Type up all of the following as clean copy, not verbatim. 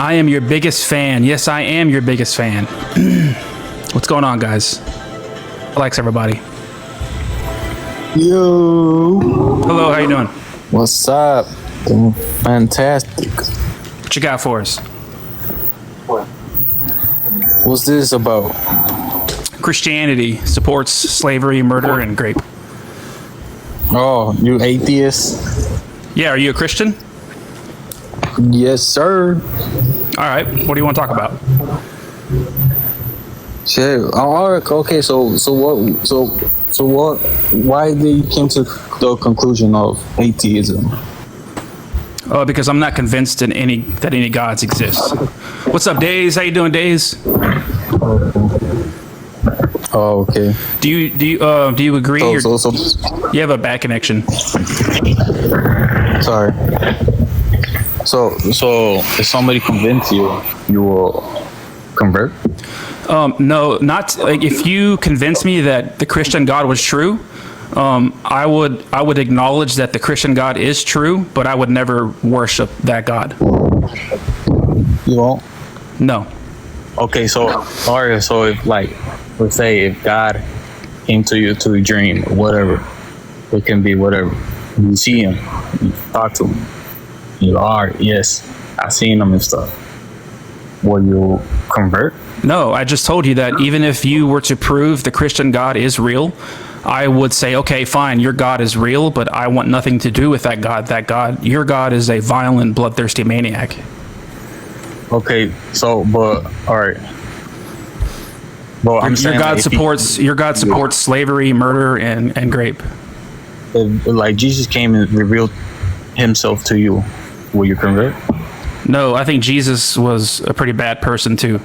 I am your biggest fan. Yes, I am your biggest fan. What's going on, guys? Alex, everybody. Yo. Hello, how you doing? What's up? Doing fantastic. What you got for us? What's this about? Christianity supports slavery, murder, and rape. Oh, you atheist? Yeah, are you a Christian? Yes, sir. All right, what do you want to talk about? Shit. All right. Okay. So what? Why did you came to the conclusion of atheism? Because I'm not convinced that any gods exist. What's up, Days? How you doing, Days? Oh, okay. Do you agree? So, You have a bad connection. sorry. So if somebody convince you, you will convert? No, not like if you convince me that the Christian God was true. I would acknowledge that the Christian God is true, but I would never worship that God. You won't? No. Okay, so alright, so if like let's say if God came to you to a dream or whatever, it can be whatever. You see him, you talk to him, you are, yes, I seen him and stuff. Will you convert? No, I just told you that even if you were to prove the Christian God is real, I would say, okay, fine, your God is real, but I want nothing to do with that God. Your God is a violent, bloodthirsty maniac. Okay, so but all right. Well, I'm saying your God supports slavery, murder, and rape. If, like Jesus came and revealed himself to you, will you convert? No, I think Jesus was a pretty bad person too.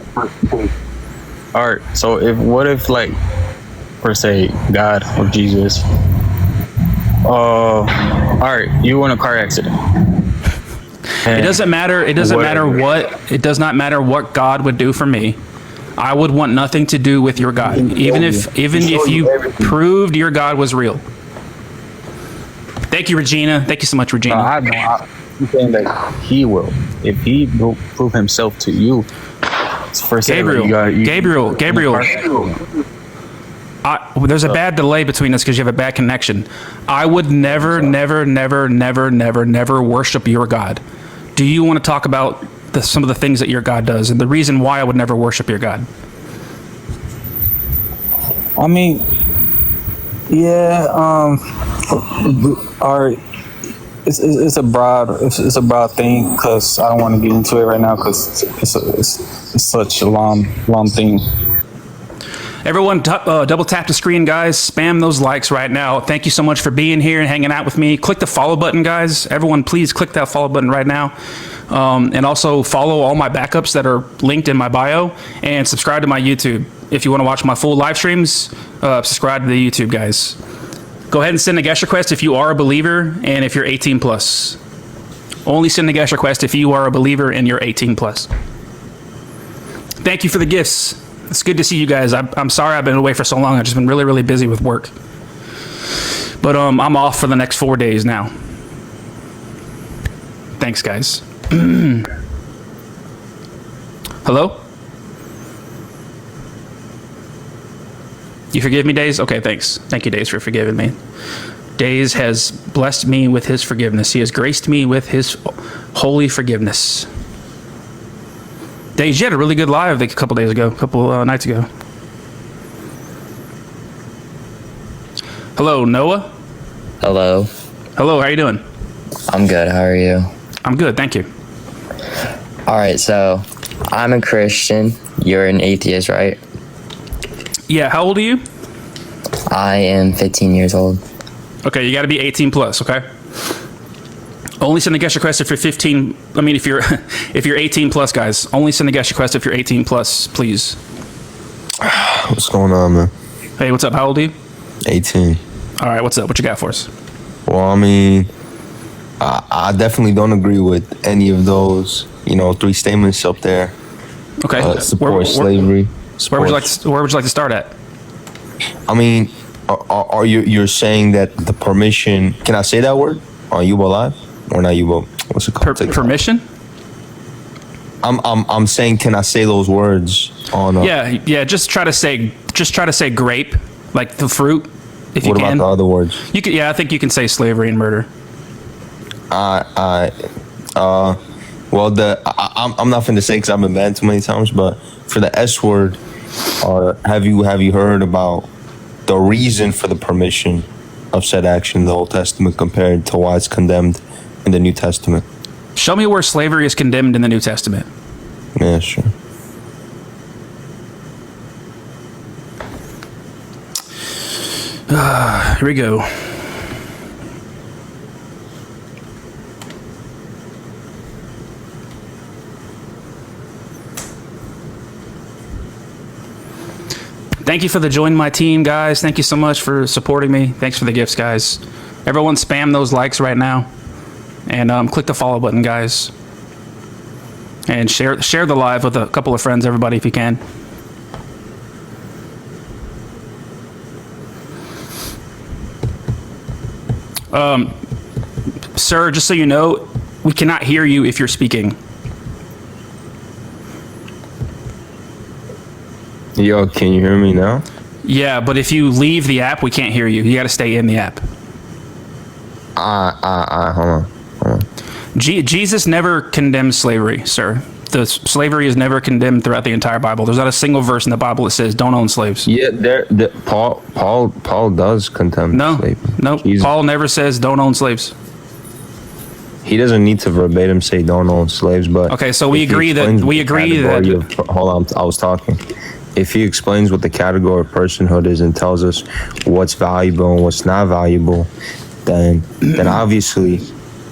All right, so what if like per se God or Jesus, all right, you were in a car accident. It doesn't matter. It does not matter what God would do for me. I would want nothing to do with your God, even if you proved your God was real. Thank you, Regina. Thank you so much, Regina. I'm saying that he will. If he will prove himself to you, first Gabriel. There's a bad delay between us because you have a bad connection. I would never worship your God. Do you want to talk about some of the things that your God does and the reason why I would never worship your God? I mean, yeah. All right. It's a broad thing because I don't want to get into it right now because it's such a long thing. Everyone, double tap the screen, guys. Spam those likes right now. Thank you so much for being here and hanging out with me. Click the follow button, guys. Everyone, please click that follow button right now. And also follow all my backups that are linked in my bio and subscribe to my YouTube. If you want to watch my full live streams, subscribe to the YouTube, guys. Go ahead and send a guest request if you are a believer and if you're 18 plus. Only send a guest request if you are a believer and you're 18 plus. Thank you for the gifts. It's good to see you guys. I'm sorry I've been away for so long. I've just been really busy with work. But I'm off for the next 4 days now. Thanks, guys. Hello? You forgive me, Days? Okay, thanks. Thank you, Days, for forgiving me. Days has blessed me with his forgiveness. He has graced me with his holy forgiveness. Days, you had a really good live a couple nights ago. Hello, Noah. Hello. Hello, how you doing? I'm good. How are you? I'm good, thank you. All right, so I'm a Christian. You're an atheist, right? Yeah, how old are you? I am 15 years old. Okay, you got to be 18 plus, okay? Only send a guest request if you're 15. I mean, if you're 18 plus, guys. Only send a guest request if you're 18 plus, please. What's going on, man? Hey, what's up? How old are you? 18. All right, what's up? What you got for us? Well, I mean, I definitely don't agree with any of those, 3 statements up there. Okay. Support slavery. Where would you like to start at? I mean, are you're saying that the permission? Can I say that word? Are you alive or not? You what's it called? Permission? I'm saying, can I say those words on? Yeah. Just try to say grape, like the fruit, if you What can. about the other words? You can. Yeah, I think you can say slavery and murder. Well, I'm not finna say because I've been banned too many times, but for the S word, have you heard about the reason for the permission of said action in the Old Testament compared to why it's condemned in the New Testament? Show me where slavery is condemned in the New Testament. Yeah, sure. Here we go. Thank you for the join my team, guys. Thank you so much for supporting me. Thanks for the gifts, guys. Everyone spam those likes right now. And click the follow button, guys. And share the live with a couple of friends, everybody, if you can. Sir, just so you know, we cannot hear you if you're speaking. Yo, can you hear me now? Yeah, but if you leave the app, we can't hear you. You got to stay in the app. Hold on. Jesus never condemned slavery, sir. The slavery is never condemned throughout the entire Bible. There's not a single verse in the Bible that says don't own slaves. Yeah, Paul does condemn slavery. No, Paul never says don't own slaves. He doesn't need to verbatim say don't own slaves, but okay, so we agree that hold on, I was talking. If he explains what the category of personhood is and tells us what's valuable and what's not valuable, then obviously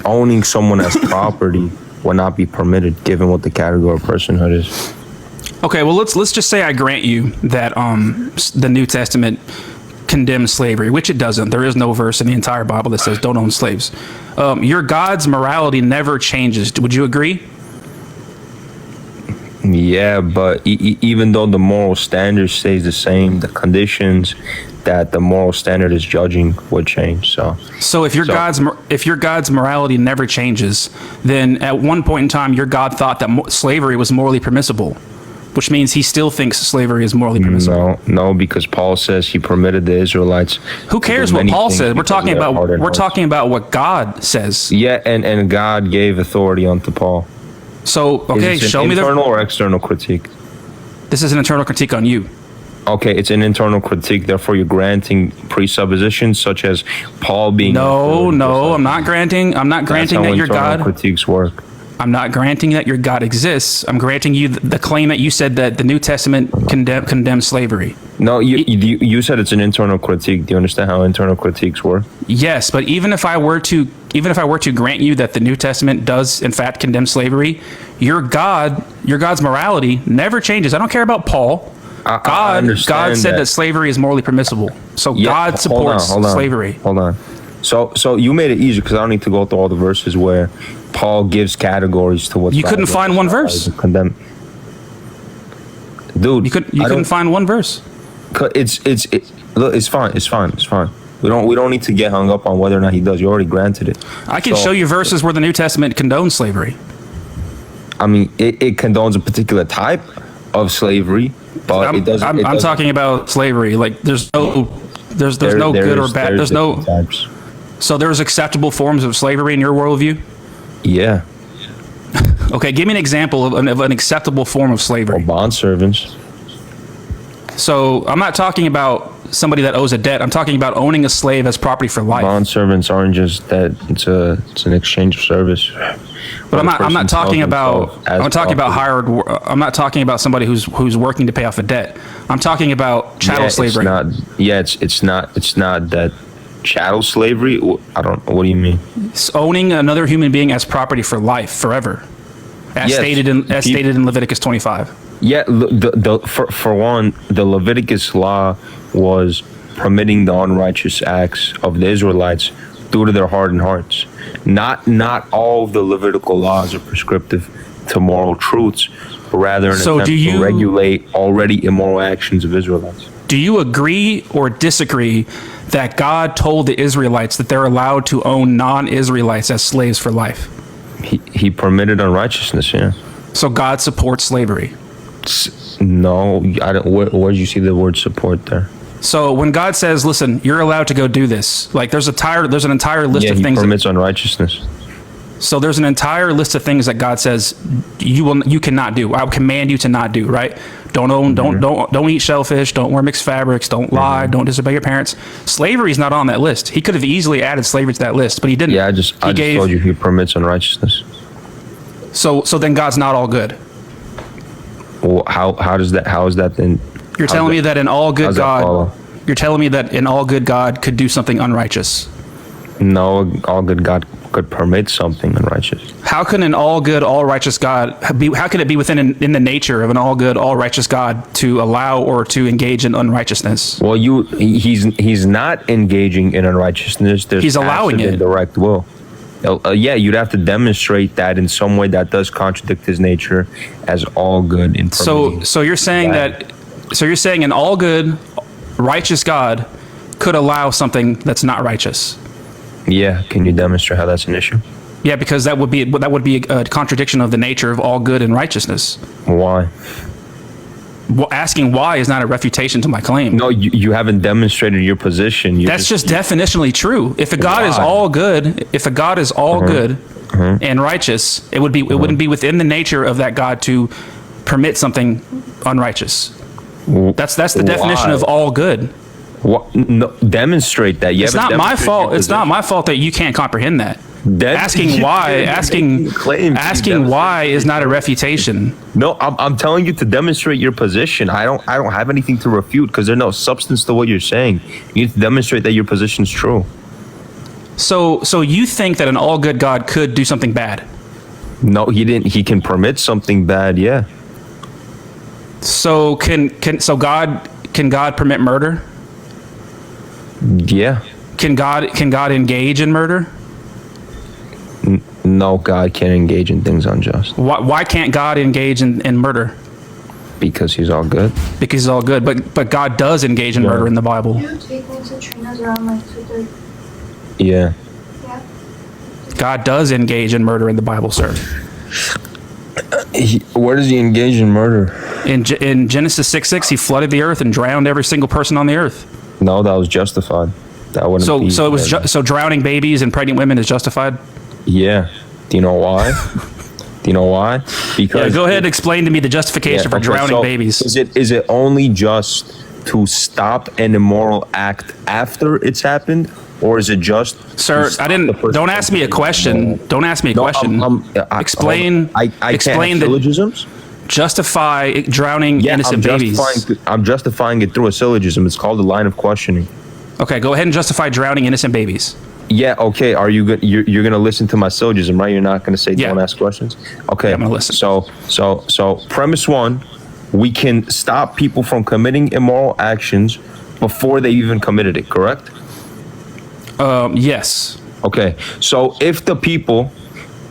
owning someone as property will not be permitted given what the category of personhood is. Okay, well let's just say I grant you that the New Testament condemns slavery, which it doesn't. There is no verse in the entire Bible that says don't own slaves. Your God's morality never changes. Would you agree? Yeah, but even though the moral standard stays the same, the conditions that the moral standard is judging would change. So if your God's morality never changes, then at one point in time your God thought that slavery was morally permissible, which means he still thinks slavery is morally permissible. No, because Paul says he permitted the Israelites. Who cares what Paul says? We're talking about what God says. Yeah, and God gave authority unto Paul. So, okay, show me the internal or external critique. This is an internal critique on you. Okay, it's an internal critique. Therefore, you're granting presuppositions such as Paul being. No, I'm not granting. I'm not granting that your God. Critiques work. I'm not granting that your God exists. I'm granting you the claim that you said that the New Testament condemns slavery. No, you said it's an internal critique. Do you understand how internal critiques work? Yes, but even if I were to grant you that the New Testament does in fact condemn slavery, your God's morality never changes. I don't care about Paul. God said that slavery is morally permissible. So yeah, God supports slavery. Hold on. So you made it easy because I don't need to go through all the verses where Paul gives categories to what you couldn't find one verse. Condemn. Dude, you couldn't find one verse. It's fine. We don't need to get hung up on whether or not he does. You already granted it. I can show you verses where the New Testament condones slavery. I mean, it condones a particular type of slavery, but it doesn't. I'm talking about slavery. Like there's no good or bad. There's no types. So there's acceptable forms of slavery in your worldview? Yeah. Okay, give me an example of an acceptable form of slavery. Or bond servants. So I'm not talking about somebody that owes a debt. I'm talking about owning a slave as property for life. Bond servants aren't just that. It's an exchange of service. But I'm not talking about hired. I'm not talking about somebody who's working to pay off a debt. I'm talking about chattel slavery. It's not that chattel slavery. I don't. What do you mean? It's owning another human being as property for life, forever, as stated in Leviticus 25. Yeah, for one, the Leviticus law was permitting the unrighteous acts of the Israelites due to their hardened hearts. Not all of the Levitical laws are prescriptive to moral truths, but rather an attempt to regulate already immoral actions of Israelites. Do you agree or disagree that God told the Israelites that they're allowed to own non-Israelites as slaves for life? He permitted unrighteousness, yeah. So God supports slavery. No, I don't. Where did you see the word support there? So when God says, "Listen, you're allowed to go do this," like there's an entire list of He things. permits unrighteousness. So there's an entire list of things that God says you cannot do. I will command you to not do. Right? Don't eat shellfish. Don't wear mixed fabrics. Don't lie. Don't disobey your parents. Slavery is not on that list. He could have easily added slavery to that list, but he didn't. Yeah, I just told you he permits unrighteousness. So then God's not all good. Well, how is that then? You're telling me that an all good God. Follow? You're telling me that an all good God could do something unrighteous. No, all good God could permit something unrighteous. How can an all good, all righteous God be? How can it be in the nature of an all good, all righteous God to allow or to engage in unrighteousness? Well, he's not engaging in unrighteousness. He's allowing it. Direct will. Yeah, you'd have to demonstrate that in some way that does contradict his nature as all good in permitting. So you're saying that. So you're saying an all good, righteous God could allow something that's not righteous. Yeah, can you demonstrate how that's an issue? Yeah, because that would be a contradiction of the nature of all good and righteousness. Why? Well, asking why is not a refutation to my claim. No, you haven't demonstrated your position. That's just definitionally true. If a God is all good, good and righteous, it wouldn't be within the nature of that God to permit something unrighteous. That's the definition of all good. What? No, demonstrate that. It's not my fault. It's not my fault that you can't comprehend that. Asking why is not a refutation. No, I'm telling you to demonstrate your position. I don't have anything to refute because there's no substance to what you're saying. You need to demonstrate that your position is true. So you think that an all good God could do something bad? No, he didn't. He can permit something bad. Yeah. So can God permit murder? Yeah. Can God engage in murder? No, God can't engage in things unjust. Why can't God engage in murder? Because he's all good. Because he's all good, but God does engage in murder in the Bible. You take me to Trina's around like 2:30. Yeah. Yeah. God does engage in murder in the Bible, sir. Where does he engage in murder? In Genesis 6:6, he flooded the earth and drowned every single person on the earth. No, that was justified. That wouldn't be. So it was so drowning babies and pregnant women is justified. Yeah. Do you know why? Because go ahead and explain to me the justification for drowning babies. Is it only just to stop an immoral act after it's happened, or is it just? Sir, don't ask me a question. Don't ask me a question. Explain. Explain the syllogisms. Justify drowning innocent babies. I'm justifying it through a syllogism. It's called a line of questioning. Okay, go ahead and justify drowning innocent babies. Yeah, okay. Are you good? You're gonna listen to my syllogism, right? You're not gonna say don't ask questions. Okay. Yeah, I'm gonna listen. So premise one, we can stop people from committing immoral actions before they even committed it, correct? Yes. Okay. So if the people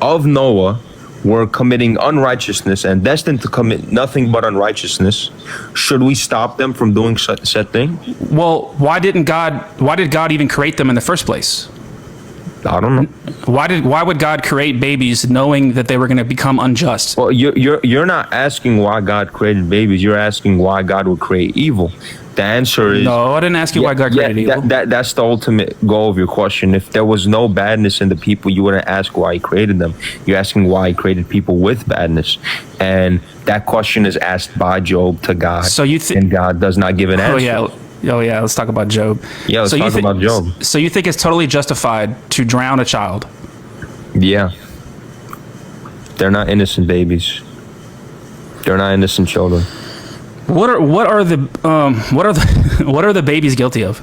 of Noah were committing unrighteousness and destined to commit nothing but unrighteousness, should we stop them from doing said thing? Well, why did God even create them in the first place? I don't know. Why would God create babies knowing that they were going to become unjust? Well, you're not asking why God created babies. You're asking why God would create evil. The answer is no. I didn't ask you why God created evil. That's the ultimate goal of your question. If there was no badness in the people, you wouldn't ask why He created them. You're asking why He created people with badness, and that question is asked by Job to God. So and God does not give an answer. Oh yeah. Let's talk about Job. Yeah, let's talk about Job. So you think it's totally justified to drown a child? Yeah. They're not innocent babies. They're not innocent children. What are the babies guilty of?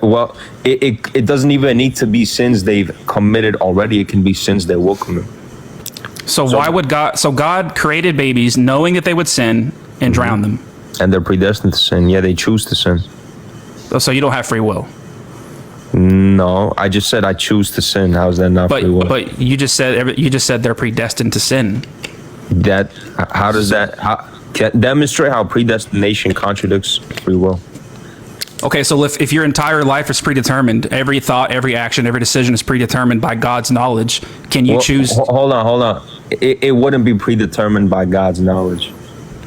Well, it doesn't even need to be sins they've committed already. It can be sins they will commit. So why would God? So God created babies knowing that they would sin and drown them. And they're predestined to sin. Yeah, they choose to sin. So you don't have free will. No, I just said I choose to sin. How is that not free will? But you just said they're predestined to sin. How does that demonstrate how predestination contradicts free will? Okay, so if your entire life is predetermined, every thought, every action, every decision is predetermined by God's knowledge, can you choose? Hold on. it wouldn't be predetermined by God's knowledge.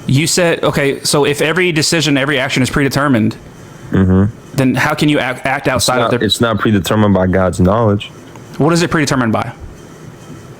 You said, okay, so if every decision, every action is predetermined, then how can you act outside of the... It's not predetermined by God's knowledge. What is it predetermined by?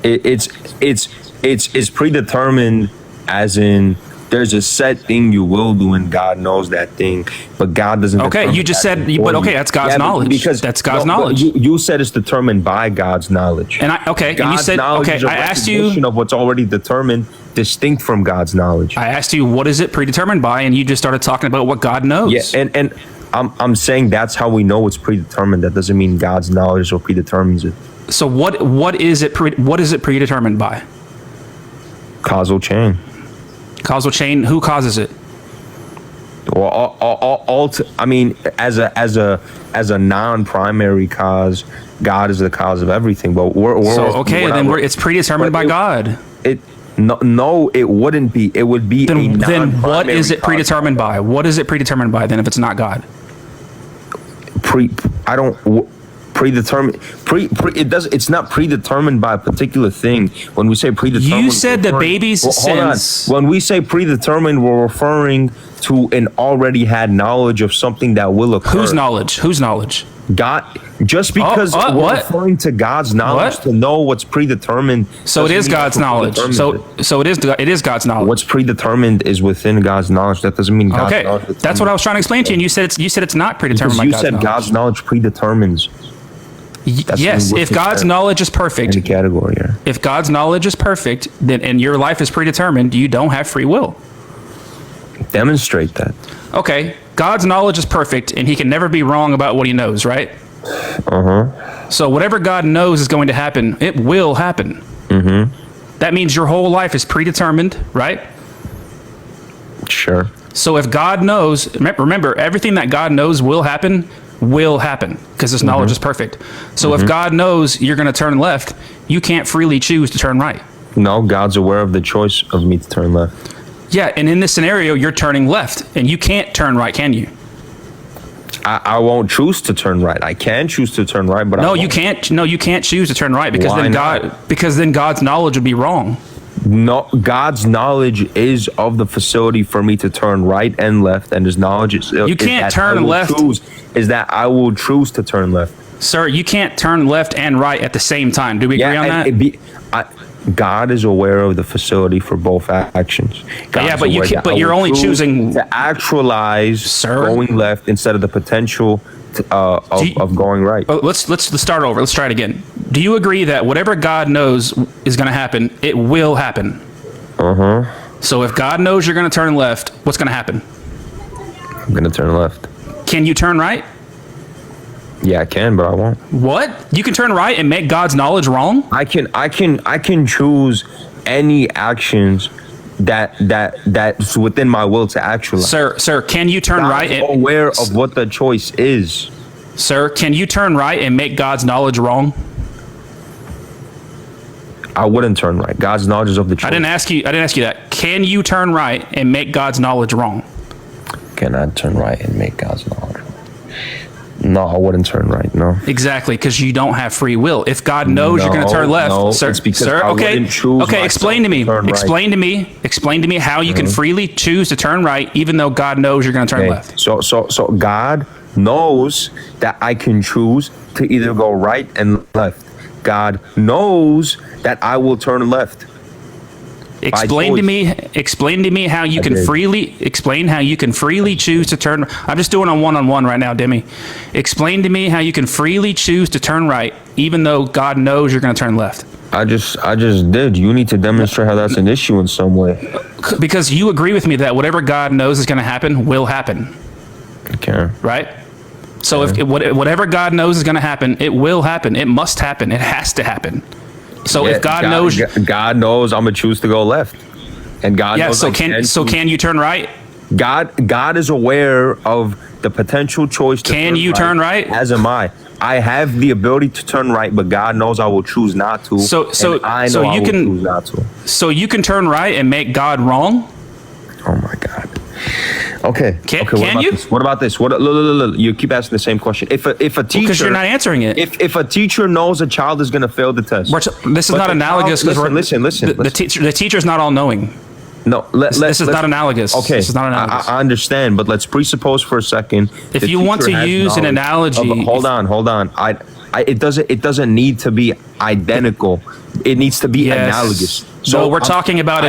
It's predetermined as in there's a set thing you will do and God knows that thing, but God doesn't. Okay, you just said, but okay, that's God's knowledge. Because that's God's knowledge. You said it's determined by God's knowledge. And and you said, okay, I asked you of what's already determined, distinct from God's knowledge. I asked you, what is it predetermined by? And you just started talking about what God knows. Yeah, and I'm saying that's how we know it's predetermined. That doesn't mean God's knowledge or predetermines it. So what is it predetermined by? Causal chain. Causal chain. Who causes it? Well, I mean, as a non-primary cause, God is the cause of everything. But it's predetermined by God. No, it wouldn't be. It would be then what is it predetermined by? What is it predetermined by then if it's not God? Predetermined. It's not predetermined by a particular thing. When we say predetermined, you said the baby's sins. When we say predetermined, we're referring to an already had knowledge of something that will occur. Whose knowledge? Whose knowledge? God. Just because we're referring to God's knowledge to know what's predetermined. So it is God's knowledge. So it is God's knowledge. What's predetermined is within God's knowledge. That doesn't mean God's knowledge. Okay, that's what I was trying to explain to you. And you said it's not predetermined by God's knowledge. You said God's knowledge predetermines. Yes, if God's knowledge is perfect, any category, yeah. If God's knowledge is perfect, then and your life is predetermined, you don't have free will. Demonstrate that. Okay, God's knowledge is perfect, and He can never be wrong about what He knows, right? So whatever God knows is going to happen, it will happen. That means your whole life is predetermined, right? Sure. So if God knows, remember, everything that God knows will happen because His knowledge is perfect. So if God knows you're going to turn left, you can't freely choose to turn right. No, God's aware of the choice of me to turn left. Yeah, and in this scenario, you're turning left, and you can't turn right, can you? I won't choose to turn right. I can choose to turn right, but you can't. No, you can't choose to turn right because then God's knowledge would be wrong. No, God's knowledge is of the facility for me to turn right and left, and His knowledge is you can't turn left. Is that I will choose to turn left, sir? You can't turn left and right at the same time. Do we agree on that? God is aware of the facility for both actions. But you're only choosing to actualize going left instead of the potential of going right. Let's start over. Let's try it again. Do you agree that whatever God knows is going to happen, it will happen? So if God knows you're going to turn left, what's going to happen? I'm going to turn left. Can you turn right? Yeah, I can, but I won't. What? You can turn right and make God's knowledge wrong? I can choose any actions that's within my will to actualize. Sir, can you turn right? Aware of what the choice is. Sir, can you turn right and make God's knowledge wrong? I wouldn't turn right. God's knowledge is of the choice. I didn't ask you that. Can you turn right and make God's knowledge wrong? Can I turn right and make God's knowledge wrong? No, I wouldn't turn right. No. Exactly, because you don't have free will. If God knows you're going to turn left, sir. Explain to me. Explain to me how you can freely choose to turn right, even though God knows you're going to turn left. So God knows that I can choose to either go right and left. God knows that I will turn left. Explain to me how you can freely choose to turn. I'm just doing a one-on-one right now, Demi. Explain to me how you can freely choose to turn right, even though God knows you're going to turn left. I just did. You need to demonstrate how that's an issue in some way. Because you agree with me that whatever God knows is going to happen will happen. Okay. Right? So if whatever God knows is going to happen, it will happen. It must happen. It has to happen. So if God knows I'm gonna choose to go left, and God knows. Can you turn right? God is aware of the potential choice. Can you turn right? As am I. I have the ability to turn right, but God knows I will choose not to. So you can choose not to. So you can turn right and make God wrong. Oh my God. Okay. Can What about you? this? What about this? Look, you keep asking the same question. If a teacher, Because you're not answering it. if a teacher knows a child is going to fail the test, This is but not the analogous. child- Because listen. The teacher's not all knowing. No, This is not analogous. Okay, This is not analogous. I understand, but let's presuppose for a second. If the you want teacher to has use an knowledge analogy- hold on. It doesn't need to be identical. It needs to be Yes. analogous. So we're talking about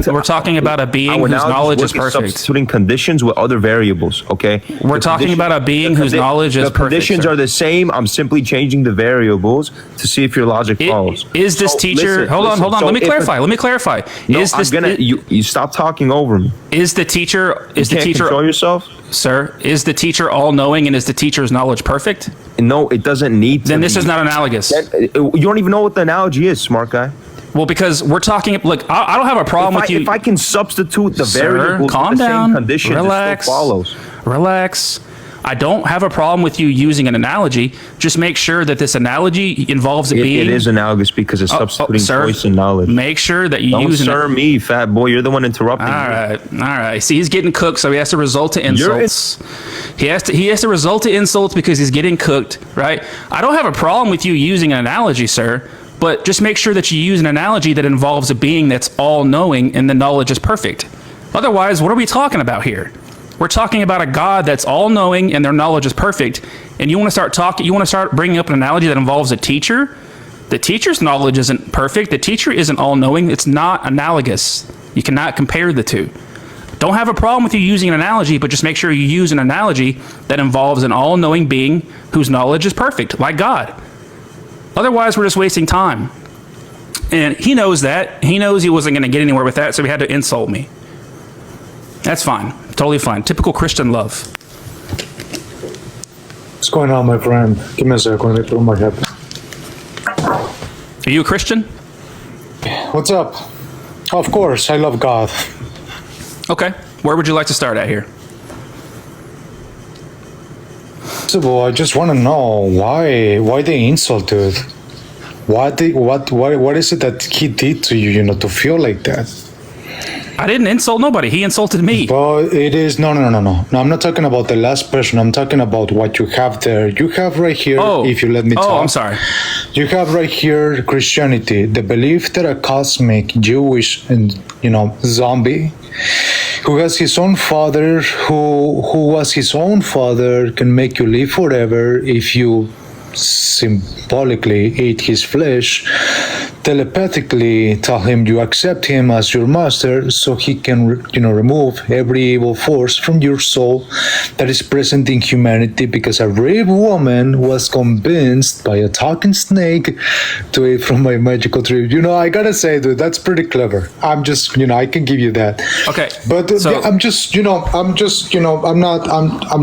we're talking about a being whose knowledge is perfect. Substituting conditions with other variables. Okay. We're talking about a being whose knowledge is the perfect. conditions sir. are the same. I'm simply changing the variables to see if your logic follows. Is this So, teacher? listen, hold on. so Let me if clarify. No, Is this you stop talking over me. is the teacher? Is You the can't teacher? control yourself? Sir, is the teacher all knowing and is the teacher's knowledge perfect? No, it doesn't need to. Then this be. is not analogous. You don't even know what the analogy is, smart guy. Well, because we're talking. Look, I don't have a problem with you. If I can substitute the Sir, variables calm with the down. same conditions, Relax. it still follows. Relax. I don't have a problem with you using an analogy. Just make sure that this analogy involves a being. It is analogous because it's substituting sir, choice and knowledge. Make sure that you Don't use sir me, fat boy. You're the one interrupting All me. right. See, he's getting cooked, so he has to result to insults. He has to result to insults because he's getting cooked, right? I don't have a problem with you using an analogy, sir, but just make sure that you use an analogy that involves a being that's all-knowing and the knowledge is perfect. Otherwise, what are we talking about here? We're talking about a God that's all-knowing and their knowledge is perfect, and you want to start bringing up an analogy that involves a teacher? The teacher's knowledge isn't perfect. The teacher isn't all-knowing. It's not analogous. You cannot compare the two. Don't have a problem with you using an analogy, but just make sure you use an analogy that involves an all-knowing being whose knowledge is perfect, like God. Otherwise, we're just wasting time. And he knows that. He knows he wasn't going to get anywhere with that, so he had to insult me. That's fine. Totally fine. Typical Christian love. What's going on, my friend? Give me a second. Let me put my head. Are you a Christian? What's up? Of course, I love God. Okay. Where would you like to start at here? First of all, I just want to know why they insulted. What is it that he did to you, to feel like that? I didn't insult nobody. He insulted me. But it is no. I'm not talking about the last person. I'm talking about what you have there. You have right here. If you let me talk. Oh, I'm sorry. You have right here Christianity, the belief that a cosmic Jewish and zombie who has his own father, who was his own father, can make you live forever if you symbolically eat his flesh, telepathically tell him you accept him as your master, so he can remove every evil force from your soul that is present in humanity, because a brave woman was convinced by a talking snake to eat from my magical tree. I gotta say, dude, that's pretty clever. I'm just I can give you that. Okay, but so- I'm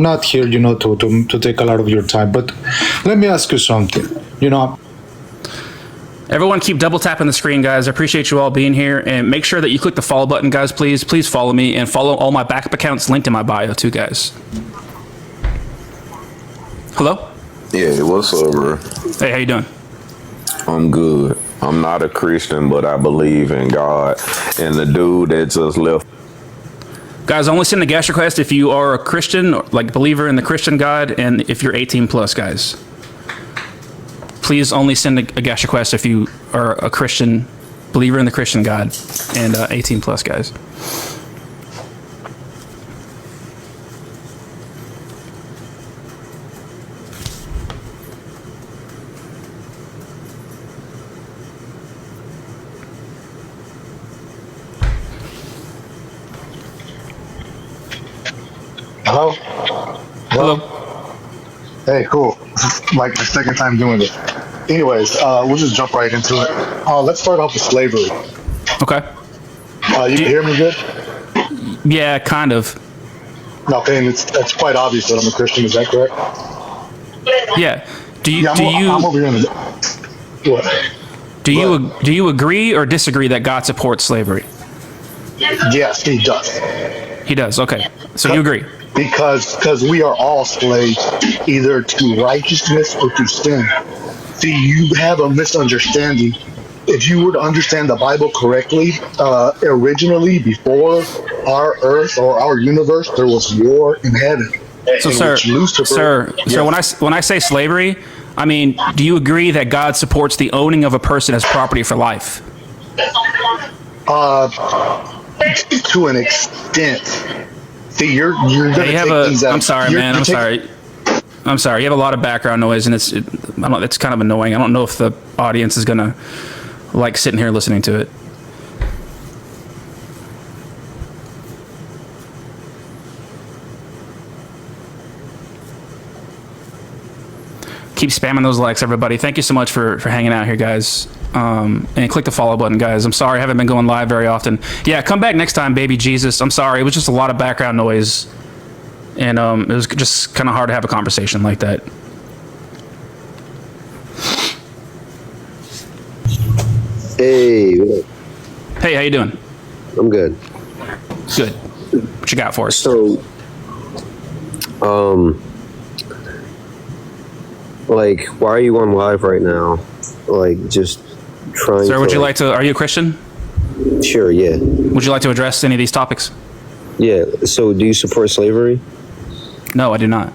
not here to take a lot of your time, but let me ask you something. Everyone keep double tapping the screen, guys. I appreciate you all being here. And make sure that you click the follow button, guys, please. Please follow me and follow all my backup accounts linked in my bio, too, guys. Hello? Yeah, what's up, bro? Hey, how you doing? I'm good. I'm not a Christian, but I believe in God. And the dude that just left. Guys, only send a guest request if you are a Christian, like believer in the Christian God, and if you're 18 plus, guys. Please only send a guest request if you are a Christian, believer in the Christian God, and 18 plus, guys. Hello? Hello. Hey, cool. Like the second time doing this. Anyways, we'll just jump right into it. Let's start off with slavery. Okay. You can hear me good? Yeah, kind of. Okay, and it's quite obvious that I'm a Christian. Is that correct? Yeah. I'm over here in the... What? Do you agree or disagree that God supports slavery? Yes, he does. He does. Okay. So you agree? Because we are all slaves, either to righteousness or to sin. See, you have a misunderstanding if you were to understand the Bible correctly, originally before our Earth or our universe, there was war in heaven. So, in sir, which Lucifer, sir, when I say slavery, I mean, do you agree that God supports the owning of a person as property for life? to an extent. See, you're gonna You have take things out. I'm sorry, man. I'm sorry. I'm sorry. You have a lot of background noise, and it's kind of annoying. I don't know if the audience is gonna like sitting here listening to it. Keep spamming those likes, everybody. Thank you so much for hanging out here, guys. And click the follow button, guys. I'm sorry I haven't been going live very often. Yeah, come back next time, baby Jesus. I'm sorry. It was just a lot of background noise. And it was just kind of hard to have a conversation like that. Hey, Hey, how you doing? I'm good. Good. What you got for us? So, like, why are you on live right now? Like, just trying. Sir, to, would you like to? Are you a Christian? Sure, yeah. Would you like to address any of these topics? Yeah. So, do you support slavery? No, I do not.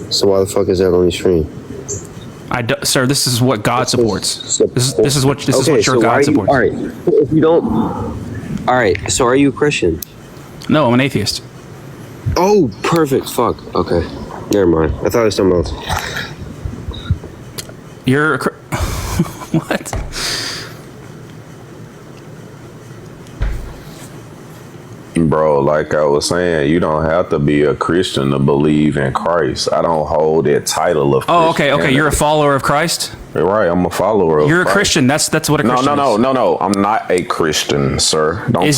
So why the fuck is that on your stream? Sir, this is what God supports. This is what your God supports. All right. If you don't. All right. So are you a Christian? No, I'm an atheist. Oh, perfect. Fuck. Okay. Never mind. I thought it was something else. You're a what? Bro, like I was saying, you don't have to be a Christian to believe in Christ. I don't hold that title of Oh, okay. You're a follower of Christ? Right, I'm a follower of You're a Christ. Christian. That's what a Christian is. No. I'm not a Christian, sir. Don't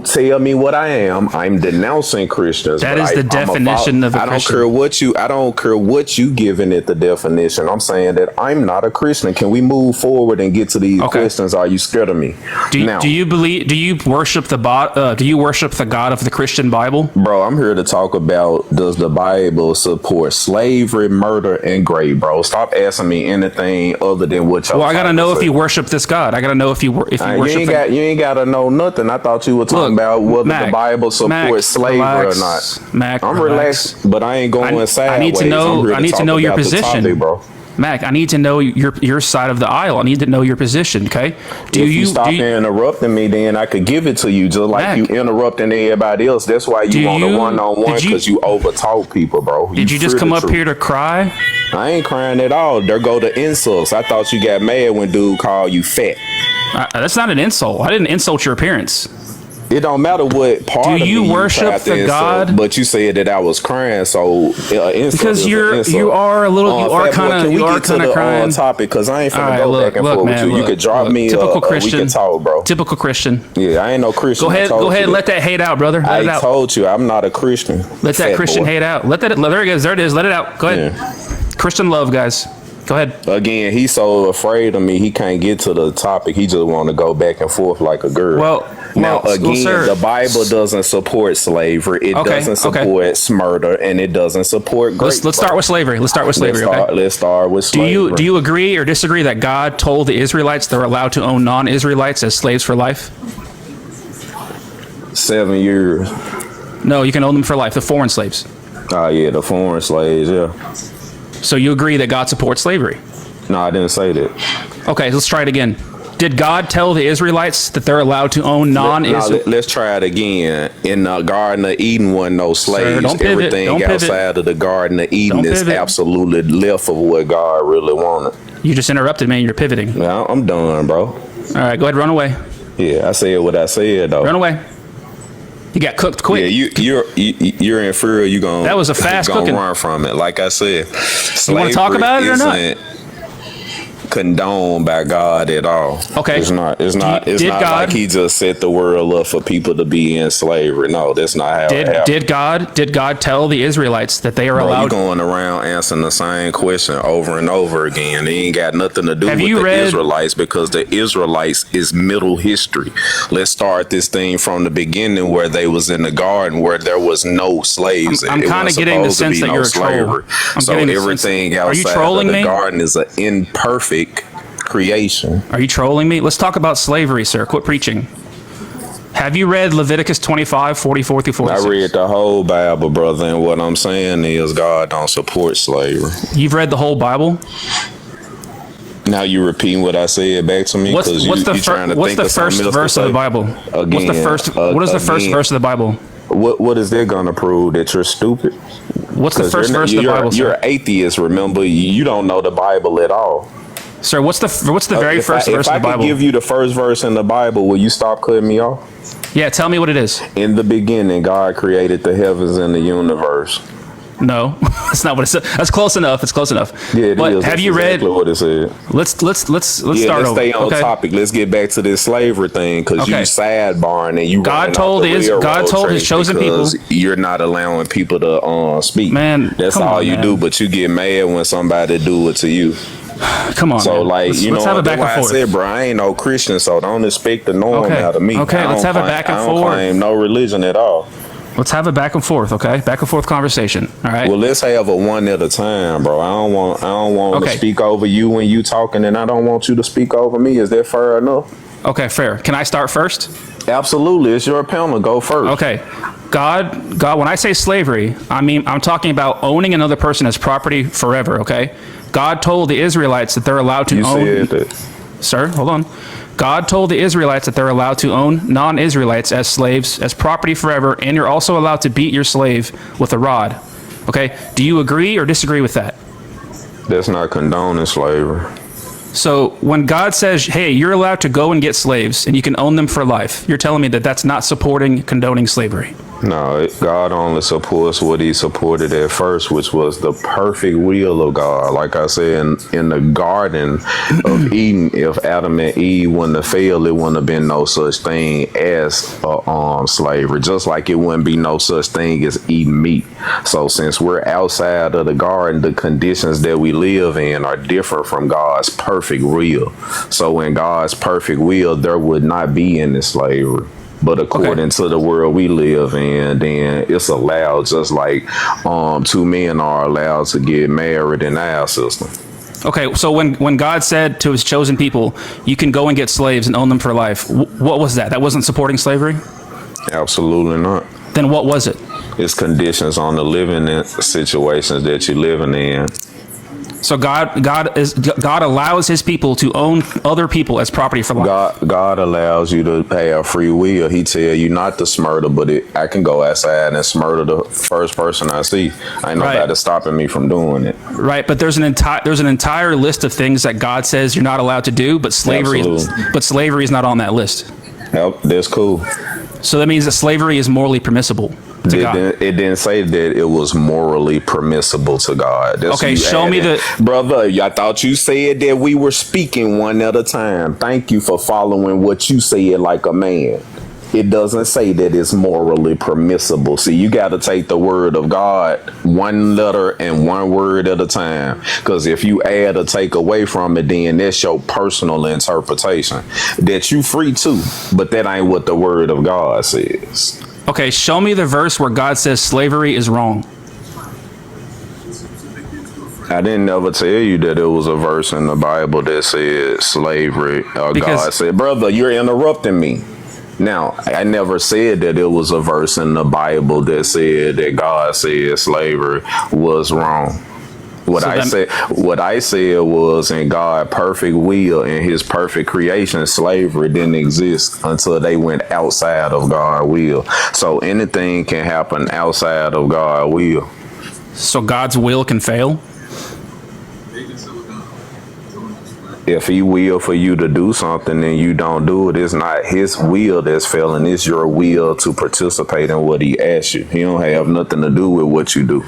tell me what I am. I'm denouncing Christians. That is the definition of a Christian. I don't care what you giving it the definition. I'm saying that I'm not a Christian. Can we move forward and get to these questions? Are you scared of me? Do you worship the God of the Christian Bible? Bro, I'm here to talk about, does the Bible support slavery, murder, and grave, bro? Stop asking me anything other than what y'all. Well, I gotta know if you worship this God. I gotta know if you worship. You ain't gotta know nothing. I thought you were talking about whether the Bible supports slavery or not. I'm relaxed, but I ain't going sideways. I need to know your position, topic, bro. Mac, I need to know your side of the aisle. I need to know your position, okay? If you stop interrupting me, then I could give it to you, just like Mac, you interrupting everybody else. That's why you want a one-on-one, because you overtalk people, bro. Did you just come up here to cry? I ain't crying at all. There go the insults. I thought you got mad when dude called you fat. That's not an insult. I didn't insult your appearance. It don't matter what part of me you worship the God, but you said that I was crying, so because you are kind of crying. Topic, because I ain't finna go back and forth with you. You could drop me. Typical Christian. We can talk, bro. Typical Christian. Yeah, I ain't no Christian. Go ahead, let that hate out, brother. I told you I'm not a Christian. Let that Christian hate out. There it is. There it is. Let it out. Go ahead. Yeah. Christian love, guys. Go ahead. Again, he's so afraid of me, he can't get to the topic. He just want to go back and forth like a girl. The Bible doesn't support slavery. It doesn't support murder, and it doesn't support. Let's start with slavery. Let's start with slavery. Do you agree or disagree that God told the Israelites they're allowed to own non-Israelites as slaves for life? 7 years. No, you can own them for life. The foreign slaves. Oh yeah, the foreign slaves. Yeah. So you agree that God supports slavery? No, I didn't say that. Okay, let's try it again. Did God tell the Israelites that they're allowed to own non-Israelites? Let's try it again. In the Garden of Eden wasn't no slaves. Sir, everything outside of the Garden of Eden is absolutely left of what God really wanted. You just interrupted me and you're pivoting. No, I'm done, bro. All right, go ahead, run away. Yeah, I said what I said, though. Run away. You got cooked quick. Yeah, you're inferior. You gonna that was a fast cooking. Run from it, like I said. You want to talk about it or not? Condoned by God at all. Okay, it's not like he just set the world up for people to be in slavery. No, that's not how it happened. Did God tell the Israelites that they are allowed? You going around answering the same question over and over again. It ain't got nothing to do with the Israelites, because the Israelites is middle history. Let's start this thing from the beginning, where they was in the garden, where there was no slaves. I'm kind of getting the sense that you're a troll. So everything outside of the garden is an imperfect creation. Are you trolling me? Let's talk about slavery, sir. Quit preaching. Have you read Leviticus 25, 44 through 46? I read the whole Bible, brother, and what I'm saying is God don't support slavery. You've read the whole Bible? Now you repeating what I said back to me? What's the first verse of the Bible? Again, what is the first verse of the Bible? What is that gonna prove? That you're stupid? What's the first verse of the Bible, sir? You're an atheist, remember? You don't know the Bible at all. Sir, what's the very first verse of the Bible? If I could give you the first verse in the Bible, will you stop cutting me off? Yeah, tell me what it is. In the beginning, God created the heavens and the universe. No, that's not what it said. That's close enough. It's close enough. Yeah, it is. Have you read what it said? Let's start let's over. Stay on topic. Let's get back to this slavery thing because you sidebarring and you. God told his chosen people. You're not allowing people to speak. Man, that's all you do. But you get mad when somebody do it to you. Come on. So, man. Let's have a back and forth. I said, bro, I ain't no Christian, so don't expect the norm out of me. Okay, let's have a back and forth. I don't claim no religion at all. Let's have a back and forth, okay? Back and forth conversation. All right. Well, let's have a one at a time, bro. I don't want to speak over you when you talking, and I don't want you to speak over me. Is that fair enough? Okay, fair. Can I start first? Absolutely. It's your panel. Go first. Okay. God, when I say slavery, I'm talking about owning another person as property forever, okay? God told the Israelites that they're allowed to own. You said that. Sir, hold on. God told the Israelites that they're allowed to own non-Israelites as slaves, as property forever, and you're also allowed to beat your slave with a rod. Okay? Do you agree or disagree with that? That's not condoning slavery. So when God says, hey, you're allowed to go and get slaves and you can own them for life, you're telling me that that's not supporting, condoning slavery? No, God only supports what he supported at first, which was the perfect will of God. Like I said, in the Garden of Eden, if Adam and Eve wouldn't have failed, it wouldn't have been no such thing as slavery, just like it wouldn't be no such thing as eating meat. So since we're outside of the garden, the conditions that we live in are different from God's perfect will. So in God's perfect will, there would not be any slavery. But according to the world we live in, then it's allowed, just like two men are allowed to get married in our system. Okay, so when God said to his chosen people, you can go and get slaves and own them for life, what was that? That wasn't supporting slavery? Absolutely not. Then what was it? It's conditions on the living situations that you're living in. So God allows his people to own other people as property for life. God allows you to have free will. He tell you not to smurder, but I can go outside and smurder the first person I see. Ain't nobody stopping me from doing it. Right, but there's an entire list of things that God says you're not allowed to do, but slavery is not on that list. Yep, that's cool. So that means that slavery is morally permissible to God. It didn't say that it was morally permissible to God. Okay, show me the... Brother, I thought you said that we were speaking one at a time. Thank you for following what you said like a man. It doesn't say that it's morally permissible. See, you got to take the word of God one letter and one word at a time. Because if you add or take away from it, then that's your personal interpretation. That you free too, but that ain't what the word of God says. Okay, show me the verse where God says slavery is wrong. I didn't ever tell you that it was a verse in the Bible that said slavery. God said, brother, you're interrupting me. Now, I never said that it was a verse in the Bible that said that God said slavery was wrong. What I said was, in God's perfect will and his perfect creation, slavery didn't exist until they went outside of God's will. So anything can happen outside of God's will. So God's will can fail? If he will for you to do something and you don't do it, it's not his will that's failing. It's your will to participate in what he asks you. He don't have nothing to do with what you do.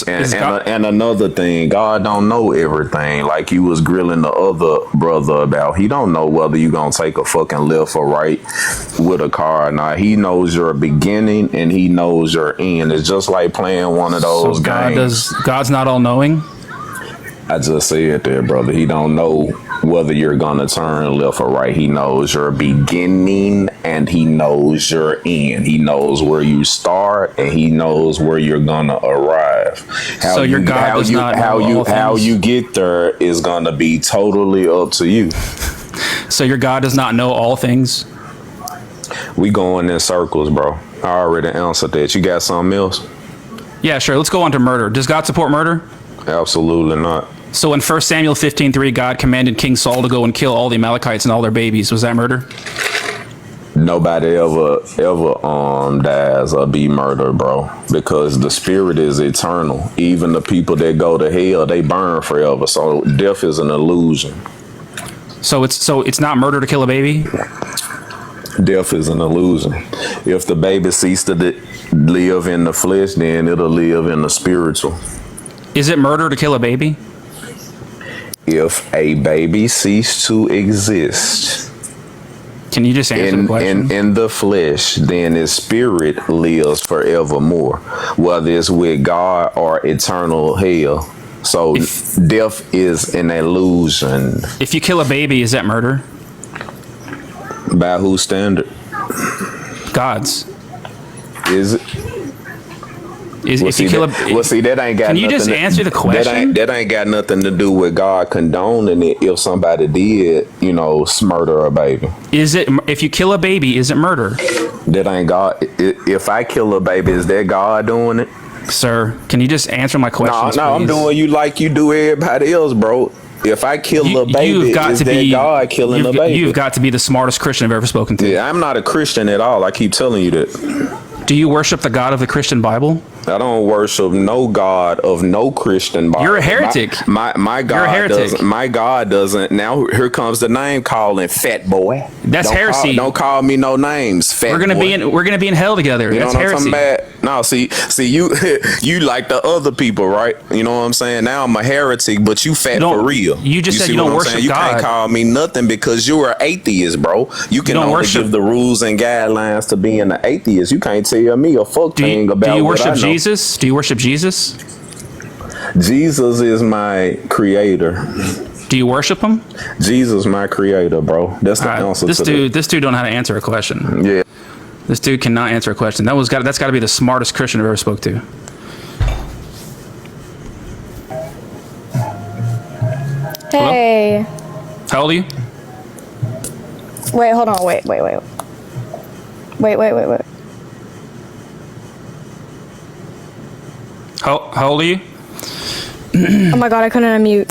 And another thing, God don't know everything. Like you was grilling the other brother about. He don't know whether you gonna take a fucking left or right with a car or not. He knows your beginning and he knows your end. It's just like playing one of those games. God's not all knowing? I just said that, brother. He don't know whether you're gonna turn left or right. He knows your beginning and he knows your end. He knows where you start and he knows where you're gonna arrive. So your God does not know all things? How you get there is gonna be totally up to you. So your God does not know all things? We going in circles, bro. I already answered that. You got something else? Yeah, sure. Let's go on to murder. Does God support murder? Absolutely not. So in 1 Samuel 15:3, God commanded King Saul to go and kill all the Amalekites and all their babies. Was that murder? Nobody ever dies or be murdered, bro, because the spirit is eternal. Even the people that go to hell, they burn forever. So death is an illusion. So it's not murder to kill a baby? Death is an illusion. If the baby ceases to live in the flesh, then it'll live in the spiritual. Is it murder to kill a baby? If a baby ceases to exist, can you just answer the question? In the flesh, then his spirit lives forevermore, whether it's with God or eternal hell. So death is an illusion. If you kill a baby, is that murder? By whose standard? God's. Is it? If you kill a baby? Well, see, that ain't got. Can you just answer the question? That ain't got nothing to do with God condoning it. If somebody did, murder a baby. Is it? If you kill a baby, is it murder? That ain't God. If I kill a baby, is that God doing it? Sir, can you just answer my question? No, I'm doing you like you do everybody else, bro. If I kill a baby, is that God killing a baby? You've got to be the smartest Christian I've ever spoken to. Yeah, I'm not a Christian at all. I keep telling you that. Do you worship the God of the Christian Bible? I don't worship no God of no Christian Bible. You're a heretic. My God You're a heretic. doesn't. My God doesn't. Now here comes the name calling, fat boy. That's heresy. Don't call me no names, fat We're gonna boy. We're gonna be in hell together. You That's know what heresy. I'm talking about? No, see, you you like the other people, right? You know what I'm saying? Now I'm a heretic, but you fat for real. You just said you don't worship God. You can't call me nothing because you're an atheist, bro. You can only give the rules and guidelines to being an atheist. You can't tell me a fuck thing about. Do you worship Jesus? Do you worship Jesus? Jesus is my creator. Do you worship him? Jesus, my creator, bro. That's the answer. This dude don't know how to answer a question. Yeah. This dude cannot answer a question. That's got to be the smartest Christian I've ever spoke to. Hey. Hello? How old are you? Wait, hold on. Wait. How old are you? Oh my god, I couldn't unmute.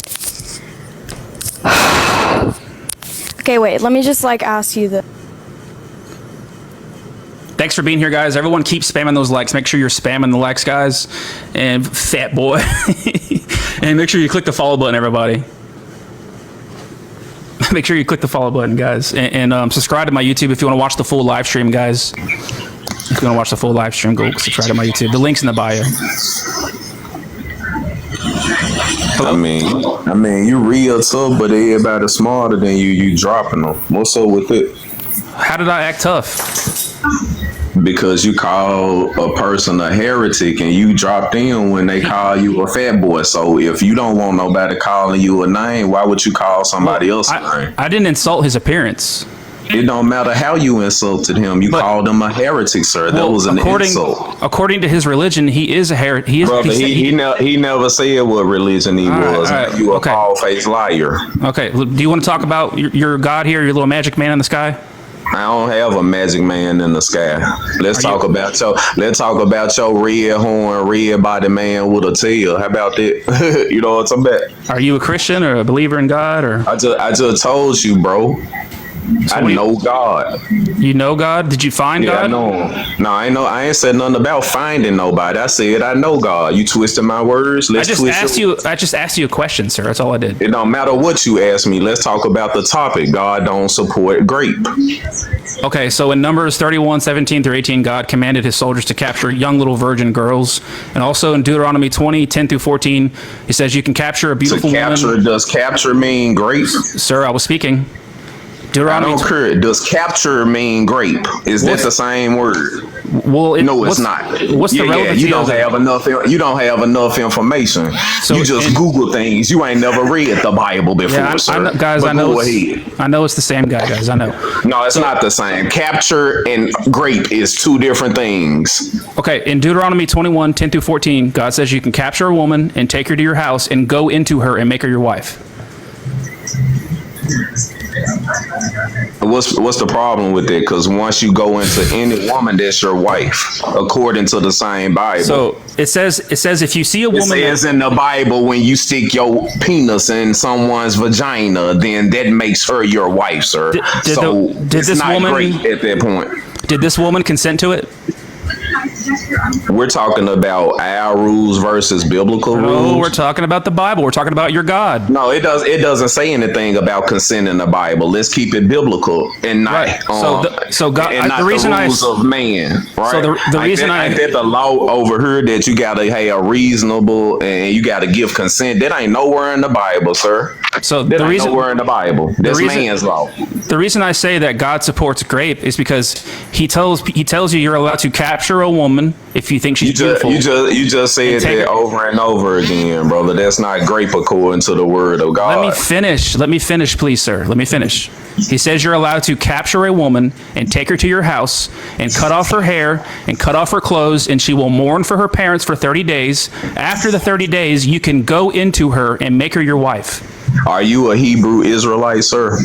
Okay, wait, let me just ask you this. Thanks for being here, guys. Everyone keep spamming those likes. Make sure you're spamming the likes, guys. And fat boy. And make sure you click the follow button, everybody. Make sure you click the follow button, guys. And subscribe to my YouTube if you want to watch the full live stream, guys. If you want to watch the full live stream, go subscribe to my YouTube. The link's in the bio. Hello? I mean, you real tough, but everybody smarter than you. You dropping them. What's up with it? How did I act tough? Because you call a person a heretic and you dropped in when they call you a fat boy. So if you don't want nobody calling you a name, why would you call somebody else a name? I didn't insult his appearance. It don't matter how you insulted him. You called him a heretic, sir. That was an insult. According to his religion, he is a heretic. He never said what religion he was. Right. You a bald-faced liar. Okay. Do you want to talk about your God here, your little magic man in the sky? I don't have a magic man in the sky. Let's talk about your red horn, red body man with a tail. How about that? You know what I'm talking about? Are you a Christian or a believer in God? Or I just told you, bro. So I know God. You know God? Did you find God? I know him. No, I ain't said nothing about finding nobody. I said I know God. You twisted my words. I just asked you a question, sir. That's all I did. It don't matter what you ask me. Let's talk about the topic. God don't support grape. Okay, so in Numbers 31:17-18, God commanded his soldiers to capture young little virgin girls. And also in Deuteronomy 20:10-14, he says you can capture a beautiful woman. Does capture mean grape? Sir, I was speaking. I don't care. Does capture mean grape? Is that the same word? Well, no, it's not. What's the relevancy? You don't have enough. You don't have enough information. So you just Google things. You ain't never read the Bible before, yeah, sir. I know, guys, but I know. I know it's the same guy, guys. I know. No, it's not the same. Capture and grape is two different things. Okay, in Deuteronomy 21:10-14, God says you can capture a woman and take her to your house and go into her and make her your wife. What's the problem with it? Because once you go into any woman, that's your wife, according to the same Bible. So it says if you see a woman, it says in the Bible when you stick your penis in someone's vagina, then that makes her your wife, sir. Did this woman great at that point? Did this woman consent to it? We're talking about our rules versus biblical rules. No, we're talking about the Bible. We're talking about your God. No, it doesn't say anything about consent in the Bible. Let's keep it biblical and not right. So God, and not the reason the rules of man. Right. So the reason ain't that the law over here that you gotta have a reasonable and you gotta give consent. That ain't nowhere in the Bible, sir. So that ain't nowhere in the Bible. That's man's law. The reason I say that God supports grape is because He tells you you're allowed to capture a woman if you think she's beautiful. You just said that over and over again, brother. That's not grape according to the word of God. Let me finish, please, sir. Let me finish. He says you're allowed to capture a woman and take her to your house and cut off her hair and cut off her clothes, and she will mourn for her parents for 30 days. After the 30 days, you can go into her and make her your wife. Are you a Hebrew Israelite, sir?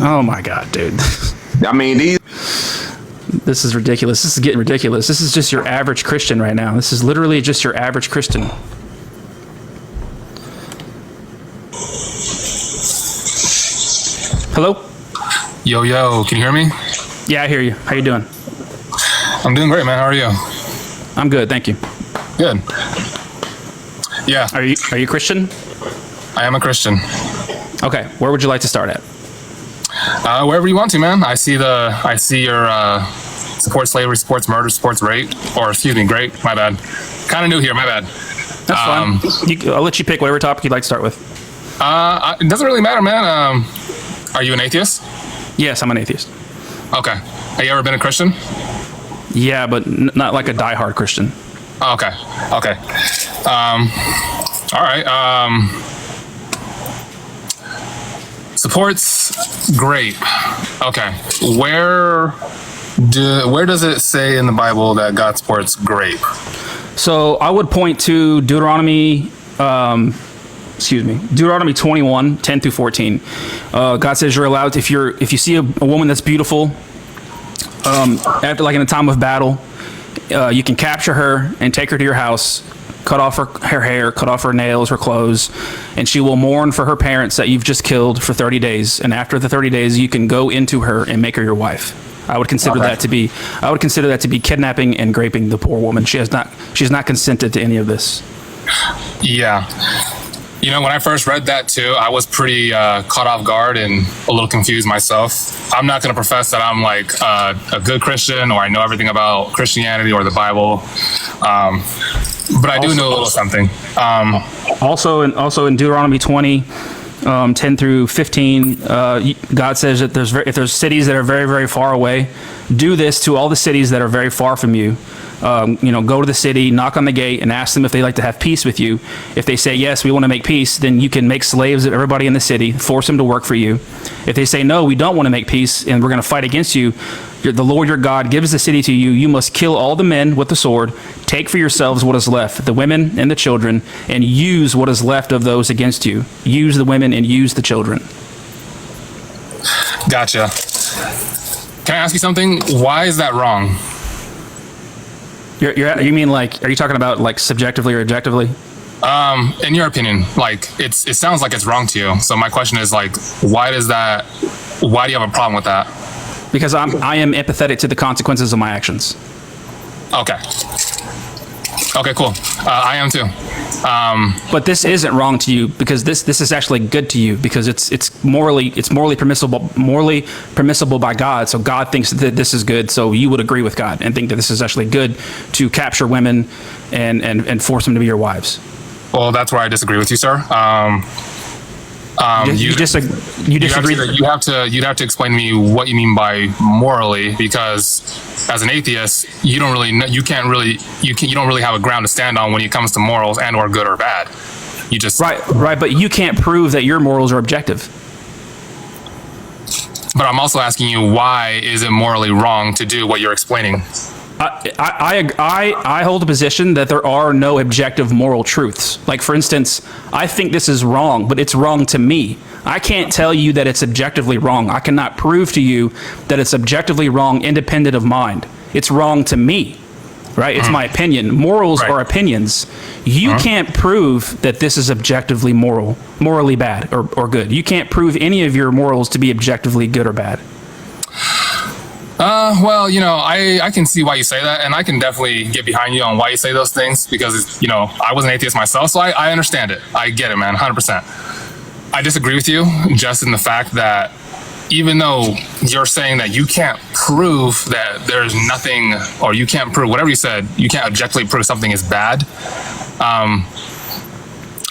Oh my God, dude. I mean, this is ridiculous. This is getting ridiculous. This is just your average Christian right now. This is literally just your average Christian. Hello? Yo, can you hear me? Yeah, I hear you. How you doing? I'm doing great, man. How are you? I'm good, thank you. Good. Yeah. Are you Christian? I am a Christian. Okay, where would you like to start at? Wherever you want to, man. I see your supports slavery, supports murder, supports rape, or excuse me, grape. My bad. Kind of new here. My bad. That's fine. I'll let you pick whatever topic you'd like to start with. It doesn't really matter, man. Are you an atheist? Yes, I'm an atheist. Okay. Have you ever been a Christian? Yeah, but not like a diehard Christian. Okay. All right. Supports grape. Okay. Where does it say in the Bible that God supports grape? So I would point to Deuteronomy 21:10-14. God says you're allowed to, if you see a woman that's beautiful, after like in a time of battle, you can capture her and take her to your house, cut off her hair, cut off her nails, her clothes, and she will mourn for her parents that you've just killed for 30 days. And after the 30 days, you can go into her and make her your wife. I would consider that to be kidnapping and raping the poor woman. She's not consented to any of this. Yeah. You know, when I first read that too, I was pretty caught off guard and a little confused myself. I'm not going to profess that I'm like a good Christian or I know everything about Christianity or the Bible, but I do know a little something. Also in Deuteronomy 20:10-15, God says that if there's cities that are very, very far away, do this to all the cities that are very far from you. Go to the city, knock on the gate, and ask them if they'd like to have peace with you. If they say, yes, we want to make peace, then you can make slaves of everybody in the city, force them to work for you. If they say, no, we don't want to make peace, and we're going to fight against you, the Lord your God gives the city to you. You must kill all the men with the sword, take for yourselves what is left, the women and the children, and use what is left of those against you. Use the women and use the children. Gotcha. Can I ask you something? Why is that wrong? You mean like, are you talking about like subjectively or objectively? In your opinion, like it sounds like it's wrong to you. So my question is like, why do you have a problem with that? Because I am empathetic to the consequences of my actions. Okay, cool. I am too. But this isn't wrong to you because this is actually good to you because it's morally permissible by God. So God thinks that this is good. So you would agree with God and think that this is actually good to capture women and force them to be your wives. Well, that's where I disagree with you, sir. You disagree. You'd have to explain to me what you mean by morally, because as an atheist, you don't really know, you don't really have a ground to stand on when it comes to morals and or good or bad. You just right, but you can't prove that your morals are objective. But I'm also asking you, why is it morally wrong to do what you're explaining? I hold a position that there are no objective moral truths. Like, for instance, I think this is wrong, but it's wrong to me. I can't tell you that it's objectively wrong. I cannot prove to you that it's objectively wrong independent of mind. It's wrong to me, right? It's my opinion. Morals are opinions. You can't prove that this is objectively morally bad or good. You can't prove any of your morals to be objectively good or bad. Well, I can see why you say that, and I can definitely get behind you on why you say those things, because, I was an atheist myself, so I understand it. I get it, man, 100%. I disagree with you just in the fact that even though you're saying that you can't prove that there's nothing, or you can't prove, whatever you said, you can't objectively prove something is bad,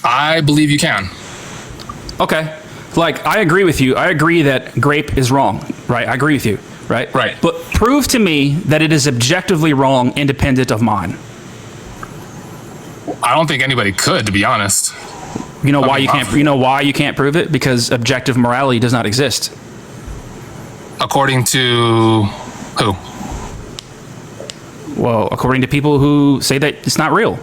I believe you can. Okay. Like, I agree with you. I agree that grape is wrong, right? I agree with you. Right? Right. But prove to me that it is objectively wrong, independent of mine. I don't think anybody could, to be honest. You know why you can't? You know why you can't prove it? Because objective morality does not exist. According to who? Well, according to people who say that it's not real.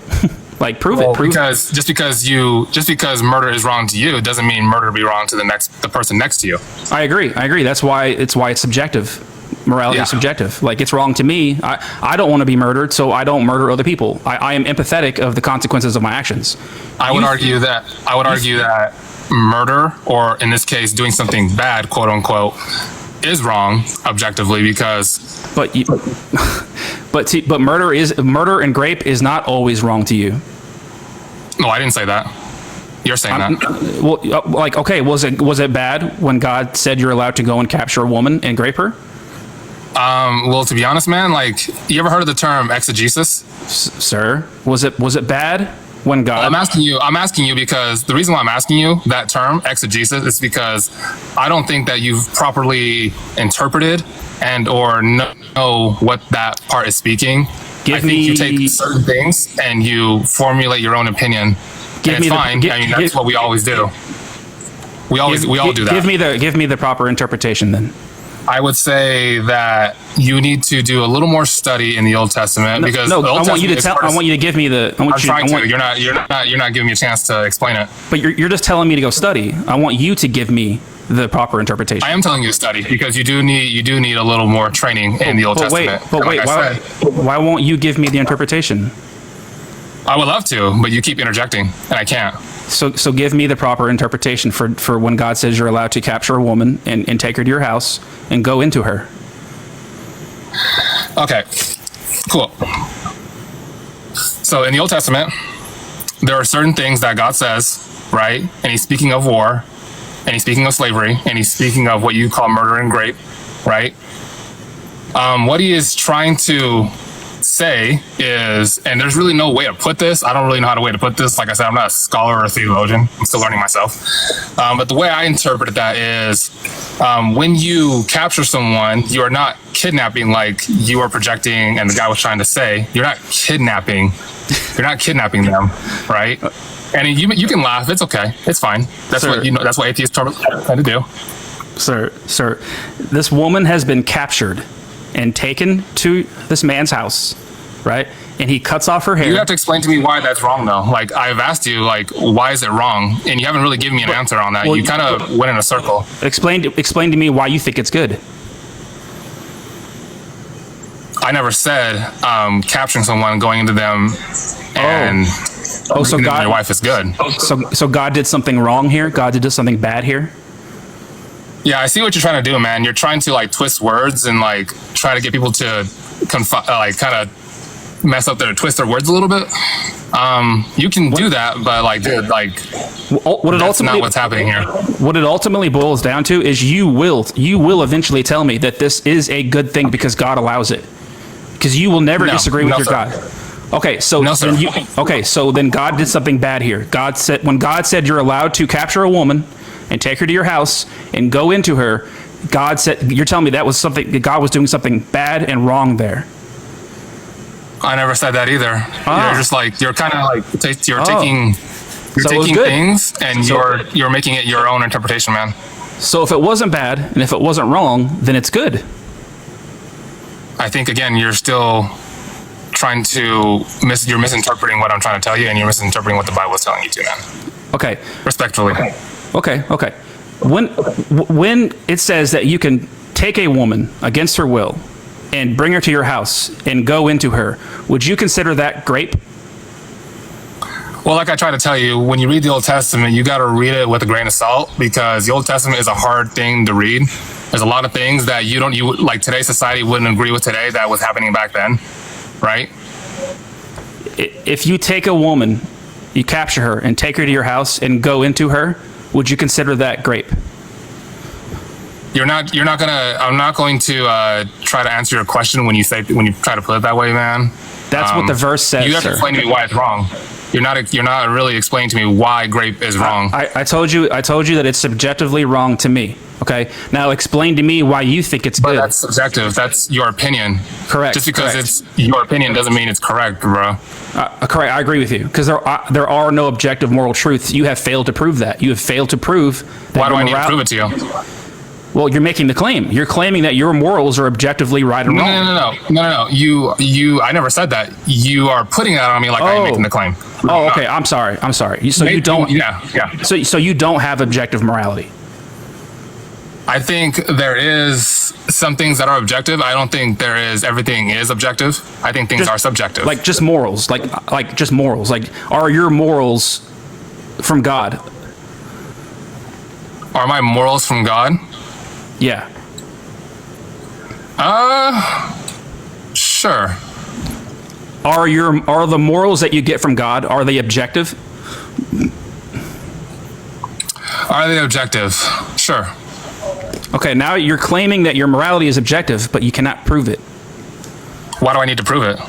Like, prove it. Because just because murder is wrong to you doesn't mean murder be wrong to the person next to you. I agree. That's why it's subjective. Morality is subjective. Like, it's wrong to me. I don't want to be murdered, so I don't murder other people. I am empathetic of the consequences of my actions. I would argue that murder, or in this case, doing something bad, quote unquote, is wrong objectively, because. But murder and grape is not always wrong to you. No, I didn't say that. You're saying that. Was it bad when God said you're allowed to go and capture a woman and grape her? Well, to be honest, man, like, you ever heard of the term exegesis? Sir, was it bad when God? Well, I'm asking you because the reason why I'm asking you that term exegesis is because I don't think that you've properly interpreted and or know what that part is speaking. I think you take certain things and you formulate your own opinion. It's fine. That's what we always do. We all do that. Give me the proper interpretation then. I would say that you need to do a little more study in the Old Testament, because I want you to give me the. You're not giving me a chance to explain it. But you're just telling me to go study. I want you to give me the proper interpretation. I am telling you to study, because you do need a little more training in the Old Testament. Why won't you give me the interpretation? I would love to, but you keep interjecting, and I can't. So give me the proper interpretation for when God says you're allowed to capture a woman and take her to your house and go into her. Okay, cool. So in the Old Testament, there are certain things that God says, right? And he's speaking of war, and he's speaking of slavery, and he's speaking of what you call murder and rape, right? What he is trying to say is, and there's really no way to put this. I don't really know how to put this. Like I said, I'm not a scholar or a theologian. I'm still learning myself. But the way I interpret that is, when you capture someone, you are not kidnapping like you are projecting, and the guy was trying to say. You're not kidnapping. You're not kidnapping them, right? And you can laugh. It's okay. It's fine. That's what That's what atheists try to do. Sir, this woman has been captured and taken to this man's house, right? And he cuts off her hair. You have to explain to me why that's wrong, though. Like, I've asked you, like, why is it wrong? And you haven't really given me an answer on that. You kind of went in a circle. Explain to me why you think it's good. I never said capturing someone, going into them, and so God, my wife is good. So God did something wrong here? God did something bad here? Yeah, I see what you're trying to do, man. You're trying to like twist words and like try to get people to kind of mess up twist their words a little bit. You can do that, but like, dude, like, that's not what's happening here. What it ultimately boils down to is you will eventually tell me that this is a good thing because God allows it, because you will never disagree with your God. Okay, so then God did something bad here. When God said you're allowed to capture a woman and take her to your house and go into her, God said, you're telling me that was something, that God was doing something bad and wrong there. I never said that either. You're just like, you're kind of like, you're taking things and you're making it your own interpretation, man. So if it wasn't bad and if it wasn't wrong, then it's good. I think, again, you're still trying to you're misinterpreting what I'm trying to tell you, and you're misinterpreting what the Bible is telling you to, man. Okay. Respectfully. Okay. When it says that you can take a woman against her will and bring her to your house and go into her, would you consider that grape? Well, like I try to tell you, when you read the Old Testament, you got to read it with a grain of salt, because the Old Testament is a hard thing to read. There's a lot of things that you like today's society wouldn't agree with today that was happening back then, right? If you take a woman, you capture her and take her to your house and go into her, would you consider that grape? I'm not going to try to answer your question when you try to put it that way, man. That's what the verse says. You have to explain to me why it's wrong. You're not really explaining to me why grape is wrong. I told you that it's subjectively wrong to me. Okay. Now explain to me why you think it's good. But that's subjective. That's your opinion. Correct. Just because it's your opinion doesn't mean it's correct, bro. Correct. I agree with you, because there are no objective moral truths. You have failed to prove that. You have failed to prove that. Why do I need to prove it to you? Well, you're making the claim. You're claiming that your morals are objectively right and wrong. No. I never said that. You are putting that on me like I'm making the claim. Oh, okay. I'm sorry. So you don't. Yeah. So you don't have objective morality. I think there is some things that are objective. I don't think there is everything is objective. I think things are subjective. Like just morals. Like just morals. Like, are your morals from God? Are my morals from God? Yeah. Sure. Are the morals that you get from God, are they objective? Are they objective? Sure. Okay, now you're claiming that your morality is objective, but you cannot prove it. Why do I need to prove it?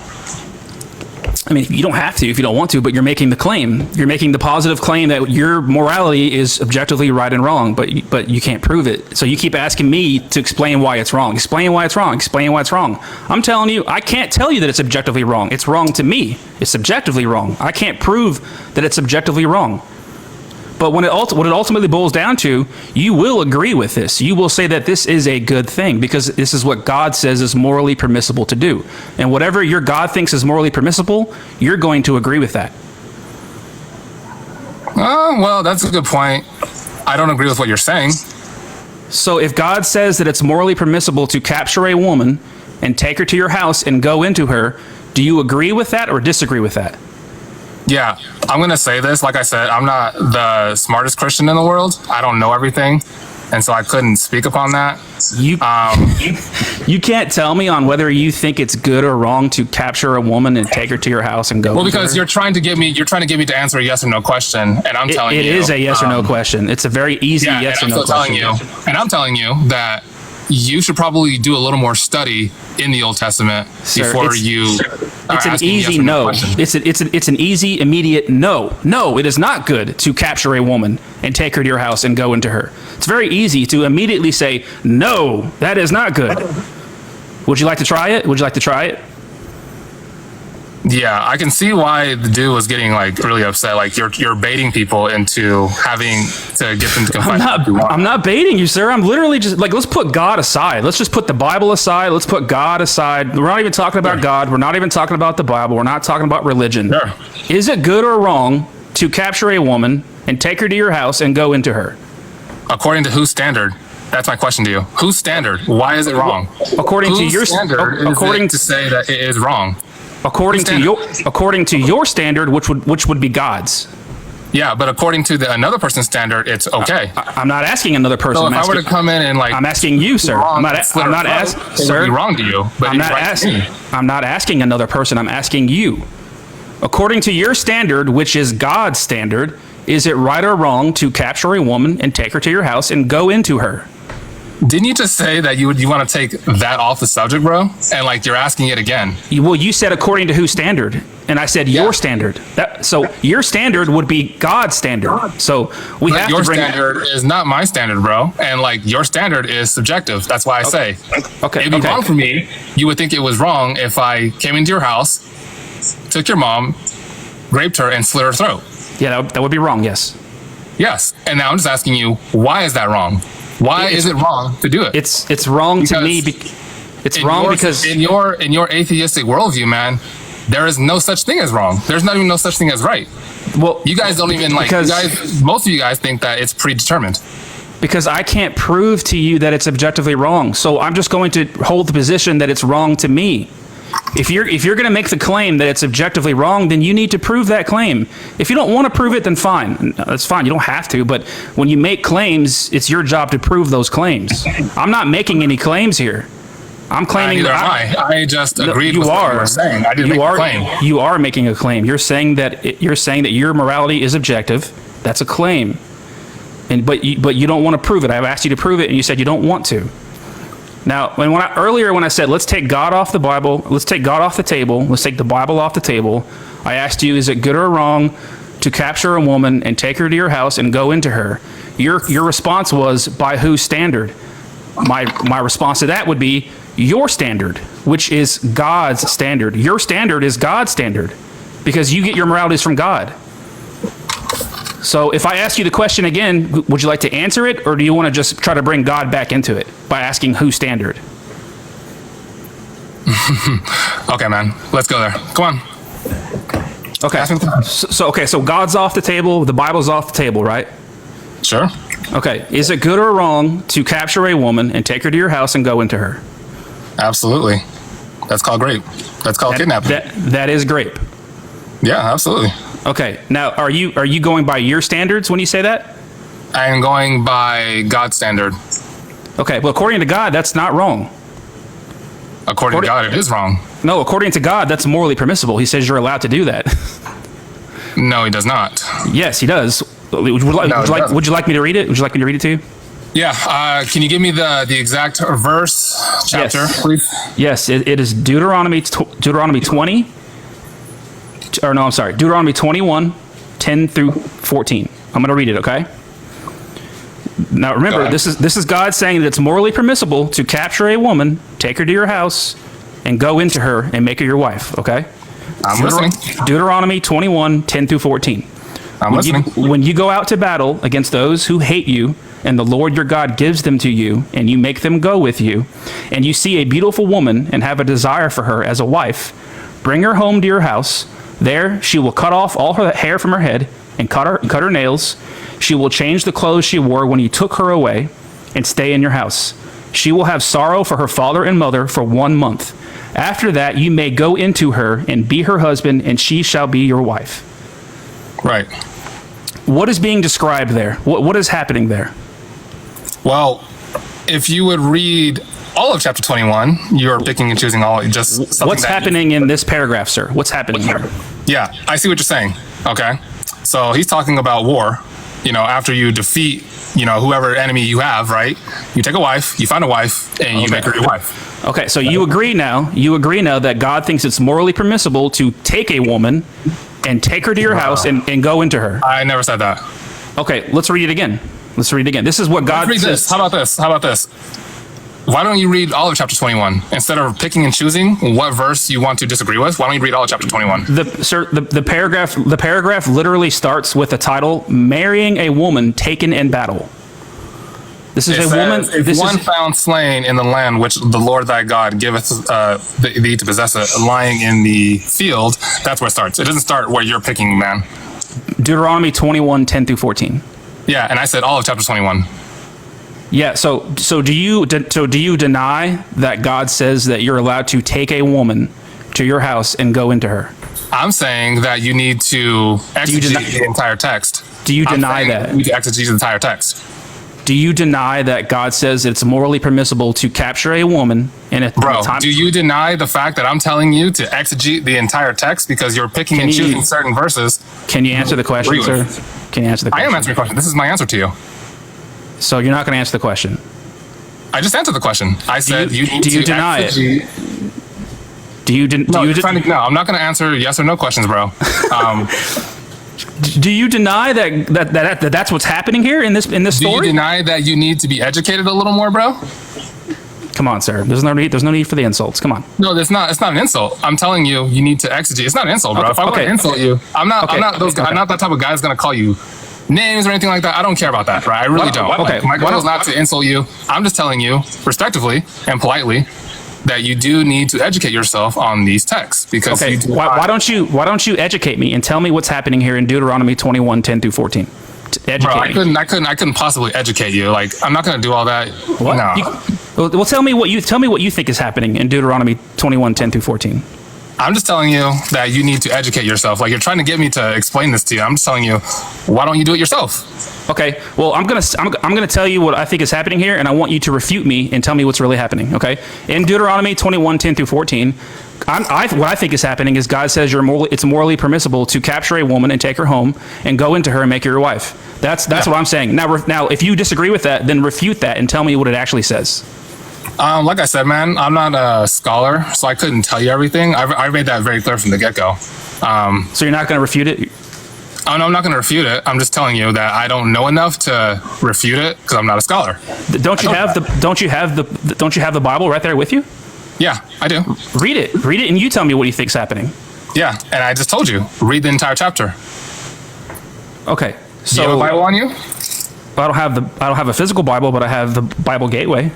I mean, you don't have to if you don't want to, but you're making the claim. You're making the positive claim that your morality is objectively right and wrong, but you can't prove it. So you keep asking me to explain why it's wrong. Explain why it's wrong. Explain why it's wrong. I'm telling you, I can't tell you that it's objectively wrong. It's wrong to me. It's subjectively wrong. I can't prove that it's subjectively wrong. But what it ultimately boils down to, you will agree with this. You will say that this is a good thing because this is what God says is morally permissible to do. And whatever your God thinks is morally permissible, you're going to agree with that. Oh, well, that's a good point. I don't agree with what you're saying. So if God says that it's morally permissible to capture a woman and take her to your house and go into her, do you agree with that or disagree with that? Yeah, I'm going to say this. Like I said, I'm not the smartest Christian in the world. I don't know everything. And so I couldn't speak upon that. You can't tell me on whether you think it's good or wrong to capture a woman and take her to your house and go. Well, because you're trying to get me to answer a yes or no question. And I'm telling you. It is a yes or no question. It's a very easy yes or no question. And I'm telling you that you should probably do a little more study in the Old Testament before you. It's an easy no. It's an easy, immediate no. No, it is not good to capture a woman and take her to your house and go into her. It's very easy to immediately say, no, that is not good. Would you like to try it? Yeah, I can see why the dude was getting like really upset. Like you're baiting people into having to get them to confess. I'm not baiting you, sir. I'm literally just like, let's put God aside. Let's just put the Bible aside. Let's put God aside. We're not even talking about God. We're not even talking about the Bible. We're not talking about religion. Sure. Is it good or wrong to capture a woman and take her to your house and go into her? According to whose standard? That's my question to you. Whose standard? Why is it wrong? According to your standard, according to say that it is wrong. According to your standard, which would be God's. Yeah, but according to another person's standard, it's okay. I'm not asking another person. So if I were to come in and like, I'm asking you, sir. I'm not asking, sir. Wrong to you, but I'm not asking another person. I'm asking you. According to your standard, which is God's standard, is it right or wrong to capture a woman and take her to your house and go into her? Didn't you just say that you want to take that off the subject, bro? And like you're asking it again. Well, you said according to whose standard? And I said your standard. So your standard would be God's standard. So we have your to bring standard is not my standard, bro. And like your standard is subjective. That's why I say. Okay. It'd be wrong for me. You would think it was wrong if I came into your house, took your mom, raped her, and slit her throat. Yeah, that would be wrong. Yes. Yes. And now I'm just asking you, why is that wrong? Why is it wrong to do it? It's wrong to me. It's wrong because in your atheistic worldview, man, there is no such thing as wrong. There's not even no such thing as right. Well, you guys don't even like. Most of you guys think that it's predetermined. Because I can't prove to you that it's objectively wrong. So I'm just going to hold the position that it's wrong to me. If you're going to make the claim that it's objectively wrong, then you need to prove that claim. If you don't want to prove it, then fine. That's fine. You don't have to. But when you make claims, it's your job to prove those claims. I'm not making any claims here. I'm claiming that I just agreed with what you were saying. I didn't make a claim. You are making a claim. You're saying that your morality is objective. That's a claim. But you don't want to prove it. I've asked you to prove it, and you said you don't want to. Now, earlier when I said let's take God off the Bible, let's take God off the table, let's take the Bible off the table, I asked you, is it good or wrong to capture a woman and take her to your house and go into her? Your response was, by whose standard? My response to that would be your standard, which is God's standard. Your standard is God's standard because you get your moralities from God. So if I ask you the question again, would you like to answer it, or do you want to just try to bring God back into it by asking whose standard? Okay, man. Let's go there. Come on. Okay. So God's off the table. The Bible's off the table, right? Sure. Okay. Is it good or wrong to capture a woman and take her to your house and go into her? Absolutely. That's called rape. That's called kidnapping. That is rape. Yeah, absolutely. Okay. Now, are you going by your standards when you say that? I am going by God's standard. Okay. Well, according to God, that's not wrong. According to God, it is wrong. No, according to God, that's morally permissible. He says you're allowed to do that. No, he does not. Yes, he does. Would you like me to read it? Would you like me to read it to you? Yeah. Can you give me the exact verse, chapter, please? Yes, it is Deuteronomy 20. Or no, I'm sorry. Deuteronomy 21, 10 through 14. I'm going to read it, okay? Now remember, this is God saying that it's morally permissible to capture a woman, take her to your house, and go into her and make her your wife, okay? I'm listening. Deuteronomy 21, 10 through 14. I'm listening. When you go out to battle against those who hate you, and the Lord your God gives them to you, and you make them go with you, and you see a beautiful woman and have a desire for her as a wife, bring her home to your house. There she will cut off all her hair from her head and cut her nails. She will change the clothes she wore when you took her away and stay in your house. She will have sorrow for her father and mother for 1 month. After that, you may go into her and be her husband, and she shall be your wife. Right. What is being described there? What is happening there? Well, if you would read all of chapter 21, you're picking and choosing all just something. What's happening in this paragraph, sir? What's happening here? Yeah, I see what you're saying. Okay. So he's talking about war. After you defeat, whoever enemy you have, right? You take a wife, you find a wife, and you make her your wife. Okay, so you agree now that God thinks it's morally permissible to take a woman and take her to your house and go into her. I never said that. Okay, let's read it again. This is what God says. How about this? Why don't you read all of chapter 21 instead of picking and choosing what verse you want to disagree with? Why don't you read all of chapter 21? The paragraph literally starts with the title "Marrying a Woman Taken in Battle." This is woman. If one found slain in the land which the Lord thy God giveth thee to possess it, lying in the field, that's where it starts. It doesn't start where you're picking, man. Deuteronomy 21, 10 through 14. Yeah, and I said all of chapter 21. Yeah, so do you deny that God says that you're allowed to take a woman to your house and go into her? I'm saying that you need to exegete the entire text. Do you deny that? You need to exegete the entire text. Do you deny that God says it's morally permissible to capture a woman in a time? Do you deny the fact that I'm telling you to exegete the entire text because you're picking and choosing certain verses? Can you answer the question, sir? Can you answer the question? I am answering the question. This is my answer to you. So you're not going to answer the question? I just answered the question. I said do you deny it? No, I'm not going to answer yes or no questions, bro. Do you deny that's what's happening here in this story? Do you deny that you need to be educated a little more, bro? Come on, sir. There's no need for the insults. Come on. No, it's not an insult. I'm telling you, you need to exegete. It's not an insult, bro. If I want to insult you, I'm not that type of guy that's going to call you names or anything like that. I don't care about that, right? I really don't. My goal is not to insult you. I'm just telling you, respectively and politely, that you do need to educate yourself on these texts because why don't you educate me and tell me what's happening here in Deuteronomy 21:10-14? I couldn't possibly educate you. Like, I'm not going to do all that. What? No. Well, tell me what you think is happening in Deuteronomy 21:10-14. I'm just telling you that you need to educate yourself. Like, you're trying to get me to explain this to you. I'm just telling you, why don't you do it yourself? Okay. Well, I'm gonna tell you what I think is happening here, and I want you to refute me and tell me what's really happening. Okay. In Deuteronomy 21:10-14, what I think is happening is God says it's morally permissible to capture a woman and take her home and go into her and make her your wife. That's what I'm saying. Now, if you disagree with that, then refute that and tell me what it actually says. Like I said, man, I'm not a scholar, so I couldn't tell you everything. I made that very clear from the get-go. So you're not going to refute it? Oh, no, I'm not going to refute it. I'm just telling you that I don't know enough to refute it because I'm not a scholar. Don't you have the Bible right there with you? Yeah, I do. Read it, and you tell me what you think's happening. Yeah, and I just told you, read the entire chapter. Okay, so do you have a Bible on you? I don't have a physical Bible, but I have the Bible Gateway.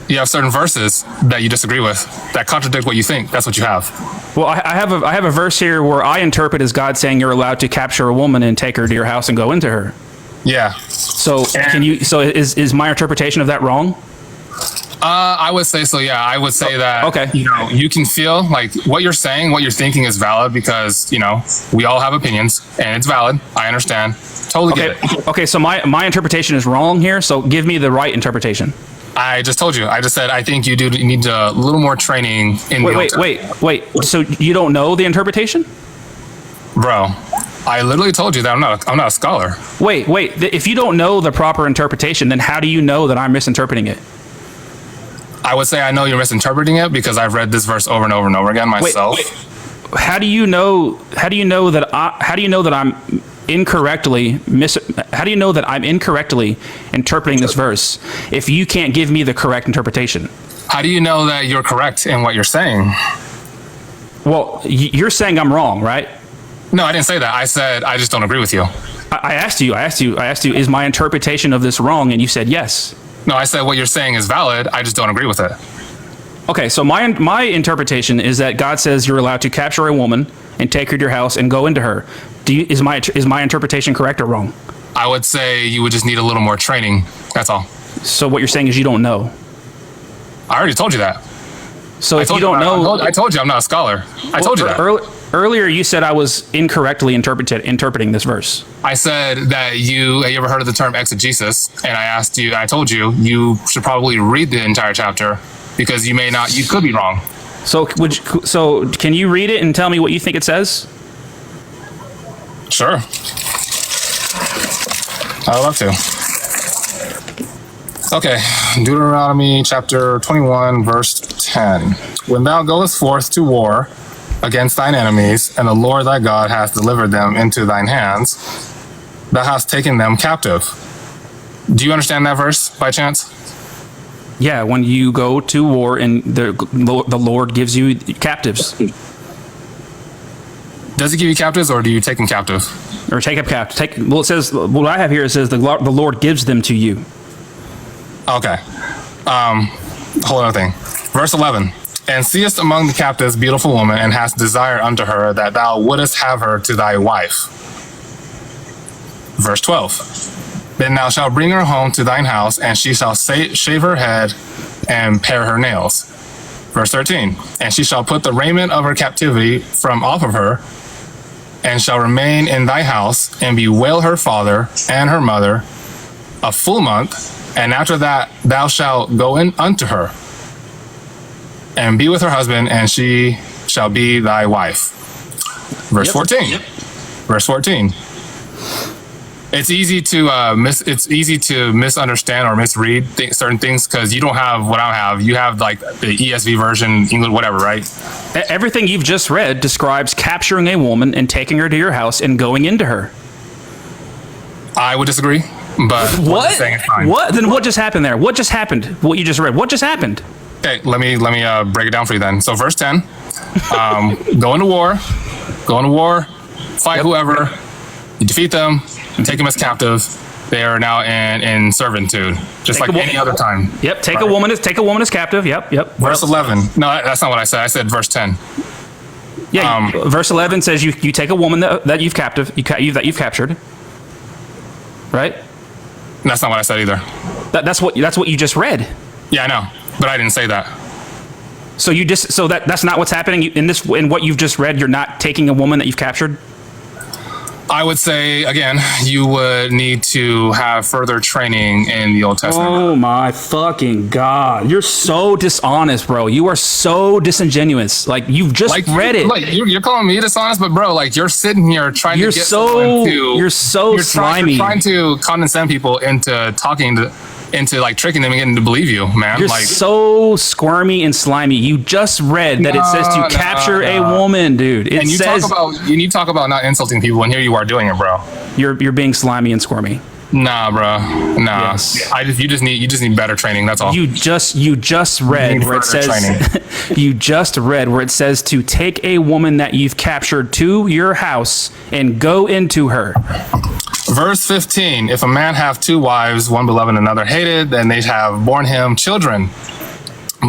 You have certain verses that you disagree with that contradict what you think. That's what you have. Well, I have a verse here where I interpret as God saying you're allowed to capture a woman and take her to your house and go into her. Yeah. So is my interpretation of that wrong? I would say so. Yeah, I would say that. Okay. You can feel like what you're saying, what you're thinking is valid because we all have opinions and it's valid. I understand. Totally get it. Okay. So my interpretation is wrong here. So give me the right interpretation. I just told you. I just said I think you need a little more training in. Wait. So you don't know the interpretation, bro? I literally told you that I'm not a scholar. Wait. If you don't know the proper interpretation, then how do you know that I'm misinterpreting it? I would say I know you're misinterpreting it because I've read this verse over and over and over again myself. How do you know that I'm incorrectly interpreting this verse if you can't give me the correct interpretation? How do you know that you're correct in what you're saying? Well, you're saying I'm wrong, right? No, I didn't say that. I said I just don't agree with you. I asked you, is my interpretation of this wrong? And you said yes. No, I said what you're saying is valid. I just don't agree with it. Okay, so my interpretation is that God says you're allowed to capture a woman and take her to your house and go into her. Is my interpretation correct or wrong? I would say you would just need a little more training. That's all. So what you're saying is you don't know. I already told you that. So if you don't know, I told you I'm not a scholar. I told you that. Earlier you said I was incorrectly interpreting this verse. I said that you ever heard of the term exegesis? And I told you should probably read the entire chapter because you could be wrong. So can you read it and tell me what you think it says? Sure. I'd love to. Okay, Deuteronomy chapter 21, verse 10. When thou goest forth to war against thine enemies, and the Lord thy God hath delivered them into thine hands, thou hast taken them captive. Do you understand that verse by chance? Yeah, when you go to war and the Lord gives you captives. Does he give you captives or do you take them captive? Or take up captive. Well, it says, what I have here, it says the Lord gives them to you. Okay. Whole other thing. Verse 11. And seest among the captives beautiful woman, and hast desire unto her, that thou wouldest have her to thy wife. Verse 12. Then thou shalt bring her home to thine house, and she shall shave her head and pare her nails. Verse 13. And she shall put the raiment of her captivity from off of her, and shall remain in thy house, and bewail her father and her mother a full month, and after that thou shalt go in unto her, and be with her husband, and she shall be thy wife. Verse 14. Verse 14. it's easy to misunderstand or misread certain things because you don't have what I have. You have like the ESV version, English, whatever, right? Everything you've just read describes capturing a woman and taking her to your house and going into her. I would disagree, but what? Saying it's fine. What? Then what just happened there? What just happened? What you just read? What just happened? Okay, let me break it down for you then. So verse 10, go into war, fight whoever, you defeat them, and take them as captive. They are now in servitude, just like any other time. Yep. Take a woman as captive. Yep. Verse 11. No, that's not what I said. I said verse 10. Yeah. Verse 11 says you take a woman that you've captured. Right. That's not what I said either. That's what you just read. Yeah, I know, but I didn't say that. So that's not what's happening in what you've just read. You're not taking a woman that you've captured. I would say, again, you would need to have further training in the Old Testament. Oh my fucking God. You're so dishonest, bro. You are so disingenuous. Like, you've just read it. Like, you're calling me dishonest, but bro, like, you're sitting here trying to get you're so slimy. You're trying to condescend people into like tricking them and getting to believe you, man. You're like, so squirmy and slimy. You just read that it says to capture a woman, dude. And you talk about not insulting people, and here you are doing it, bro. You're being slimy and squirmy. Nah, bro. Nah. Yes. You just need better training. That's all. You just read where it says you just read where it says to take a woman that you've captured to your house and go into her. Verse 15, if a man have two wives, one beloved and another hated, then they have borne him children,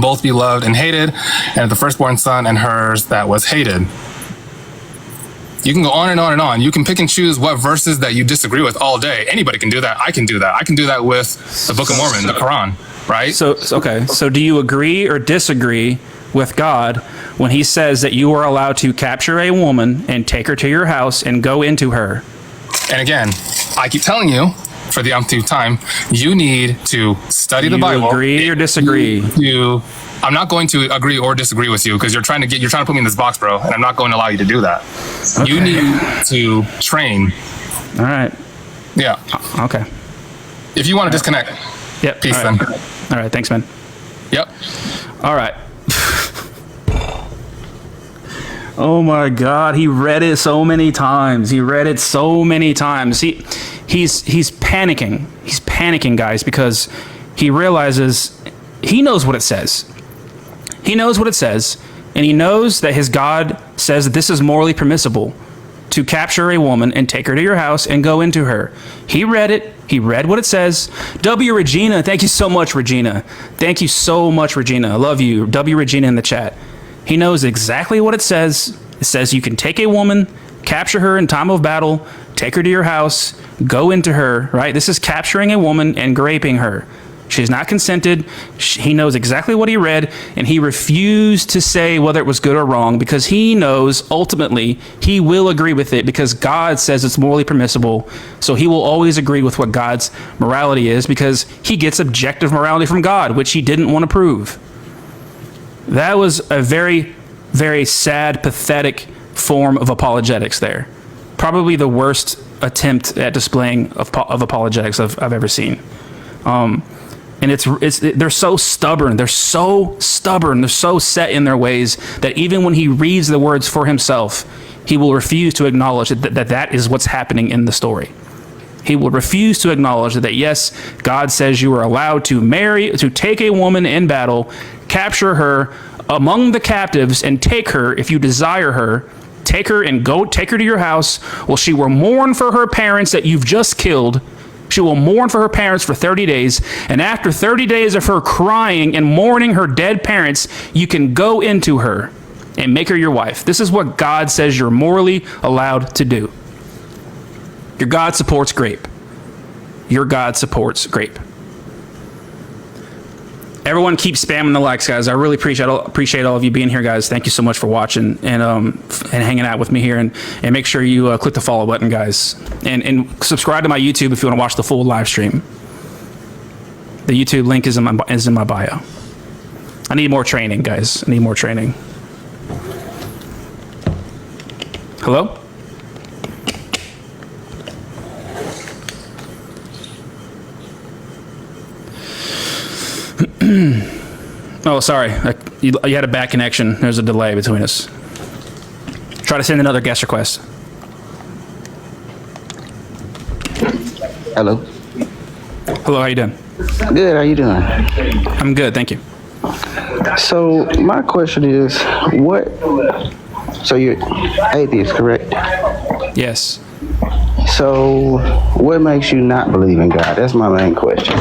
both beloved and hated, and the firstborn son and hers that was hated. You can go on and on and on. You can pick and choose what verses that you disagree with all day. Anybody can do that. I can do that. I can do that with the Book of Mormon, the Quran, right? So do you agree or disagree with God when he says that you are allowed to capture a woman and take her to your house and go into her? And again, I keep telling you, for the umpteenth time, you need to study the Bible. You agree or disagree? I'm not going to agree or disagree with you because you're trying to put me in this box, bro, and I'm not going to allow you to do that. Okay. You need to train. All right. Yeah. Okay. If you want to disconnect. Yep. Peace then. All right. Thanks, man. Yep. All right. Oh my God, he read it so many times. He's panicking. He's panicking, guys, because he realizes he knows what it says. He knows what it says, and he knows that his God says that this is morally permissible to capture a woman and take her to your house and go into her. He read it. He read what it says. W. Regina, thank you so much, Regina. Thank you so much, Regina. I love you. W. Regina in the chat. He knows exactly what it says. It says you can take a woman, capture her in time of battle, take her to your house, go into her, right? This is capturing a woman and raping her. She's not consented. He knows exactly what he read, and he refused to say whether it was good or wrong because he knows ultimately he will agree with it because God says it's morally permissible. So he will always agree with what God's morality is because he gets objective morality from God, which he didn't want to prove. That was a very, very sad, pathetic form of apologetics there. Probably the worst attempt at displaying of apologetics I've ever seen. And they're so stubborn. They're so set in their ways that even when he reads the words for himself, he will refuse to acknowledge that is what's happening in the story. He will refuse to acknowledge that yes, God says you are allowed to take a woman in battle, capture her among the captives, and take her if you desire her. Take her and go take her to your house. Well, she will mourn for her parents that you've just killed. She will mourn for her parents for 30 days. And after 30 days of her crying and mourning her dead parents, you can go into her and make her your wife. This is what God says you're morally allowed to do. Your God supports grape. Your God supports grape. Everyone keep spamming the likes, guys. I really appreciate all of you being here, guys. Thank you so much for watching and hanging out with me here. And make sure you click the follow button, guys. And subscribe to my YouTube if you want to watch the full live stream. The YouTube link is in my bio. I need more training, guys. I need more training. Hello? Oh, sorry. You had a bad connection. There's a delay between us. Try to send another guest request. Hello. Hello, how you doing? Good, how you doing? I'm good, thank you. So my question is, so you're atheist, correct? Yes. So what makes you not believe in God? That's my main question.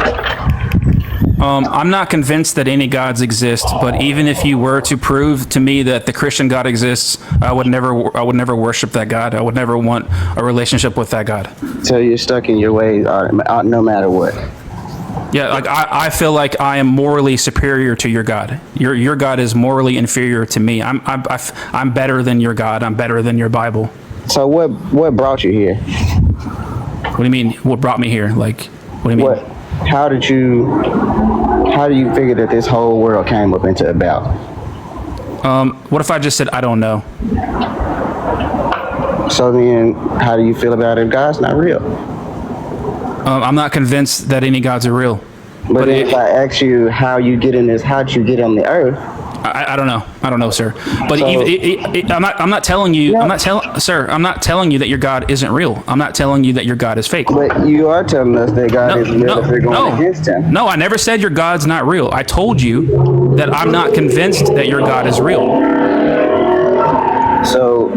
I'm not convinced that any gods exist, but even if you were to prove to me that the Christian God exists, I would never worship that God. I would never want a relationship with that God. So you're stuck in your ways no matter what? Yeah, like I feel like I am morally superior to your God. Your God is morally inferior to me. I'm better than your God. I'm better than your Bible. So what brought you here? What do you mean? What brought me here? Like, what do you mean? How do you figure that this whole world came up into about? What if I just said I don't know? So then, how do you feel about it if God's not real? I'm not convinced that any gods are real. But if I ask you how'd you get on the earth? I don't know. I don't know, sir. But so, I'm not telling you. No. I'm not telling you that your God isn't real. I'm not telling you that your God is fake. But you are telling us that God is real if we're going against him. No, I never said your God's not real. I told you that I'm not convinced that your God is real. So,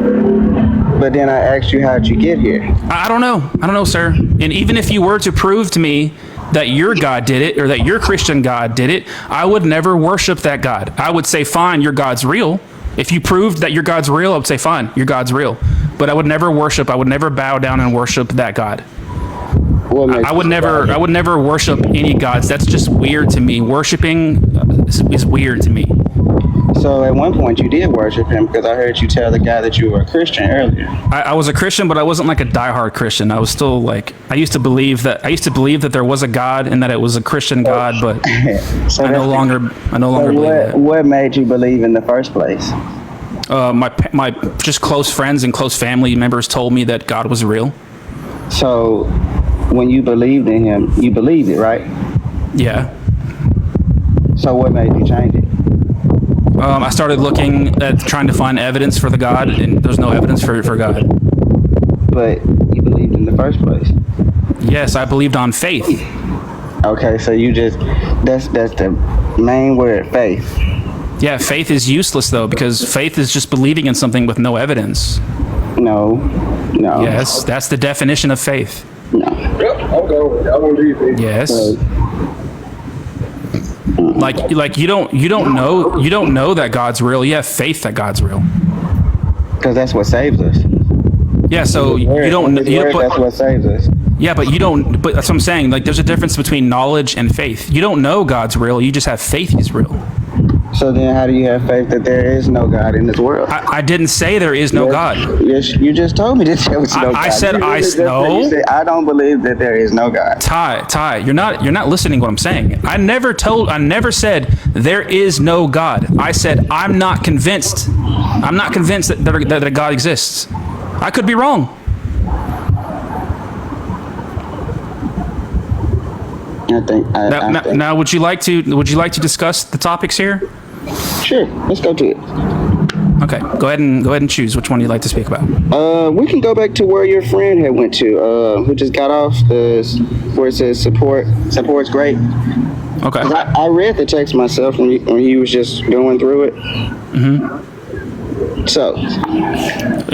but then I asked you how'd you get here? I don't know. I don't know, sir. And even if you were to prove to me that your God did it or that your Christian God did it, I would never worship that God. I would say, fine, your God's real. If you proved that your God's real, I would say, fine, your God's real. But I would never bow down and worship that God. I would never worship any gods. That's just weird to me. Worshiping is weird to me. So at one point you did worship him, because I heard you tell the guy that you were a Christian earlier. I was a Christian, but I wasn't like a diehard Christian. I was still like, I used to believe that there was a God and that it was a Christian God, but so I no longer believe that. What made you believe in the first place? My just close friends and close family members told me that God was real. So when you believed in him, you believed it, right? Yeah. So what made you change it? I started looking at trying to find evidence for the God, and there's no evidence for God. But you believed in the first place? Yes, I believed on faith. Okay, so that's the main word, faith. Yeah, faith is useless though, because faith is just believing in something with no evidence. No. Yes, that's the definition of faith. No. Yep, I'll go. I will leave. Yes. Like you don't know that God's real. You have faith that God's real. Because that's what saves us. Yeah, so that's what saves us. Yeah, but but that's what I'm saying. Like, there's a difference between knowledge and faith. You don't know God's real. You just have faith he's real. So then how do you have faith that there is no God in this world? I didn't say there is no God. Yes, you just told me that there was no God. I said no. I don't believe that there is no God. Ty, you're not listening to what I'm saying. I never said there is no God. I said I'm not convinced. I'm not convinced that a God exists. I could be wrong. Now, would you like to discuss the topics here? Sure, let's go to it. Okay, go ahead and choose which one you'd like to speak about. We can go back to where your friend had went to, who just got off where it says support's great. Okay. I read the text myself when he was just going through it. Mm-hmm. So.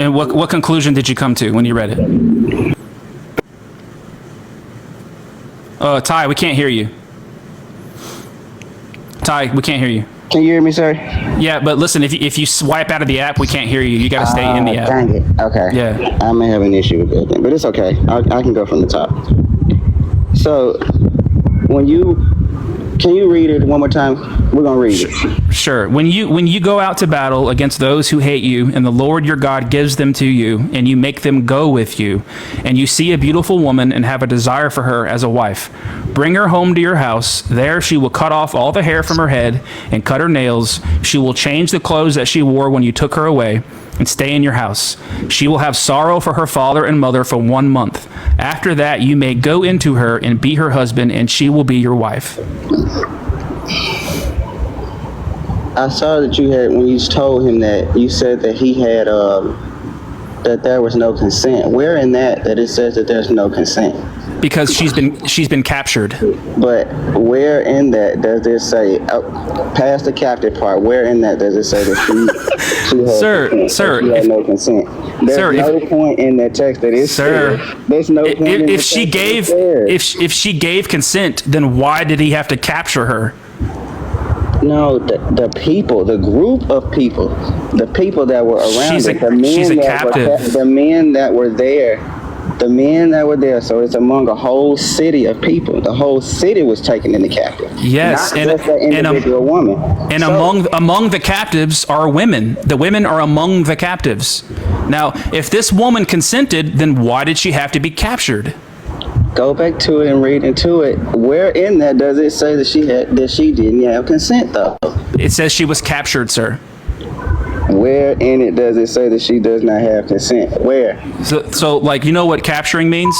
And what conclusion did you come to when you read it? Ty, we can't hear you. Ty, we can't hear you. Can you hear me, sir? Yeah, but listen, if you swipe out of the app, we can't hear you. You got to stay in the app. Dang it. Okay. Yeah. I may have an issue with that then, but it's okay. I can go from the top. So, can you read it one more time? We're going to read it. Sure. When you go out to battle against those who hate you, and the Lord your God gives them to you, and you make them go with you, and you see a beautiful woman and have a desire for her as a wife, bring her home to your house. There she will cut off all the hair from her head and cut her nails. She will change the clothes that she wore when you took her away and stay in your house. She will have sorrow for her father and mother for 1 month. After that, you may go into her and be her husband, and she will be your wife. I saw that you had, when you told him that, you said that he had, that there was no consent. Where in that it says that there's no consent? Because she's been captured. But where in that does it say, past the captive part, where in that does it say that she had consent, she had no consent? There's no point in that text that it says. There's no point in if she gave if she gave consent, then why did he have to capture her? No, the people, the group of people, the people that were around it, the men that were there. The men that were there, so it's among a whole city of people. The whole city was taken into captive. Yes, not just an individual woman. And among the captives are women. The women are among the captives. Now, if this woman consented, then why did she have to be captured? Go back to it and read into it. Where in that does it say that she didn't have consent, though? It says she was captured, sir. Where in it does it say that she does not have consent? Where? So like, you know what capturing means?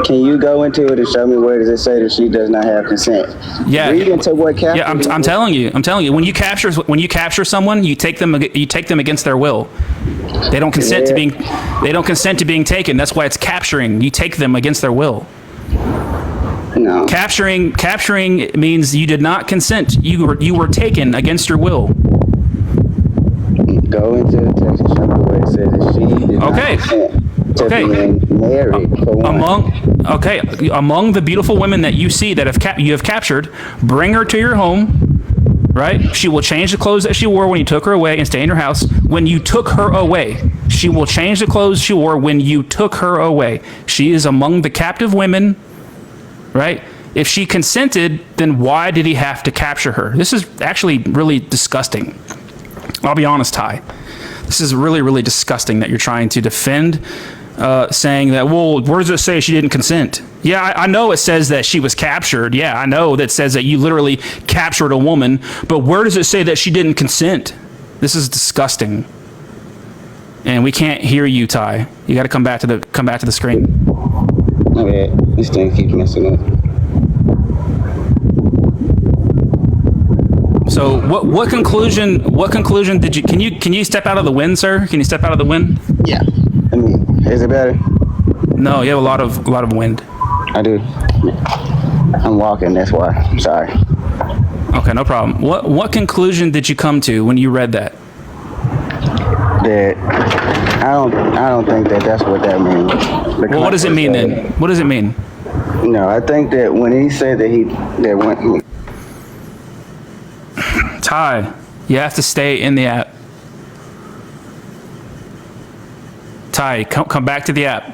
Can you go into it and show me where does it say that she does not have consent? Yeah. Read into what capturing. Yeah, I'm telling you. When you capture someone, you take them against their will. They don't consent to being taken. That's why it's capturing. You take them against their will. No. Capturing means you did not consent. You were taken against your will. Go into the text and show me where it says that she did not consent to being married. Among the beautiful women that you see that you have captured, bring her to your home. Right? She will change the clothes that she wore when you took her away and stay in your house. When you took her away, she will change the clothes she wore when you took her away. She is among the captive women. Right? If she consented, then why did he have to capture her? This is actually really disgusting. I'll be honest, Ty. This is really, really disgusting that you're trying to defend, saying that, well, where does it say she didn't consent? Yeah, I know it says that she was captured. Yeah, I know that says that you literally captured a woman. But where does it say that she didn't consent? This is disgusting. And we can't hear you, Ty. You got to come back to the screen. Okay, this thing keeps messing up. So what conclusion did you can you step out of the wind, sir? Can you step out of the wind? Yeah. I mean, is it better? No, you have a lot of wind. I do. I'm walking, that's why. I'm sorry. Okay, no problem. What conclusion did you come to when you read that? That I don't think that that's what that means. Well, what does it mean then? What does it mean? No, I think that when he said that when Ty, you have to stay in the app. Ty, come back to the app.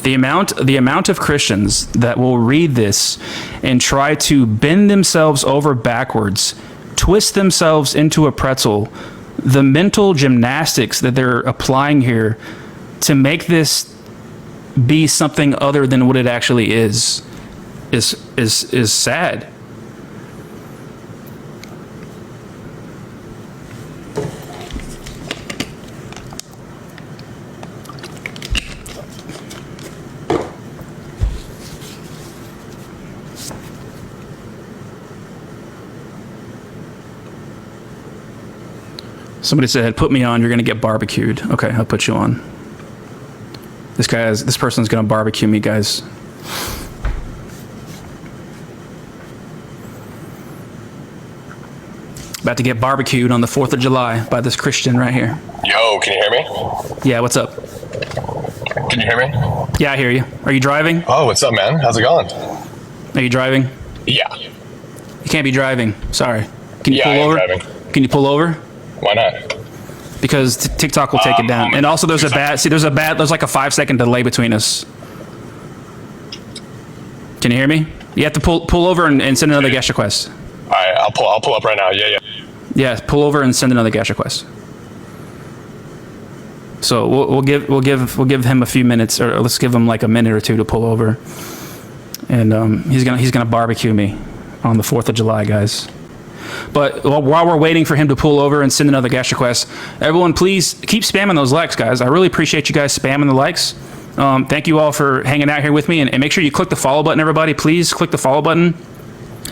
The amount of Christians that will read this and try to bend themselves over backwards, twist themselves into a pretzel, the mental gymnastics that they're applying here to make this be something other than what it actually is sad. Somebody said, "Put me on. You're going to get barbecued." Okay, I'll put you on. This person's going to barbecue me, guys. About to get barbecued on the 4th of July by this Christian right here. Yo, can you hear me? Yeah, what's up? Can you hear me? Yeah, I hear you. Are you driving? Oh, what's up, man? How's it going? Are you driving? Yeah. You can't be driving. Sorry. Can you pull I am over? driving. Can you pull over? Why not? Because TikTok will take it down. And also there's like a 5-second delay between us. Can you hear me? You have to pull over and send another guest request. All right, I'll pull up right now. Yeah. Yeah, pull over and send another guest request. So we'll give him a few minutes, or let's give him like a minute or two to pull over. And he's gonna barbecue me on the 4th of July, guys. But while we're waiting for him to pull over and send another guest request, everyone please keep spamming those likes, guys. I really appreciate you guys spamming the likes. Thank you all for hanging out here with me, and make sure you click the follow button, everybody. Please click the follow button,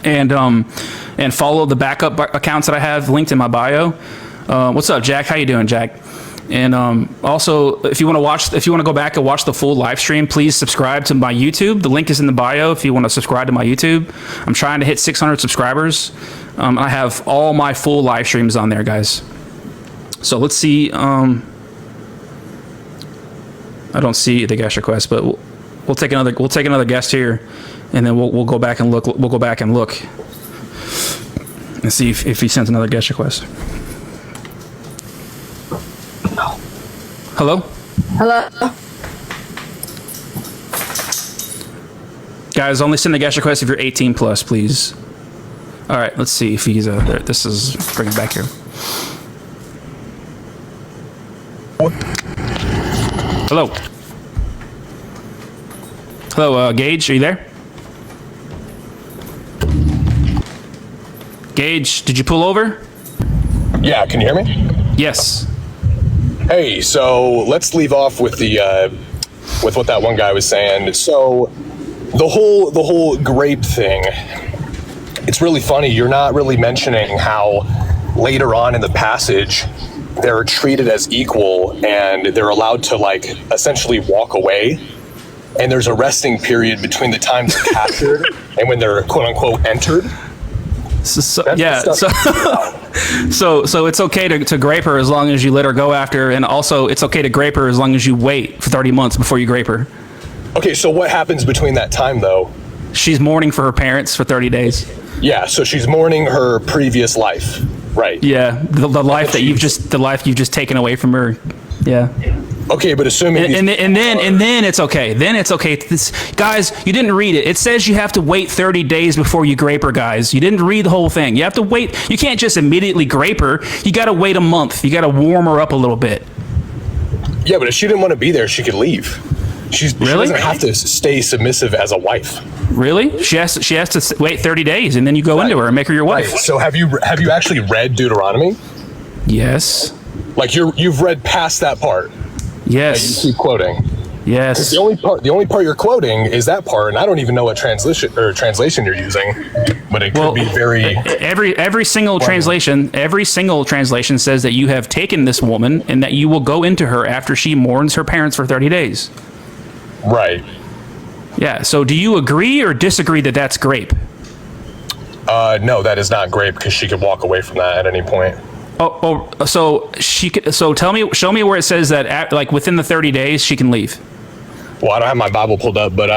and follow the backup accounts that I have linked in my bio. What's up, Jack? How you doing, Jack? And also, if you want to go back and watch the full live stream, please subscribe to my YouTube. The link is in the bio if you want to subscribe to my YouTube. I'm trying to hit 600 subscribers. I have all my full live streams on there, guys. So let's see. I don't see the guest request, but we'll take another guest here, and then we'll go back and look. We'll go back and look and see if he sends another guest request. Hello? Hello? Guys, only send a guest request if you're 18 plus, please. All right, let's see if he's there. This is bring him back here. Hello. Hello, Gage, are you there? Gage, did you pull over? Yeah, can you hear me? Yes. Hey, so let's leave off with with what that one guy was saying. So the whole grape thing, it's really funny. You're not really mentioning how later on in the passage they're treated as equal and they're allowed to like essentially walk away. And there's a resting period between the time they're captured and when they're quote unquote entered. So it's okay to grape her as long as you let her go after, and also it's okay to grape her as long as you wait for 30 months before you grape her. Okay, so what happens between that time though? She's mourning for her parents for 30 days. Yeah, so she's mourning her previous life, right? Yeah, the life you've just taken away from her. Yeah. Okay, but assuming and then it's okay. Then it's okay. Guys, you didn't read it. It says you have to wait 30 days before you grape her, guys. You didn't read the whole thing. You have to wait. You can't just immediately grape her. You got to wait a month. You got to warm her up a little bit. Yeah, but if she didn't want to be there, she could leave. She doesn't have to stay submissive as a wife. Really? She has to wait 30 days, and then you go into her and make her your wife. Right. So have you actually read Deuteronomy? Yes. Like you've read past that part. Yes. You keep quoting. Yes. The only part you're quoting is that part, and I don't even know what translation you're using, but it could be very. Every single translation says that you have taken this woman and that you will go into her after she mourns her parents for 30 days. Right. Yeah. So do you agree or disagree that that's grape? No, that is not grape because she could walk away from that at any point. So she could. So show me where it says that like within the 30 days she can leave. Well, I don't have my Bible pulled up, but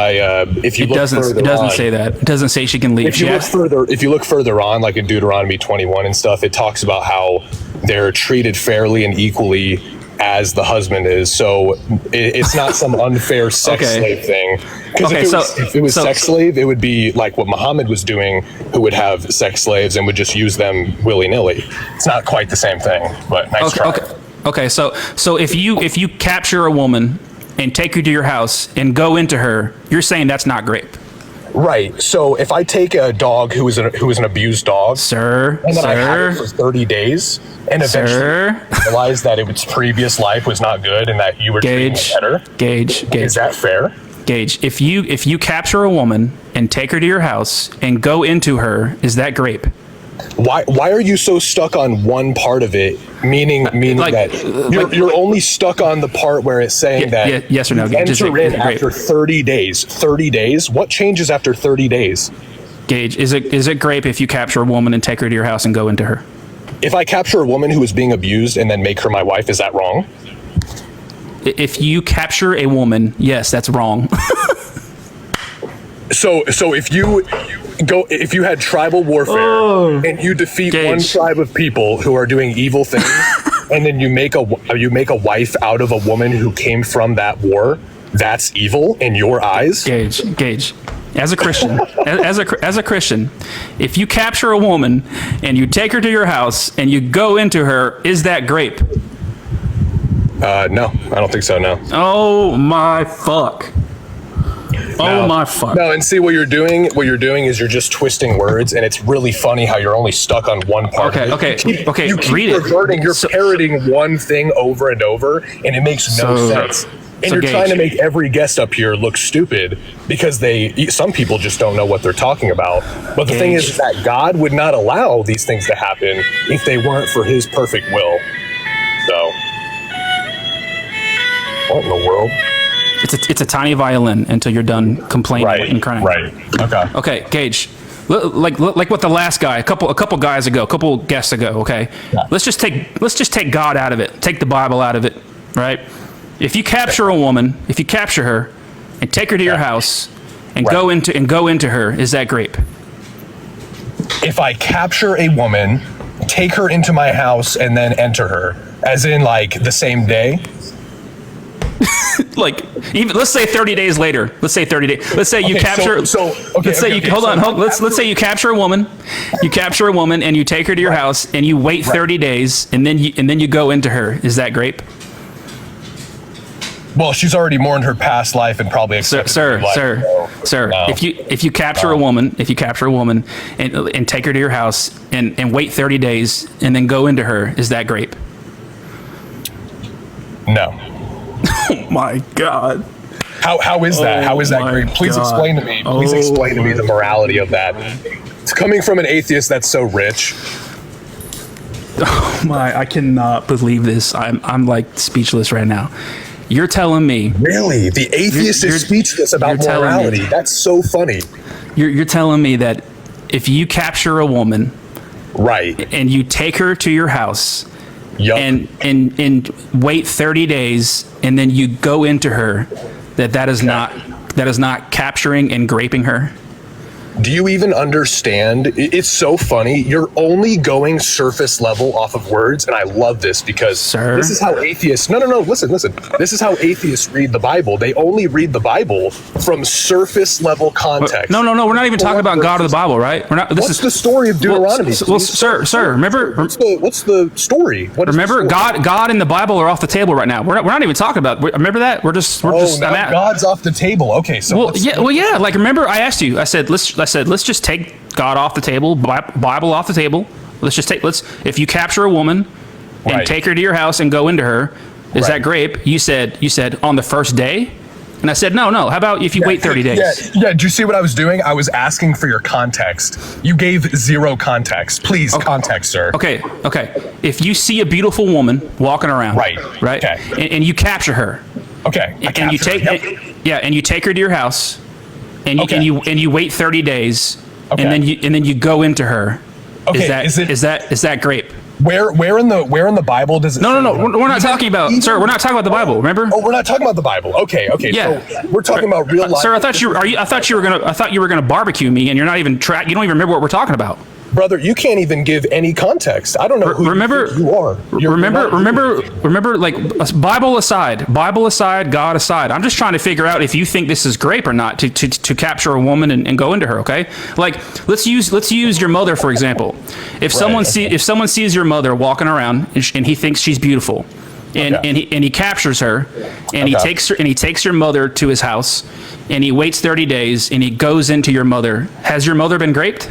if you look further, it doesn't say that. It doesn't say she can leave. If you look further on, like in Deuteronomy 21 and stuff, it talks about how they're treated fairly and equally as the husband is. So it's not some unfair sex slave thing. Because if it was sex slave, it would be like what Muhammad was doing, who would have sex slaves and would just use them willy-nilly. It's not quite the same thing, but nice try. Okay. So if you capture a woman and take her to your house and go into her, you're saying that's not grape. Right. So if I take a dog who is an abused dog, and then I have it for 30 days, and eventually realize that its previous life was not good and that you were treating it better, Gage, is that fair? Gage, if you capture a woman and take her to your house and go into her, is that grape? Why are you so stuck on one part of it? Meaning that you're only stuck on the part where it's saying that yes or no. Enter in after 30 days. 30 days. What changes after 30 days? Gage, is it grape if you capture a woman and take her to your house and go into her? If I capture a woman who is being abused and then make her my wife, is that wrong? If you capture a woman, yes, that's wrong. So if you had tribal warfare and you defeat one tribe of people who are doing evil things, and then you make a wife out of a woman who came from that war, that's evil in your eyes? Gage. As a Christian, as a Christian, if you capture a woman and you take her to your house and you go into her, is that grape? No, I don't think so. No. Oh my fuck. Oh my fuck. No, and see what you're doing is you're just twisting words, and it's really funny how you're only stuck on one part. Okay. You keep read reverting, you're parroting one thing over and over, and it makes no sense. And So you're Gage. trying to make every guest up here look stupid because some people just don't know what they're talking about. But the thing is that God would not allow these things to happen if they weren't for his perfect will. So, what in the world? It's a tiny violin until you're done complaining and crying. Right. Okay. Okay, Gage. Like what the last guy, a couple guys ago, a couple guests ago. Okay, let's just take God out of it. Take the Bible out of it. Right. If you capture a woman, if you capture her, and take her to your house, and go into her, is that grape? If I capture a woman, take her into my house, and then enter her, as in like the same day. Like, even let's say 30 days later. Let's say 30 days. Let's say you capture. Let's say you capture a woman. You capture a woman and you take her to your house and you wait 30 days and then you go into her. Is that grape? Well, she's already mourned her past life and probably accepted sir. No. If you capture a woman, and take her to your house and wait 30 days and then go into her, is that grape? No. Oh my God. How is that? How is that great? Please explain to me. Please explain to me the morality of that. It's coming from an atheist that's so rich. Oh my! I cannot believe this. I'm like speechless right now. You're telling me really the atheist is speechless about morality? That's so funny. You're telling me that if you capture a woman, right, and you take her to your house. Yep. And wait 30 days and then you go into her, that is not capturing and graping her. Do you even understand? It's so funny. You're only going surface level off of words, and I love this because this is how atheists. No. Listen. This is how atheists read the Bible. They only read the Bible from surface level context. No. We're not even talking about God or the Bible, right? We're not. What's the story of Deuteronomy? Well, sir. Remember, what's the story? Remember, God and the Bible are off the table right now. We're not even talking about. Remember that? We're just. Now God's off the table. Okay, so yeah. Like remember, I asked you. I said let's just take God off the table, Bible off the table. If you capture a woman and take her to your house and go into her, is that grape? You said on the first day, and I said no. How about if you wait 30 days? Yeah. Do you see what I was doing? I was asking for your context. You gave zero context. Please, context, sir. Okay. If you see a beautiful woman walking around, right, okay, and you capture her, okay, and you take, and you take her to your house. And you wait 30 days, and then you go into her. Okay, is that grape? Where in the Bible does it? No. We're not talking about, sir. We're not talking about the Bible. Remember? Oh, we're not talking about the Bible. Okay. Yeah. So we're talking about real life. Sir, I thought you were gonna barbecue me, and you're not even You don't even remember what we're talking about. Brother, you can't even give any context. I don't know who you are. Remember, like Bible aside, God aside. I'm just trying to figure out if you think this is grape or not to capture a woman and go into her. Okay, like let's use your mother for example. If someone sees your mother walking around and he thinks she's beautiful, and he captures her, and he takes your mother to his house, and he waits 30 days and he goes into your mother. Has your mother been graped?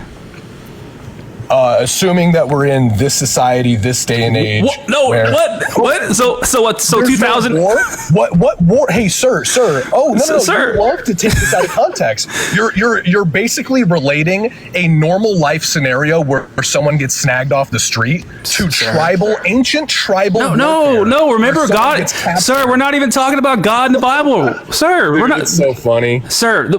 Assuming that we're in this society, this day and age. What? So what? So 2000? What war? Hey, sir. Oh no, sir. You love to take this out of context. You're basically relating a normal life scenario where someone gets snagged off the street to ancient tribal. No. Remember God, sir. We're not even talking about God in the Bible, sir. Dude, we're not. It's so funny, sir.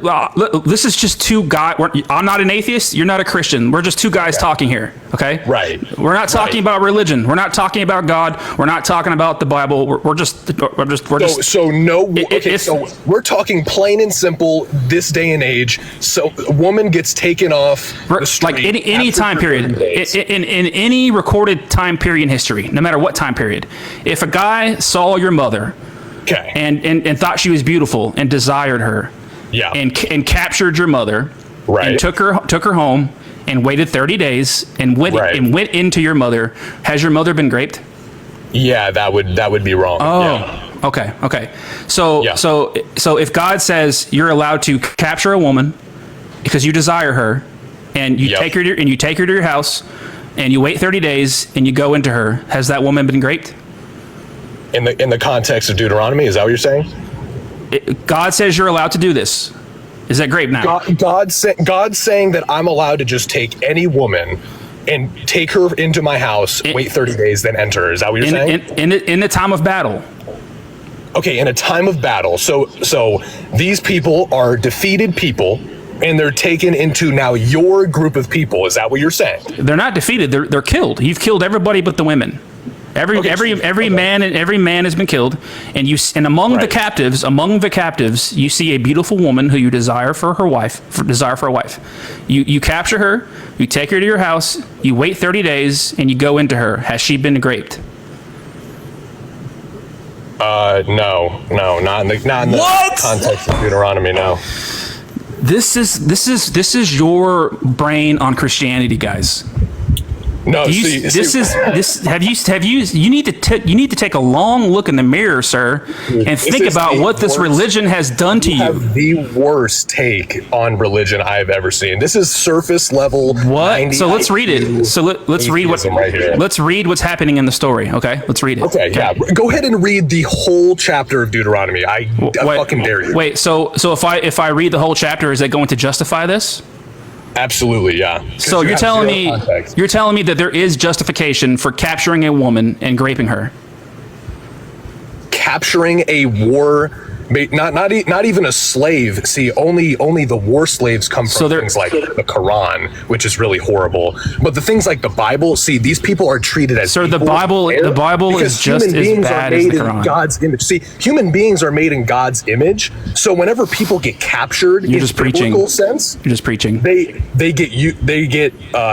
This is just two guys. I'm not an atheist. You're not a Christian. We're just two guys talking here, okay? Right. We're not talking about religion. We're not talking about God. We're not talking about the Bible. We're just. So we're talking plain and simple. This day and age, so a woman gets taken off the street, like any time period, in any recorded time period in history, no matter what time period. If a guy saw your mother, and thought she was beautiful and desired her, and captured your mother, and took her home. And waited 30 days and went into your mother. Has your mother been graped? Yeah, that would be wrong. Oh, yeah. Okay. So if God says you're allowed to capture a woman because you desire her, and you take her to your house, and you wait 30 days and you go into her, has that woman been graped? In the context of Deuteronomy, is that what you're saying? God says you're allowed to do this. Is that great now? God's saying that I'm allowed to just take any woman and take her into my house, wait 30 days, then enter her. Is that what you're saying? In the time of battle. Okay, in a time of battle. So these people are defeated people, and they're taken into now your group of people. Is that what you're saying? They're not defeated. They're killed. You've killed everybody but the women. Every man has been killed, and among the captives, you see a beautiful woman who you desire for a wife. You capture her, you take her to your house, you wait 30 days, and you go into her. Has she been raped? No, not in the context of Deuteronomy. No. This is your brain on Christianity, guys. No, you need to take a long look in the mirror, sir, and think about what this religion has done to you. Have the worst take on religion I've ever seen. This is surface level. What? So let's read it. So let's read what. Let's read what's happening in the story. Okay, let's read it. Okay, yeah. Go ahead and read the whole chapter of Deuteronomy. I fucking dare you. Wait. So if I read the whole chapter, is that going to justify this? Absolutely, yeah. So you're telling me that there is justification for capturing a woman and raping her? Capturing a war, not even a slave. See, only the war slaves come from things like the Quran, which is really horrible. But the things like the Bible, see, these people are treated as the Bible is just as bad as the Quran. God's image. See, human beings are made in God's image. So whenever people get captured, you're just preaching. Biblical sense, you're just preaching. They get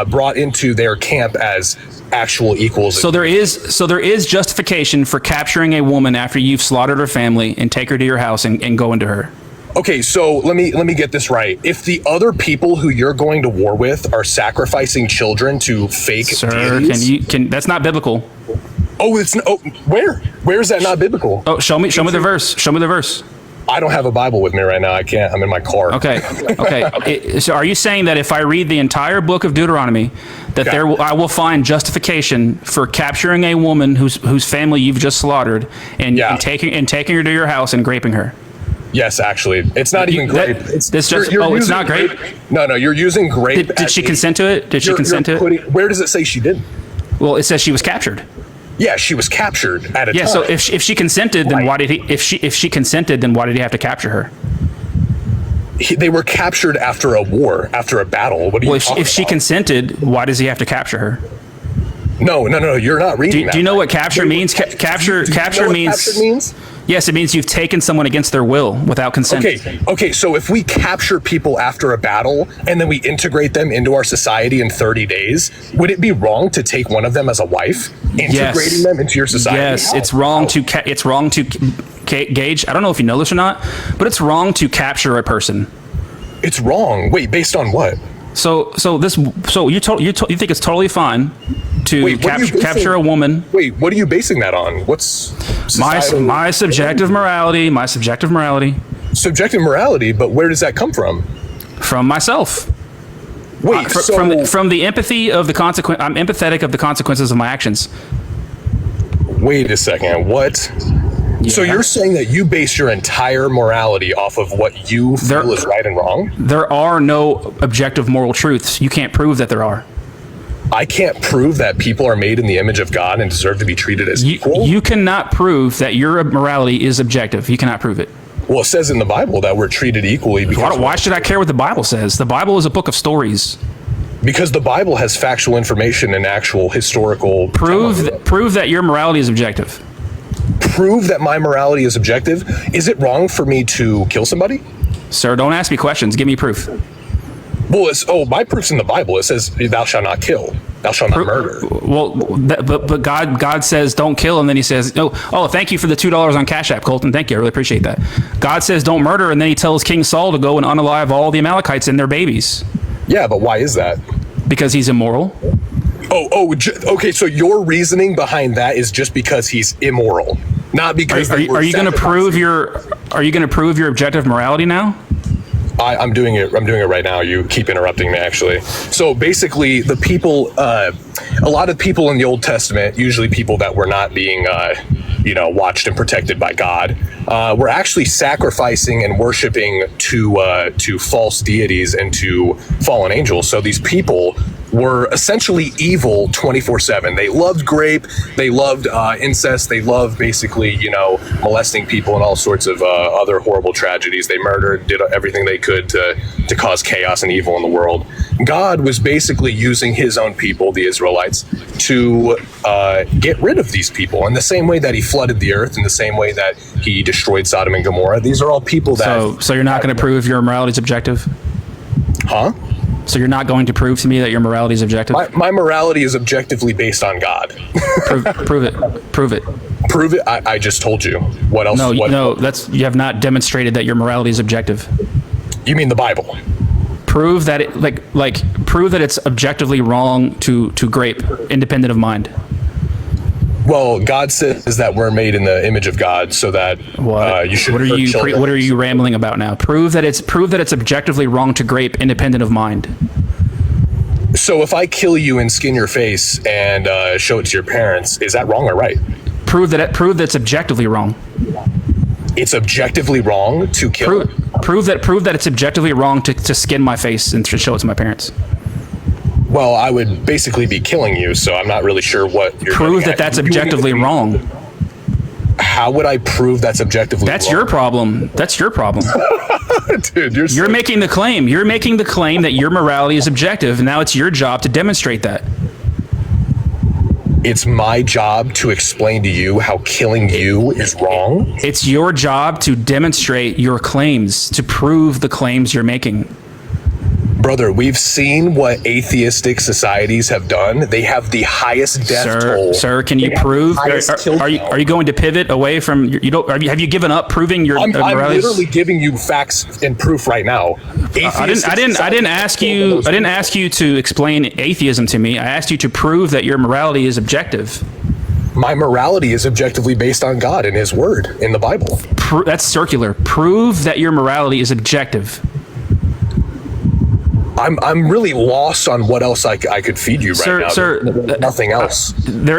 brought into their camp as actual equals. So there is justification for capturing a woman after you've slaughtered her family and take her to your house and go into her. Okay, so let me get this right. If the other people who you're going to war with are sacrificing children to fake deities, that's not biblical. Oh, where is that not biblical? Oh, show me the verse. Show me the verse. I don't have a Bible with me right now. I can't. I'm in my car. Okay. So are you saying that if I read the entire book of Deuteronomy, that I will find justification for capturing a woman whose family you've just slaughtered and taking her to your house and raping her? Yes, actually, it's not even grape. It's not grape. No, you're using grape. Did she consent to it? Did she consent to it? Where does it say she didn't? Well, it says she was captured. Yeah, she was captured at a time. So if she consented, then why did he? If she consented, then why did he have to capture her? They were captured after a war, after a battle. What are you talking if she consented, why does he have to capture her? No. You're not reading that. Do you know what capture means? Capture means. Yes, it means you've taken someone against their will without consent. Okay. So if we capture people after a battle and then we integrate them into our society in 30 days, would it be wrong to take one of them as a wife, integrating them into your society? Yes, it's wrong to Gage. I don't know if you know this or not, but it's wrong to capture a person. It's wrong. Wait, based on what? So you think it's totally fine to capture a woman? Wait, what are you basing that on? What's my subjective morality? My subjective morality. Subjective morality, but where does that come from? From myself. Wait, from the empathy of the consequence. I'm empathetic of the consequences of my actions. Wait a second. What? Yeah. So you're saying that you base your entire morality off of what you feel is right and wrong? There are no objective moral truths. You can't prove that there are. I can't prove that people are made in the image of God and deserve to be treated as equal? You cannot prove that your morality is objective. You cannot prove it. Well, it says in the Bible that we're treated equally. Why should I care what the Bible says? The Bible is a book of stories. Because the Bible has factual information and actual historical... Prove that your morality is objective. Prove that my morality is objective? Is it wrong for me to kill somebody? Sir, don't ask me questions. Give me proof. Well, my proof's in the Bible. It says, "Thou shalt not kill. Thou shalt not murder." Well, but God says, "Don't kill," and then He says, "Oh, thank you for the $2 on Cash App, Colton. Thank you, I really appreciate that." God says, "Don't murder," and then He tells King Saul to go and unalive all the Amalekites and their babies. Yeah, but why is that? Because he's immoral. Okay. So your reasoning behind that is just because he's immoral, not because. Are you going to prove your objective morality now? I'm doing it right now. You keep interrupting me, actually. So basically, the people, a lot of people in the Old Testament, usually people that were not being watched and protected by God, were actually sacrificing and worshiping to false deities and to fallen angels. So these people were essentially evil 24/7. They loved grape, they loved incest, they loved basically, molesting people and all sorts of other horrible tragedies. They murdered, did everything they could to cause chaos and evil in the world. God was basically using his own people, the Israelites, to get rid of these people in the same way that he flooded the earth, in the same way that he destroyed Sodom and Gomorrah. These are all people that... So you're not going to prove your morality is objective? Huh? So you're not going to prove to me that your morality is objective? My morality is objectively based on God. Prove it. Prove it. Prove it. I just told you. What else? No, you have not demonstrated that your morality is objective. You mean the Bible? Prove that prove that it's objectively wrong to grape, independent of mind. Well, God says that we're made in the image of God, so that you should. What are you rambling about now? Prove that it's objectively wrong to grape, independent of mind. So if I kill you and skin your face and show it to your parents, is that wrong or right? Prove that it's objectively wrong. It's objectively wrong to kill. Prove that it's objectively wrong to skin my face and to show it to my parents. Well, I would basically be killing you, so I'm not really sure what you're prove that that's objectively wrong. How would I prove that's objectively wrong? That's your problem. That's your problem. Dude, you're making the claim. You're making the claim that your morality is objective, and now it's your job to demonstrate that. It's my job to explain to you how killing you is wrong? It's your job to demonstrate your claims, to prove the claims you're making. Brother, we've seen what atheistic societies have done. They have the highest death toll. Sir, can you prove? Are you going to pivot away from? Have you given up proving your? I'm literally giving you facts and proof right now. I didn't ask you. I didn't ask you to explain atheism to me. I asked you to prove that your morality is objective. My morality is objectively based on God and His Word in the Bible. That's circular. Prove that your morality is objective. I'm really lost on what else I could feed you right now. Sir, nothing else. The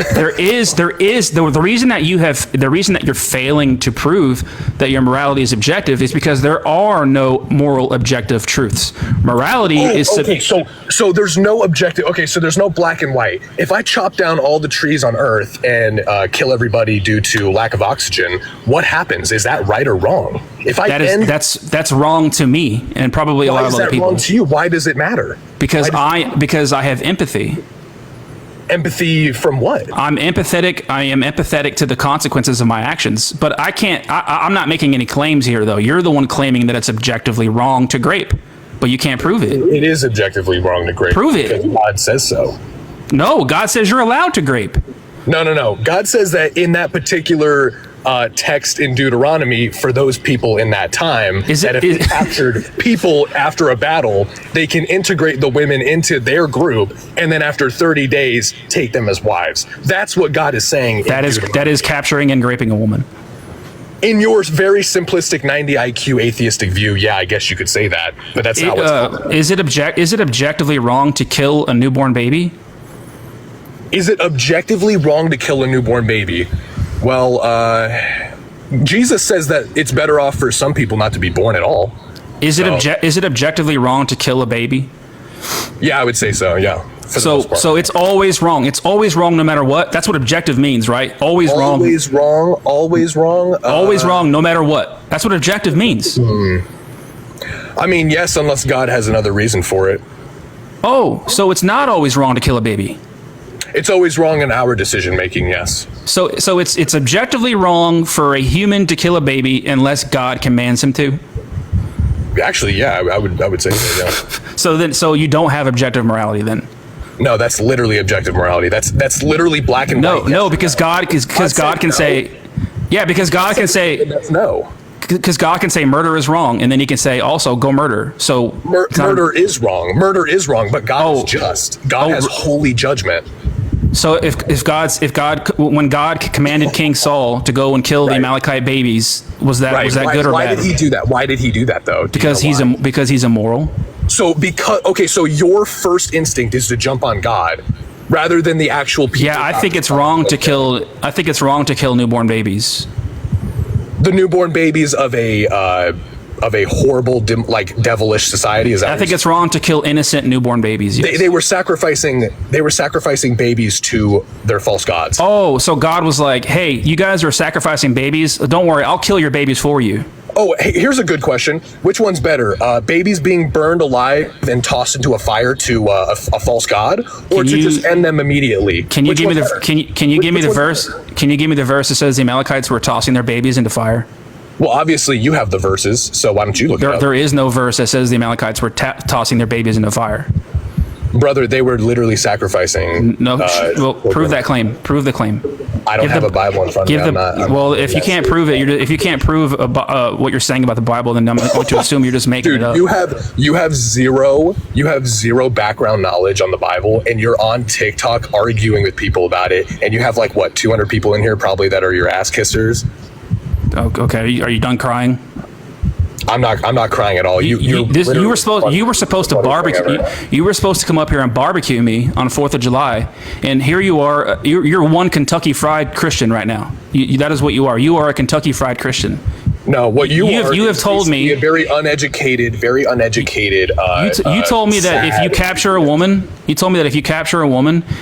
reason that you're failing to prove that your morality is objective is because there are no moral objective truths. Morality is okay. So there's no objective. Okay, so there's no black and white. If I chop down all the trees on Earth and kill everybody due to lack of oxygen, what happens? Is that right or wrong? That's wrong to me and probably a lot of other people. Why is that wrong to you? Why does it matter? Because I have empathy. Empathy from what? I'm empathetic. I am empathetic to the consequences of my actions, but I can't. I'm not making any claims here, though. You're the one claiming that it's objectively wrong to grape, but you can't prove it. It is objectively wrong to grape. Prove it. Because God says so. No, God says you're allowed to grape. No. God says that in that particular text in Deuteronomy, for those people in that time, that if they captured people after a battle, they can integrate the women into their group, and then after 30 days, take them as wives. That's what God is saying. That is capturing and raping a woman. In your very simplistic 90 IQ atheistic view, yeah, I guess you could say that, but that's not what's Is it objectively wrong to kill a newborn baby? Is it objectively wrong to kill a newborn baby? Well, Jesus says that it's better off for some people not to be born at all. Is it objectively wrong to kill a baby? Yeah, I would say so. Yeah. So it's always wrong. It's always wrong no matter what. That's what objective means, right? Always wrong. Always wrong. Always wrong. Always wrong no matter what. That's what objective means. I mean, yes, unless God has another reason for it. Oh, so it's not always wrong to kill a baby. It's always wrong in our decision making, yes. So it's objectively wrong for a human to kill a baby unless God commands him to? Actually, yeah, I would say so, yeah. So you don't have objective morality then? No, that's literally objective morality. That's literally black and white. No, because God can say no. Because God can say murder is wrong, and then He can say also go murder. So murder is wrong. Murder is wrong, but God is just. God has holy judgment. So when God commanded King Saul to go and kill the Amalekite babies, was that good or bad? Why did He do that? Why did He do that though? Because he's immoral. So so your first instinct is to jump on God, rather than the actual people. Yeah, I think it's wrong to kill. I think it's wrong to kill newborn babies. The newborn babies of a horrible, devilish society. Is that? I think it's wrong to kill innocent newborn babies. Yes. They were sacrificing. They were sacrificing babies to their false gods. Oh, so God was like, "Hey, you guys are sacrificing babies. Don't worry, I'll kill your babies for you." Oh, hey, here's a good question. Which one's better? Babies being burned alive and tossed into a fire to a false god, or to just end them immediately? Can you give me the Can you give me the verse? Can you give me the verse that says the Amalekites were tossing their babies into fire? Well, obviously you have the verses, so why don't you look it up? There is no verse that says the Amalekites were tossing their babies into fire. Brother, they were literally sacrificing. No, well, prove that claim. Prove the claim. I don't have a Bible in front of me. If you can't prove it, if you can't prove what you're saying about the Bible, then I'm going to assume you're just making it up. You have zero background knowledge on the Bible, and you're on TikTok arguing with people about it, and you have 200 people in here probably that are your ass kissers. Oh, okay, are you done crying? I'm not crying at all. You were supposed to barbecue. You were supposed to come up here and barbecue me on 4th of July, and here you are. You're one Kentucky Fried Christian right now. That is what you are. You are a Kentucky Fried Christian. No, what you have told me a very uneducated. You told me that if you capture a woman,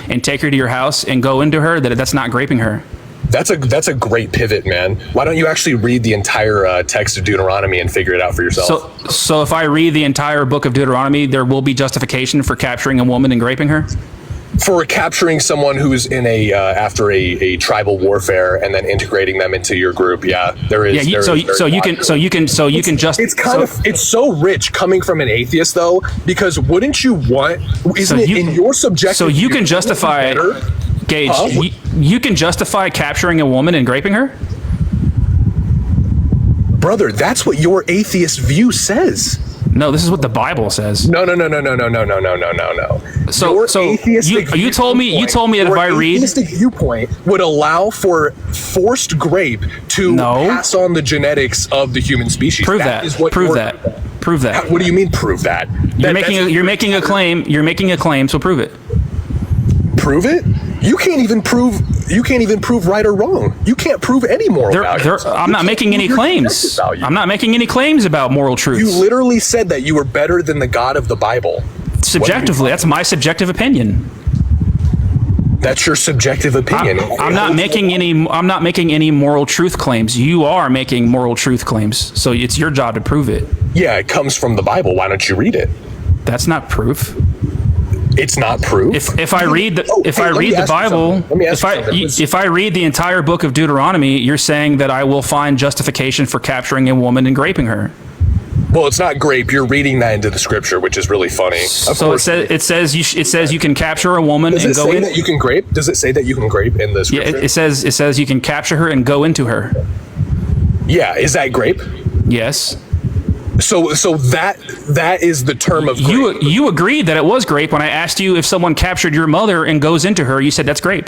and take her to your house and go into her, that's not graping her. That's a great pivot, man. Why don't you actually read the entire text of Deuteronomy and figure it out for yourself? So if I read the entire book of Deuteronomy, there will be justification for capturing a woman and raping her? For capturing someone who's in after a tribal warfare and then integrating them into your group, yeah, there is. Yeah, it's so rich coming from an atheist though, because wouldn't you want? In your subjective? So you can justify. Gage, you can justify capturing a woman and raping her? Brother, that's what your atheist view says. No, this is what the Bible says. No. So you told me that if I read, atheistic viewpoint would allow for forced grape to pass on the genetics of the human species. Prove that. Prove that. What do you mean prove that? You're making a claim. You're making a claim. So prove it. Prove it? You can't even prove right or wrong. You can't prove any moral value. I'm not making any claims. I'm not making any claims about moral truths. You literally said that you were better than the God of the Bible. Subjectively, that's my subjective opinion. That's your subjective opinion. I'm not making any moral truth claims. You are making moral truth claims. So it's your job to prove it. Yeah, it comes from the Bible. Why don't you read it? That's not proof. It's not proof. If I read the Bible, if I read the entire book of Deuteronomy, you're saying that I will find justification for capturing a woman and raping her. Well, it's not grape. You're reading that into the scripture, which is really funny. So it says you can capture a woman and go in. That you can grape? Does it say that you can grape in the scripture? Yeah, it says you can capture her and go into her. Yeah, is that grape? Yes. So that is the term of grape. You agreed that it was grape when I asked you if someone captured your mother and goes into her. You said that's grape.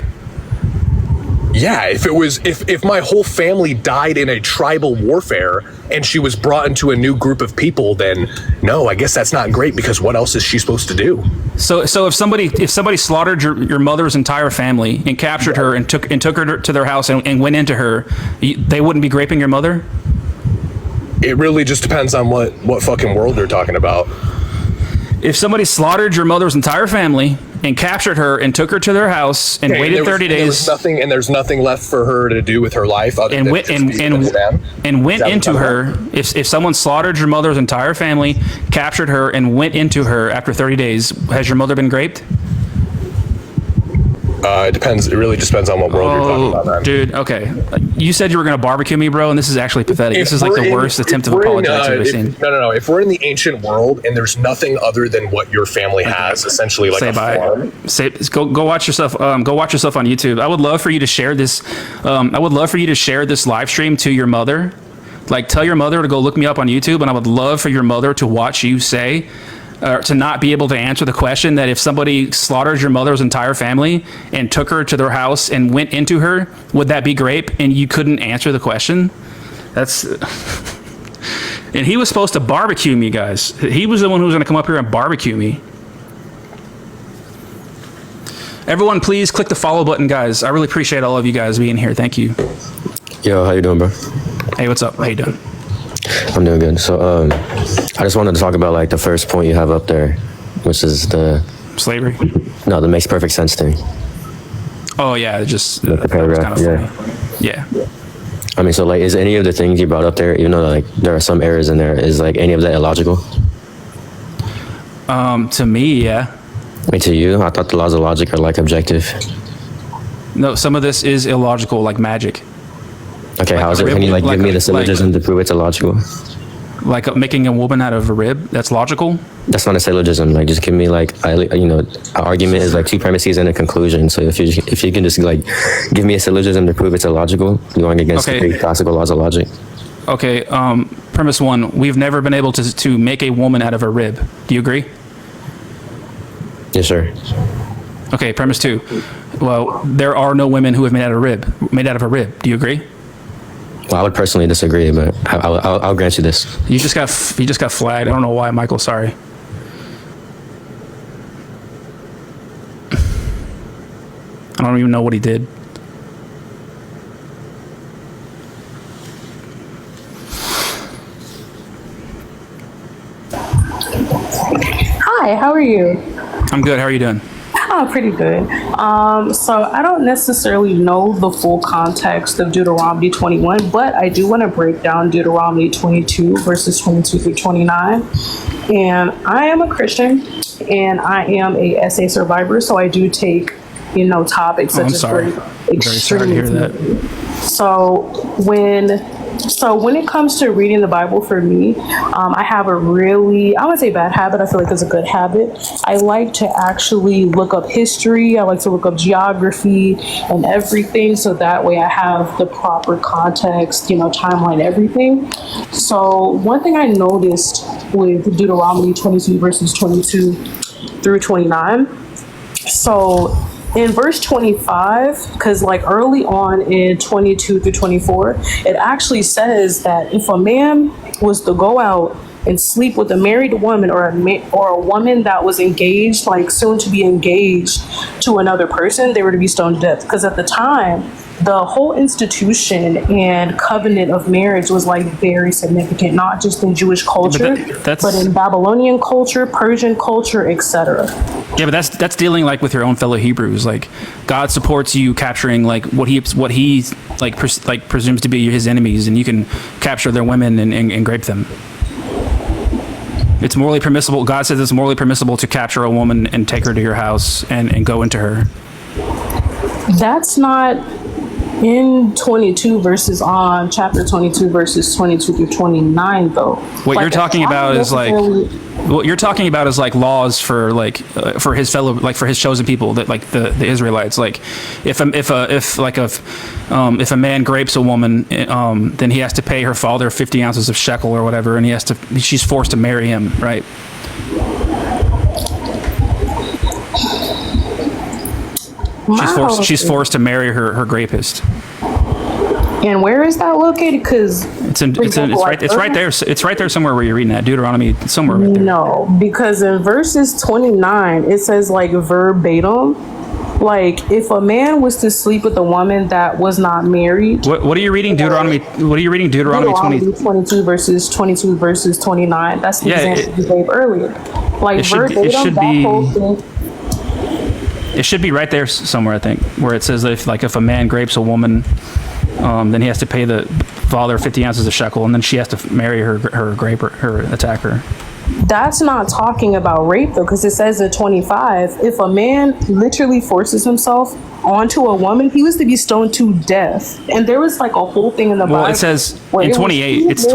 Yeah, if my whole family died in a tribal warfare and she was brought into a new group of people, then no, I guess that's not grape, because what else is she supposed to do? So if somebody slaughtered your mother's entire family and captured her and took her to their house and went into her, they wouldn't be graping your mother? It really just depends on what fucking world they're talking about. If somebody slaughtered your mother's entire family and captured her and took her to their house and waited 30 days, there's nothing left for her to do with her life other than went into her. If someone slaughtered your mother's entire family, captured her, and went into her after 30 days, has your mother been graped? It depends. It really just depends on what world you're talking about, man. Dude, okay. You said you were going to barbecue me, bro, and this is actually pathetic. This is like the worst attempt of apologetics I've ever seen. No. If we're in the ancient world and there's nothing other than what your family has, essentially like farm. Go watch yourself. Go watch yourself on YouTube. I would love for you to share this. I would love for you to share this live stream to your mother. Like, tell your mother to go look me up on YouTube, and I would love for your mother to watch you say, to not be able to answer the question that if somebody slaughtered your mother's entire family and took her to their house and went into her, would that be grape? And you couldn't answer the question. And he was supposed to barbecue me, guys. He was the one who was going to come up here and barbecue me. Everyone, please click the follow button, guys. I really appreciate all of you guys being here. Thank you. Yo, how you doing, bro? Hey, what's up? How you doing? I'm doing good. So, I just wanted to talk about like the first point you have up there, which is the slavery. No, that makes perfect sense to me. Oh yeah, just the paragraph. Yeah. I mean, so like, is any of the things you brought up there, even though like there are some errors in there, is like any of that illogical? To me, yeah. I mean, to you, I thought the laws of logic are like objective. No, some of this is illogical, like magic. Okay, how is it? Can you like give me the syllogism to prove it's illogical? Like making a woman out of a rib, that's logical? That's not a syllogism. Like, just give me like, an argument is like two premises and a conclusion. So if you can just like give me a syllogism to prove it's illogical, you're going against the classical laws of logic. Okay, premise one, we've never been able to make a woman out of a rib. Do you agree? Yes, sir. Okay, premise two, well, there are no women who have made out of a rib. Do you agree? Well, I would personally disagree, but I'll grant you this. You just got flagged. I don't know why, Michael. Sorry. I don't even know what he did. Hi, how are you? I'm good. How are you doing? Oh, pretty good. So I don't necessarily know the full context of Deuteronomy 21, but I do want to break down Deuteronomy 22, verses 22 through 29. And I am a Christian, and I am a essay survivor, so I do take, topics such as I'm very sorry to hear that. So when it comes to reading the Bible for me, I have a really, I wouldn't say bad habit, I feel like it's a good habit. I like to actually look up history, I like to look up geography and everything, so that way I have the proper context, timeline, everything. So one thing I noticed with Deuteronomy 22 verses 22 through 29, so in verse 25, because like early on in 22 through 24, it actually says that if a man was to go out and sleep with a married woman or a woman that was engaged, like soon to be engaged to another person, they were to be stoned to death. Because at the time, the whole institution and covenant of marriage was like very significant, not just in Jewish culture, but in Babylonian culture, Persian culture, etc. Yeah, but that's dealing like with your own fellow Hebrews. Like God supports you capturing like what he presumes to be his enemies, and you can capture their women and rape them. It's morally permissible. God says it's morally permissible to capture a woman and take her to your house and go into her. That's not in 22 verses on chapter 22 verses 22 through 29 though. What you're talking about is like laws for like for his fellow, like for his chosen people, that like the Israelites. Like if a man grapes a woman, then he has to pay her father 50 ounces of shekel or whatever, and she's forced to marry him, right? Wow. She's forced to marry her rapist. And where is that located? Because it's right there. It's right there somewhere where you're reading that Deuteronomy. Somewhere right there. No, because in verses 29 it says like verbatim, like if a man was to sleep with a woman that was not married. What are you reading? Deuteronomy. What are you reading? Deuteronomy 22 verses 29. That's the example you gave earlier. Like verbatim, that whole thing. It should be right there somewhere, I think, where it says that if a man grapes a woman, then he has to pay the father 50 ounces of shekel, and then she has to marry her attacker. That's not talking about rape though, because it says in 25, if a man literally forces himself onto a woman, he was to be stoned to death. And there was like a whole thing in the Bible. Well, it says in 28, it's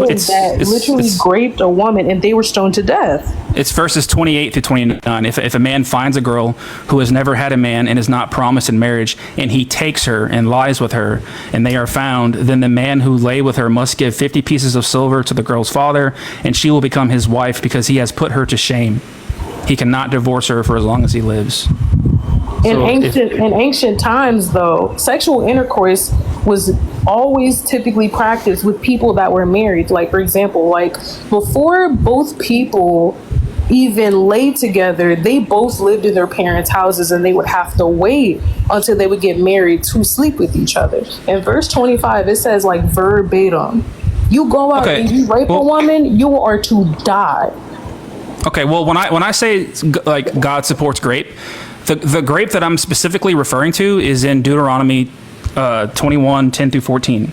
literally raped a woman and they were stoned to death. It's verses 28 through 29. If a man finds a girl who has never had a man and is not promised in marriage, and he takes her and lies with her, and they are found, then the man who lay with her must give 50 pieces of silver to the girl's father, and she will become his wife because he has put her to shame. He cannot divorce her for as long as he lives. In ancient times, though, sexual intercourse was always typically practiced with people that were married. Like, for example, like before both people even lay together, they both lived in their parents' houses and they would have to wait until they would get married to sleep with each other. In verse 25, it says like verbatim, you go out and you rape a woman, you are to die. Okay, well, when I say like God supports grape, the grape that I'm specifically referring to is in Deuteronomy 21:10-14,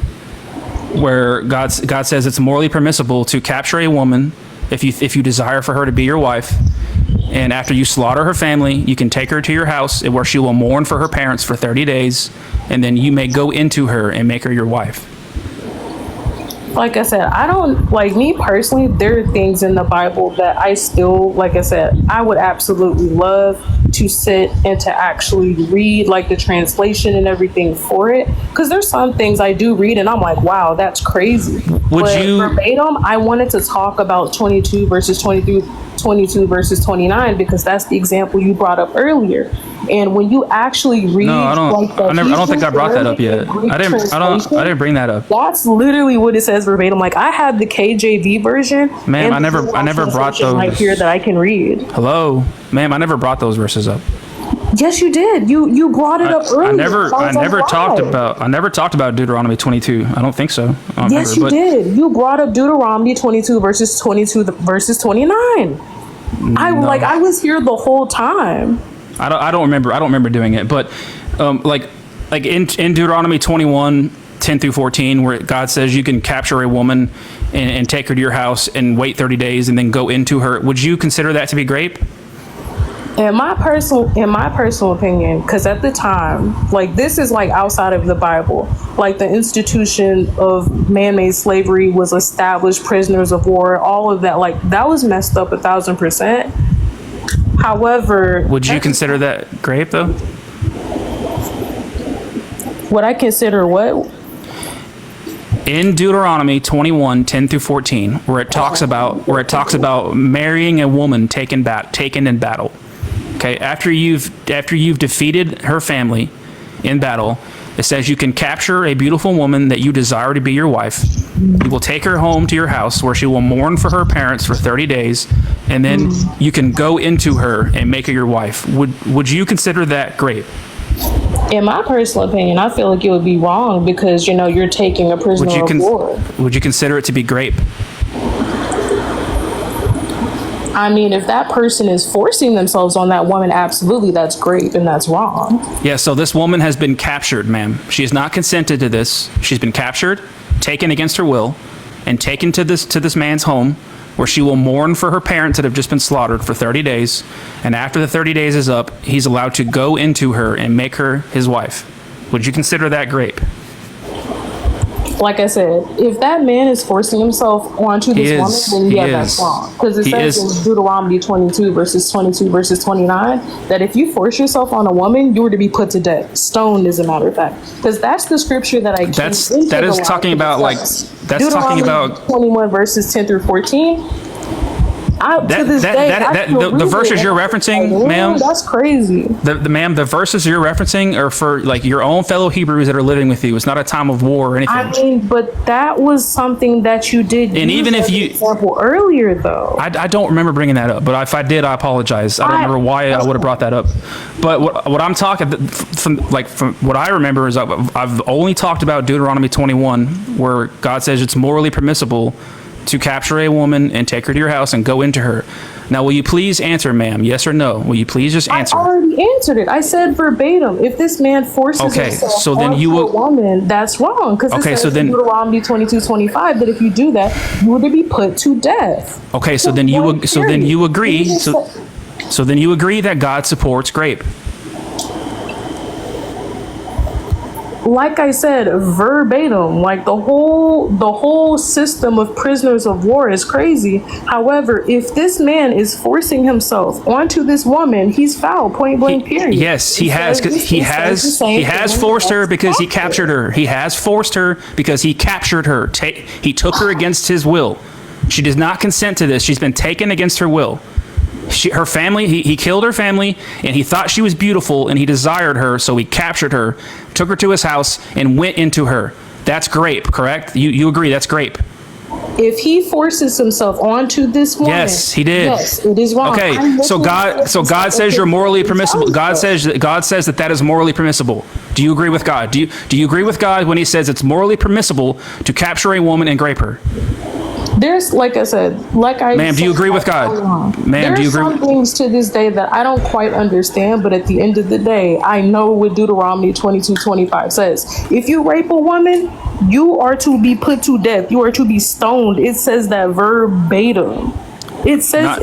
where God says it's morally permissible to capture a woman if you desire for her to be your wife, and after you slaughter her family, you can take her to your house where she will mourn for her parents for 30 days, and then you may go into her and make her your wife. Like I said, I don't, like me personally, there are things in the Bible that I still, like I said, I would absolutely love to sit and to actually read like the translation and everything for it. Because there's some things I do read and I'm like, wow, that's crazy. But verbatim, I wanted to talk about 22 verses 22 verses 29 because that's the example you brought up earlier. And when you actually read, no, I don't think I brought that up yet. I didn't bring that up. That's literally what it says verbatim. Like I have the KJV version. Ma'am, I never brought those right here that I can read. Hello, ma'am, I never brought those verses up. Yes, you did. You brought it up earlier. I never talked about Deuteronomy 22. I don't think so. Yes, you did. You brought up Deuteronomy 22 verses 29. I was here the whole time. I don't remember doing it, but like in Deuteronomy 21:10-14, where God says you can capture a woman and take her to your house and wait 30 days and then go into her, would you consider that to be grape? In my personal opinion, because at the time, like this is like outside of the Bible, like the institution of man-made slavery was established, prisoners of war, all of that, like that was messed up 1,000%. However, would you consider that grape though? Would I consider what? In Deuteronomy 21:10-14, where it talks about marrying a woman taken in battle. Okay, after you've defeated her family in battle, it says you can capture a beautiful woman that you desire to be your wife. You will take her home to your house where she will mourn for her parents for 30 days, and then you can go into her and make her your wife. Would you consider that grape? In my personal opinion, I feel like it would be wrong because you're taking a prisoner of war. Would you consider it to be grape? I mean, if that person is forcing themselves on that woman, absolutely, that's grape and that's wrong. Yeah, so this woman has been captured, ma'am. She has not consented to this. She's been captured, taken against her will, and taken to this man's home where she will mourn for her parents that have just been slaughtered for 30 days. And after the 30 days is up, he's allowed to go into her and make her his wife. Would you consider that grape? Like I said, if that man is forcing himself onto this woman, then that's wrong. Because it says in Deuteronomy 22 verses 29 that if you force yourself on a woman, you were to be put to death, stoned, as a matter of fact. Because that's the scripture that that is talking about talking about 21 verses 10-14. The verses you're referencing, ma'am. That's crazy. The verses you're referencing are for like your own fellow Hebrews that are living with you. It's not a time of war or anything. I mean, but that was something that you did. And even if you example earlier, though, I don't remember bringing that up. But if I did, I apologize. I don't remember why I would have brought that up. But what I'm talking from what I remember is I've only talked about Deuteronomy 21, where God says it's morally permissible to capture a woman and take her to your house and go into her. Now, will you please answer, ma'am? Yes or no? Will you please just answer? I already answered it. I said verbatim. If this man forces himself onto a woman, that's wrong. Because it says in Deuteronomy 22:25 that if you do that, you are to be put to death. Okay, so then you agree. So then you agree that God supports grape. Like I said, verbatim, like the whole system of prisoners of war is crazy. However, if this man is forcing himself onto this woman, he's foul, point blank, period. Yes, he has forced her because he captured her. He has forced her because he captured her. He took her against his will. She does not consent to this. She's been taken against her will. Her family, he killed her family, and he thought she was beautiful, and he desired her, so he captured her, took her to his house, and went into her. That's grape, correct? You agree that's grape? If he forces himself onto this woman, yes, he did. Yes, it is wrong. Okay, so God says you're morally permissible. God says that is morally permissible. Do you agree with God? Do you agree with God when he says it's morally permissible to capture a woman and rape her? There's, like I said, ma'am, do you agree with God? Ma'am, do you agree? There's some things to this day that I don't quite understand, but at the end of the day, I know what Deuteronomy 22:25 says. If you rape a woman, you are to be put to death. You are to be stoned. It says that verbatim. It says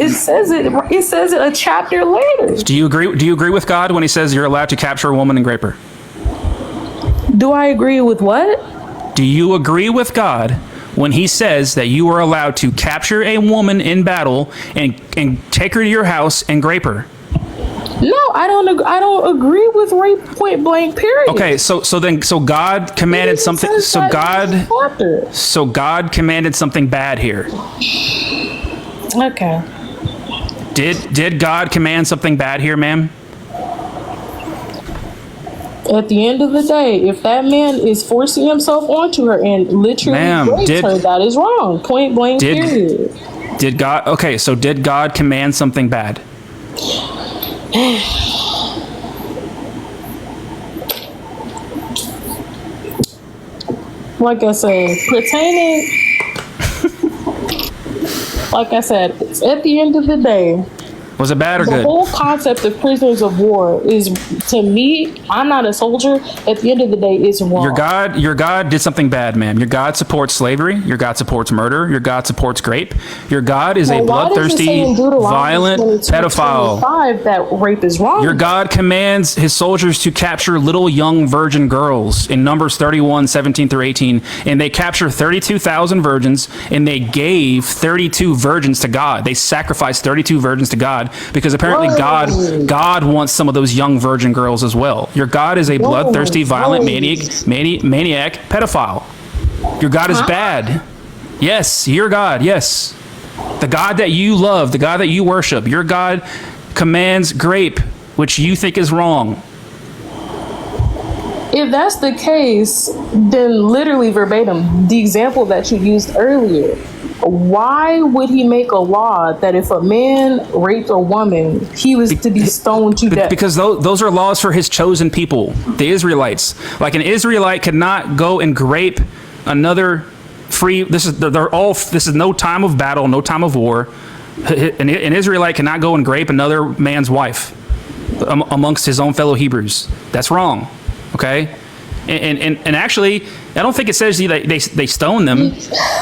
it a chapter later. Do you agree with God when he says you're allowed to capture a woman and rape her? Do I agree with what? Do you agree with God when he says that you are allowed to capture a woman in battle and take her to your house and rape her? No, I don't agree with rape, point blank, period. Okay, so God commanded something. So God commanded something bad here. Okay. Did God command something bad here, ma'am? At the end of the day, if that man is forcing himself onto her and literally rapes her, that is wrong. Point blank, period. Did God command something bad? Like I said, at the end of the day, was it bad or good? The whole concept of prisoners of war is, to me, I'm not a soldier. At the end of the day, it's wrong. Your God did something bad, ma'am. Your God supports slavery. Your God supports murder. Your God supports rape. Your God is a bloodthirsty, violent pedophile. That rape is wrong. Your God commands his soldiers to capture little young virgin girls in Numbers 31:17-18, and they capture 32,000 virgins, and they gave 32 virgins to God. They sacrificed 32 virgins to God. Because apparently God wants some of those young virgin girls as well. Your God is a bloodthirsty, violent maniac pedophile. Your God is bad. Yes, your God, yes. The God that you love, the God that you worship, your God commands rape, which you think is wrong. If that's the case, then literally verbatim, the example that you used earlier, why would he make a law that if a man raped a woman, he was to be stoned to death? Because those are laws for his chosen people, the Israelites. Like an Israelite could not go and rape another free. This is no time of battle, no time of war. An Israelite cannot go and rape another man's wife amongst his own fellow Hebrews. That's wrong. Okay. And actually, I don't think it says they stone them.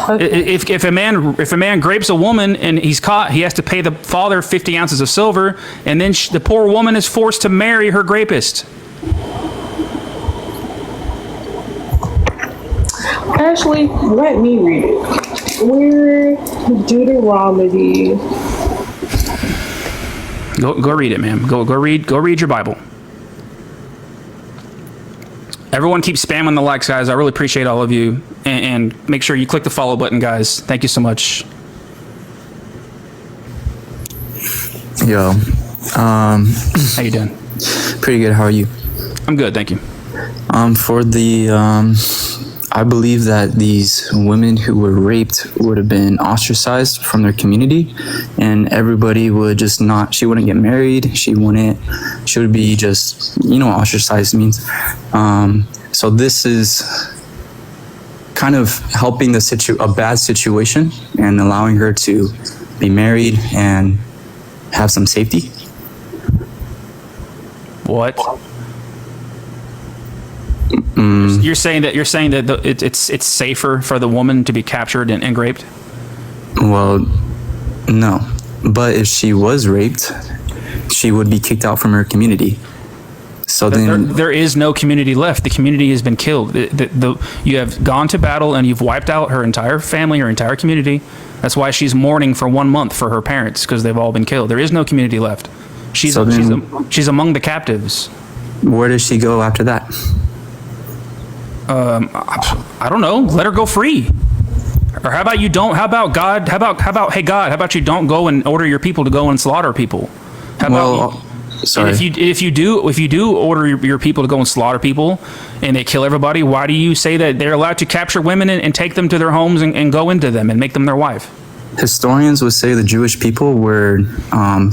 If a man rapes a woman and he's caught, he has to pay the father 50 ounces of silver, and then the poor woman is forced to marry her rapist. Actually, let me read it. Where Deuteronomy. Go read it, ma'am. Go read your Bible. Everyone keep spamming the likes, guys. I really appreciate all of you. And make sure you click the follow button, guys. Thank you so much. Yo. How you doing? Pretty good. How are you? I'm good, thank you. I believe that these women who were raped would have been ostracized from their community, and everybody would just she wouldn't get married. She would be just, ostracized means. So this is kind of helping a bad situation and allowing her to be married and have some safety. What? You're saying that it's safer for the woman to be captured and raped? Well, no. But if she was raped, she would be kicked out from her community. So then there is no community left. The community has been killed. You have gone to battle and you've wiped out her entire family, her entire community. That's why she's mourning for 1 month for her parents, because they've all been killed. There is no community left. She's among the captives. Where does she go after that? I don't know. Let her go free. Or how about you don't? How about God? Hey God, how about you don't go and order your people to go and slaughter people? How about Sorry. And if you do order your people to go and slaughter people, and they kill everybody, why do you say that they're allowed to capture women and take them to their homes and go into them and make them their wife? Historians would say the Jewish people were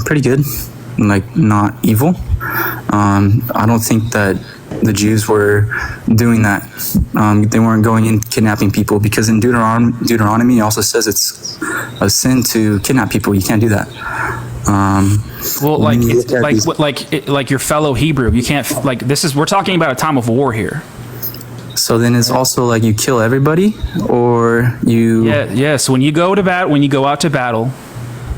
pretty good, like not evil. I don't think that the Jews were doing that. They weren't going in kidnapping people, because in Deuteronomy it also says it's a sin to kidnap people. You can't do that. Well, like your fellow Hebrew, you can't, like, we're talking about a time of war here. So then it's also like you kill everybody, or you... Yes. When you go out to battle,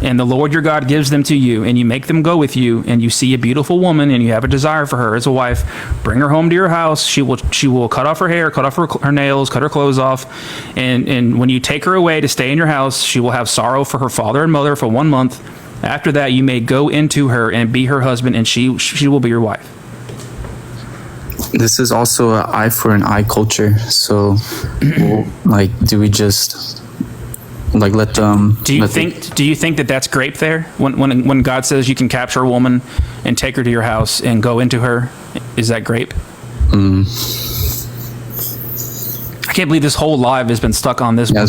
and the Lord your God gives them to you, and you make them go with you, and you see a beautiful woman, and you have a desire for her as a wife, bring her home to your house. She will cut off her hair, cut off her nails, cut her clothes off, and when you take her away to stay in your house, she will have sorrow for her father and mother for 1 month. After that, you may go into her and be her husband, and she will be your wife. This is also an eye for an eye culture. So, like, do we just like let them? Do you think that that's grape there? When God says you can capture a woman and take her to your house and go into her, is that grape? I can't believe this whole live has been stuck on this. Yeah,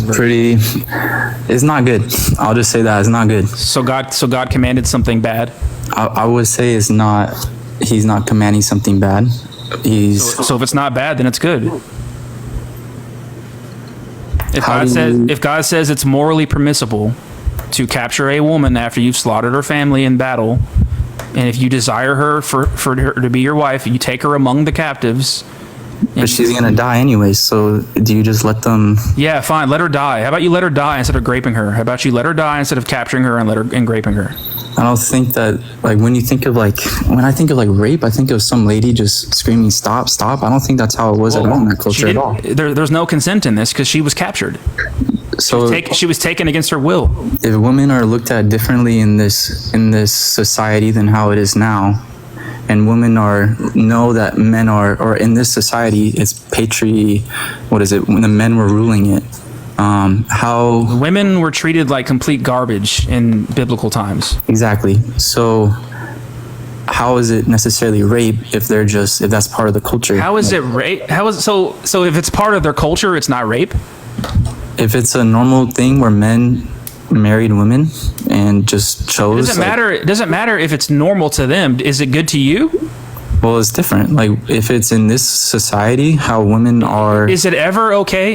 it's not good. I'll just say that it's not good. So God commanded something bad? I would say he's not commanding something bad. So if it's not bad, then it's good. If God says it's morally permissible to capture a woman after you've slaughtered her family in battle, and if you desire her for her to be your wife, you take her among the captives. But she's gonna die anyways, so do you just let them? Yeah, fine, let her die. How about you let her die instead of graping her? How about you let her die instead of capturing her and graping her? I don't think that, like, when I think of rape, I think of some lady just screaming "stop, stop." I don't think that's how it was at all in that culture at all. There's no consent in this because she was captured. So she was taken against her will. If women are looked at differently in this society than how it is now, and women know that men are, or in this society, it's when the men were ruling it. How women were treated like complete garbage in biblical times. Exactly. So how is it necessarily rape if that's part of the culture? How is it rape? So if it's part of their culture, it's not rape? If it's a normal thing where men married women and just chose, it doesn't matter if it's normal to them. Is it good to you? Well, it's different. Like, if it's in this society, how women are... Is it ever okay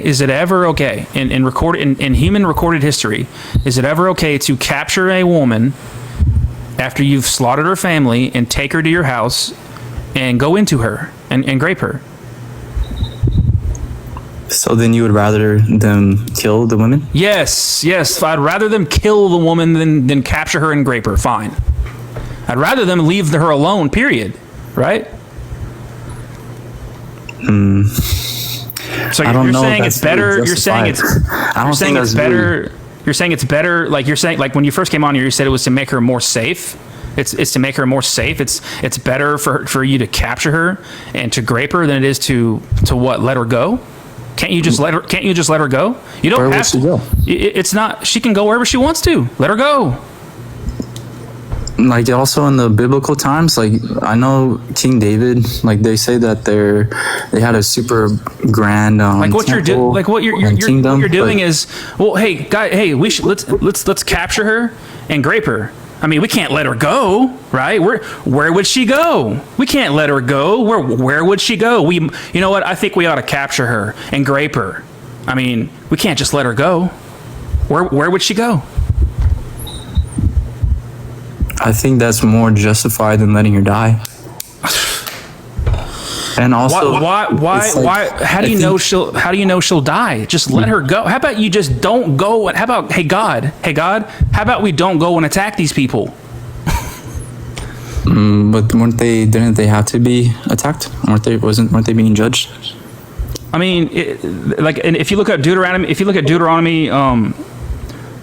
in human recorded history, is it ever okay to capture a woman after you've slaughtered her family and take her to your house and go into her and grape her? So then you would rather them kill the women? Yes. I'd rather them kill the woman than capture her and grape her. Fine. I'd rather them leave her alone, period. Right? So you're saying it's better. You're saying it's better. You're saying it's better. Like, you're saying, like, when you first came on here, you said it was to make her more safe. It's to make her more safe. It's better for you to capture her and to grape her than it is to what? Let her go? Can't you just let her go? You don't have to go. It's not. She can go wherever she wants to. Let her go. Like, also in the biblical times, like, I know King David, like, they say that they had a super grand like what temple, what you're doing is, well, hey, we should let's capture her and grape her. I mean, we can't let her go, right? Where would she go? We can't let her go. Where would she go? You know what? I think we ought to capture her and grape her. I mean, we can't just let her go. Where would she go? I think that's more justified than letting her die. And also, why? How do you know she'll die? Just let her go. How about you just don't go? How about, hey God, how about we don't go and attack these people? But didn't they have to be attacked? Weren't they being judged? I mean, and if you look at Deuteronomy,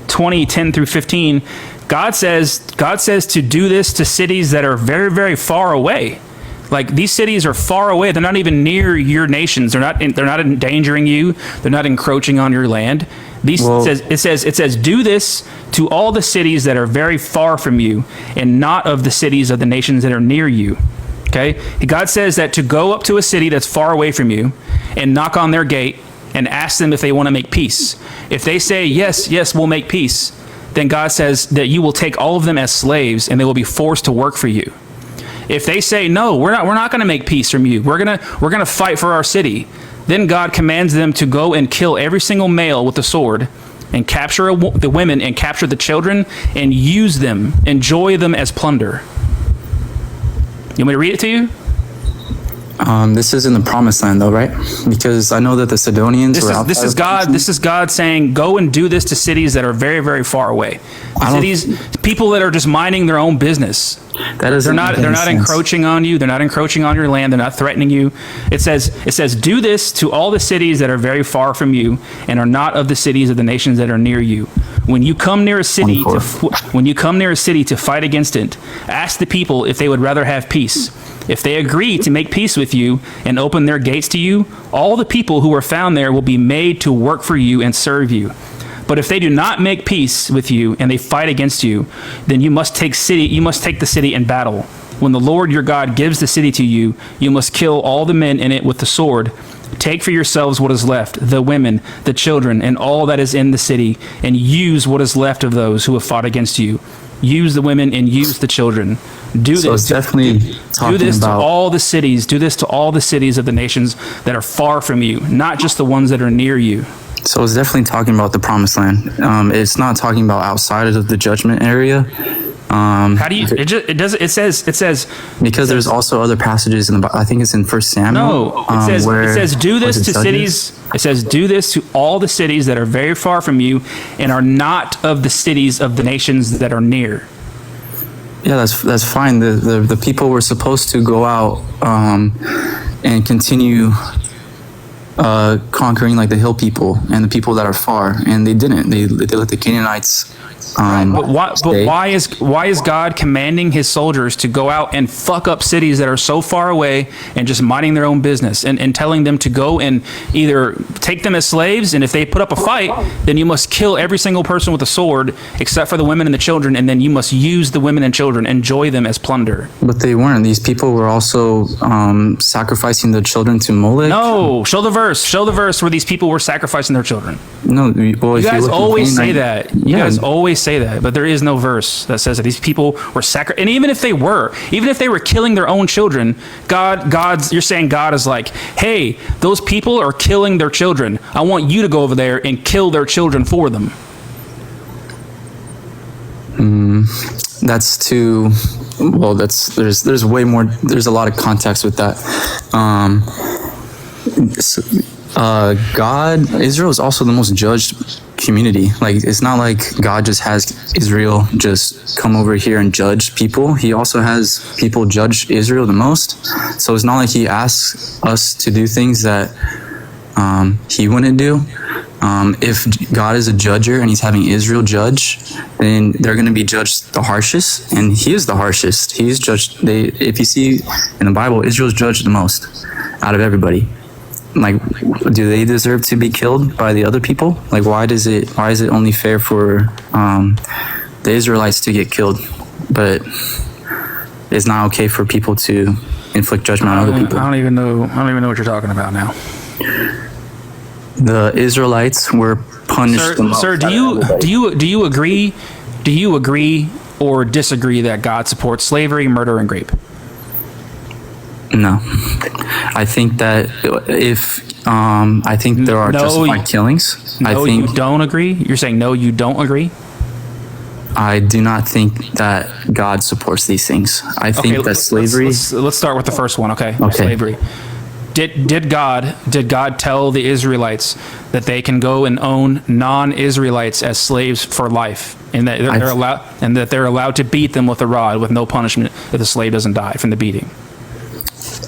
20:10 through 15, God says to do this to cities that are very, very far away. Like, these cities are far away. They're not even near your nations. They're not endangering you. They're not encroaching on your land. It says, do this to all the cities that are very far from you, and not of the cities of the nations that are near you. Okay? God says that to go up to a city that's far away from you and knock on their gate and ask them if they want to make peace. If they say, yes, we'll make peace, then God says that you will take all of them as slaves and they will be forced to work for you. If they say, no, we're not going to make peace from you. We're going to fight for our city. Then God commands them to go and kill every single male with the sword and capture the women and capture the children and use them, enjoy them as plunder. You want me to read it to you? This is in the promised land, though, right? Because I know that the Sidonians were outside. This is God saying, go and do this to cities that are very, very far away. People that are just minding their own business. They're not encroaching on you. They're not encroaching on your land. They're not threatening you. It says, do this to all the cities that are very far from you and are not of the cities of the nations that are near you. When you come near a city to fight against it, ask the people if they would rather have peace. If they agree to make peace with you and open their gates to you, all the people who are found there will be made to work for you and serve you. But if they do not make peace with you and they fight against you, then you must take the city in battle. When the Lord your God gives the city to you, you must kill all the men in it with the sword. Take for yourselves what is left, the women, the children, and all that is in the city, and use what is left of those who have fought against you. Use the women and use the children. Do this to all the cities. Do this to all the cities of the nations that are far from you, not just the ones that are near you. So it's definitely talking about the promised land. It's not talking about outside of the judgment area. How do you? It says because there's also other passages in the. I think it's in 1 Samuel. No, it says do this to cities. It says do this to all the cities that are very far from you and are not of the cities of the nations that are near. Yeah, that's fine. The people were supposed to go out and continue conquering like the hill people and the people that are far, and they didn't. They let the Canaanites. But why is God commanding his soldiers to go out and fuck up cities that are so far away and just minding their own business and telling them to go and either take them as slaves, and if they put up a fight, then you must kill every single person with a sword except for the women and the children, and then you must use the women and children, enjoy them as plunder. But they weren't. These people were also sacrificing the children to Molech. No, show the verse where these people were sacrificing their children. No, well, you guys always say that. You guys always say that, but there is no verse that says that these people were and even if they were killing their own children, you're saying God is like, hey, those people are killing their children. I want you to go over there and kill their children for them. That's too. Well, there's way more. There's a lot of context with that. Israel is also the most judged community. Like, it's not like God just has Israel just come over here and judge people. He also has people judge Israel the most. So it's not like he asks us to do things that he wouldn't do. If God is a judger and he's having Israel judge, then they're going to be judged the harshest, and he is the harshest. He's judged. If you see in the Bible, Israel's judged the most out of everybody. Like, do they deserve to be killed by the other people? Like, why is it only fair for the Israelites to get killed, but it's not okay for people to inflict judgment on other people? I don't even know what you're talking about now. The Israelites were punished. Sir, do you agree or disagree that God supports slavery, murder, and rape? No, I think that I think there are justified killings. You don't agree? You're saying no, you don't agree? I do not think that God supports these things. I think that slavery. Let's start with the first one. Okay. Slavery. Did God tell the Israelites that they can go and own non-Israelites as slaves for life, and that they're allowed to beat them with a rod with no punishment if the slave doesn't die from the beating?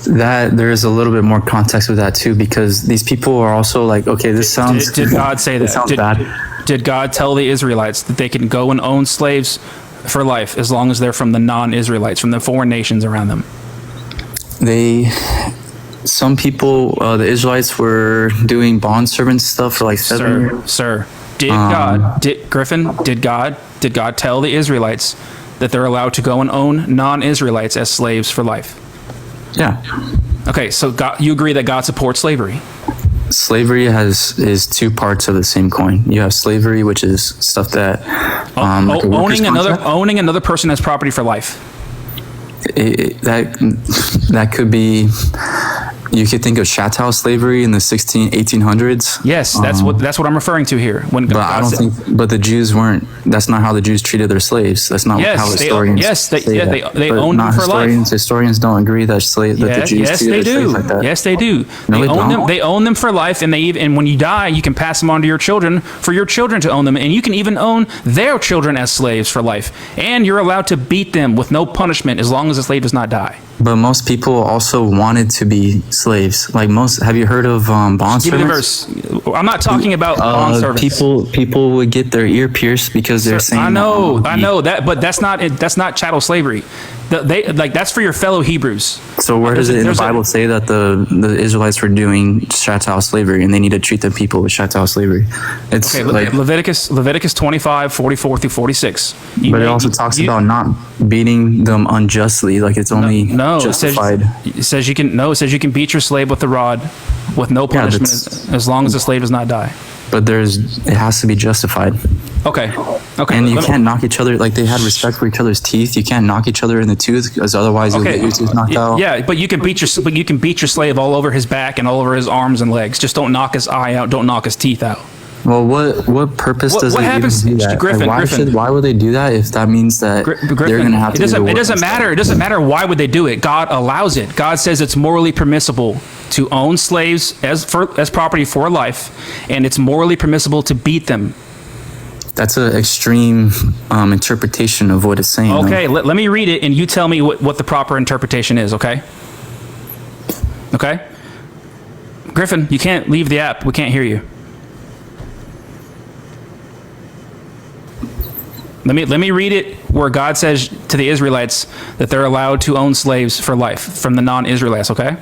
That there is a little bit more context with that too, because these people are also like, okay, this sounds. Did God say that? This sounds bad. Did God tell the Israelites that they can go and own slaves for life as long as they're from the non-Israelites, from the foreign nations around them? Some people, the Israelites were doing bond servant stuff for like 7 years. Sir, Did God tell the Israelites that they're allowed to go and own non-Israelites as slaves for life? Yeah. Okay, so you agree that God supports slavery? Slavery is two parts of the same coin. You have slavery, which is stuff that like owning another person as property for life. That could be. You could think of chattel slavery in the 1800s. Yes, that's what I'm referring to here. But the Jews weren't. That's not how the Jews treated their slaves. That's not how historians. They owned them for life. Historians don't agree that the Jews treated their slaves like that. Yes, they do. They own them for life, and when you die, you can pass them on to your children for your children to own them, and you can even own their children as slaves for life. And you're allowed to beat them with no punishment as long as the slave does not die. But most people also wanted to be slaves. Like have you heard of bond servants? Give me the verse. I'm not talking about bond servants. People would get their ear pierced because they're saying. I know that, but that's not chattel slavery. That's for your fellow Hebrews. So where does it in the Bible say that the Israelites were doing chattel slavery and they need to treat the people with chattel slavery? It's Leviticus 25, 44 through 46. It also talks about not beating them unjustly. Like it's only justified. It says you can beat your slave with the rod with no punishment as long as the slave does not die. But it has to be justified. Okay. And you can't knock each other, like they had respect for each other's teeth. You can't knock each other in the tooth because otherwise you'll get your tooth knocked out. Yeah, but you can beat your slave all over his back and all over his arms and legs. Just don't knock his eye out. Don't knock his teeth out. Well, what purpose does it even do that? Griffin, why would they do that if that means that they're going to have to do the work? It doesn't matter. It doesn't matter why would they do it. God allows it. God says it's morally permissible to own slaves as property for life, and it's morally permissible to beat them. That's an extreme interpretation of what it's saying. Okay, let me read it, and you tell me what the proper interpretation is, okay? Okay? Griffin, you can't leave the app. We can't hear you. Let me read it where God says to the Israelites that they're allowed to own slaves for life from the non-Israelites, okay?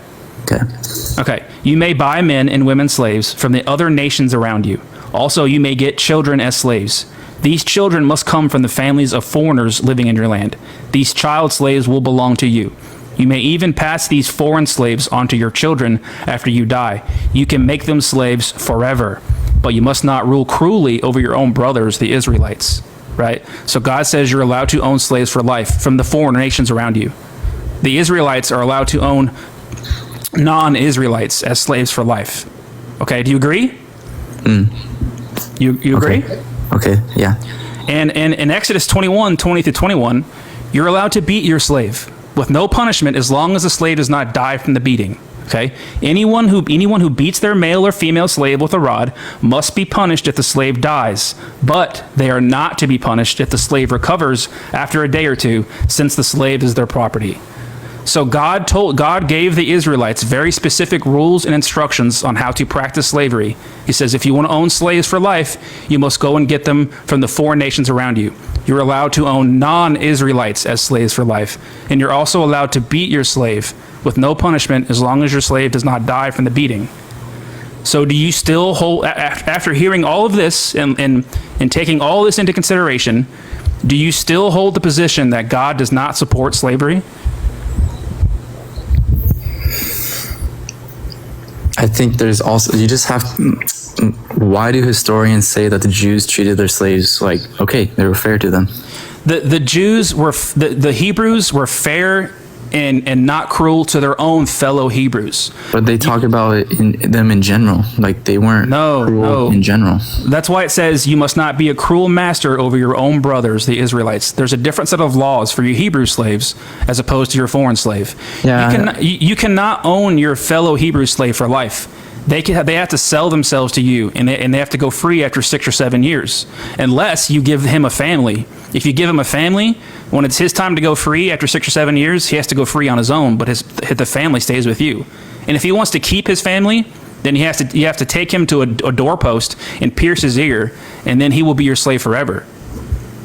Okay. You may buy men and women slaves from the other nations around you. Also, you may get children as slaves. These children must come from the families of foreigners living in your land. These child slaves will belong to you. You may even pass these foreign slaves on to your children after you die. You can make them slaves forever, but you must not rule cruelly over your own brothers, the Israelites. Right? So God says you're allowed to own slaves for life from the foreign nations around you. The Israelites are allowed to own non-Israelites as slaves for life. Okay, do you agree? You agree? Okay, yeah. And in Exodus 21, 20 through 21, you're allowed to beat your slave with no punishment as long as the slave does not die from the beating. Okay? Anyone who beats their male or female slave with a rod must be punished if the slave dies, but they are not to be punished if the slave recovers after a day or two, since the slave is their property. So God gave the Israelites very specific rules and instructions on how to practice slavery. He says, if you want to own slaves for life, you must go and get them from the foreign nations around you. You're allowed to own non-Israelites as slaves for life, and you're also allowed to beat your slave with no punishment as long as your slave does not die from the beating. So do you still hold, after hearing all of this and taking all this into consideration, do you still hold the position that God does not support slavery? I think there's also, you just have, why do historians say that the Jews treated their slaves like, okay, they were fair to them? The Jews were, the Hebrews were fair and not cruel to their own fellow Hebrews. But they talk about them in general, like they weren't cruel in general. That's why it says you must not be a cruel master over your own brothers, the Israelites. There's a different set of laws for your Hebrew slaves as opposed to your foreign slave. Yeah, you cannot own your fellow Hebrew slave for life. They have to sell themselves to you, and they have to go free after 6 or 7 years, unless you give him a family. If you give him a family, when it's his time to go free after 6 or 7 years, he has to go free on his own, but the family stays with you. And if he wants to keep his family, then you have to take him to a doorpost and pierce his ear, and then he will be your slave forever.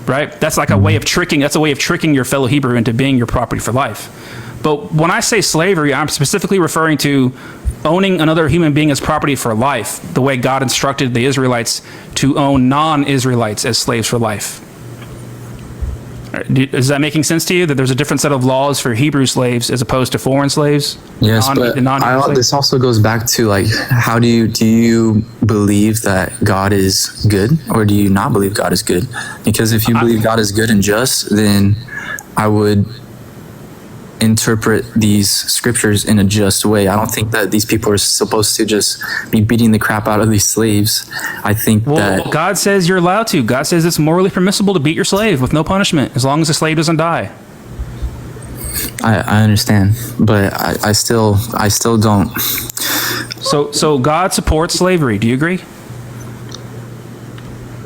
Right? That's like a way of tricking. That's a way of tricking your fellow Hebrew into being your property for life. But when I say slavery, I'm specifically referring to owning another human being as property for life, the way God instructed the Israelites to own non-Israelites as slaves for life. Is that making sense to you, that there's a different set of laws for Hebrew slaves as opposed to foreign slaves? Yes, but this also goes back to like, how do you believe that God is good, or do you not believe God is good? Because if you believe God is good and just, then I would interpret these scriptures in a just way. I don't think that these people are supposed to just be beating the crap out of these slaves. I think that God says you're allowed to. God says it's morally permissible to beat your slave with no punishment, as long as the slave doesn't die. I understand, but I still don't. So God supports slavery. Do you agree?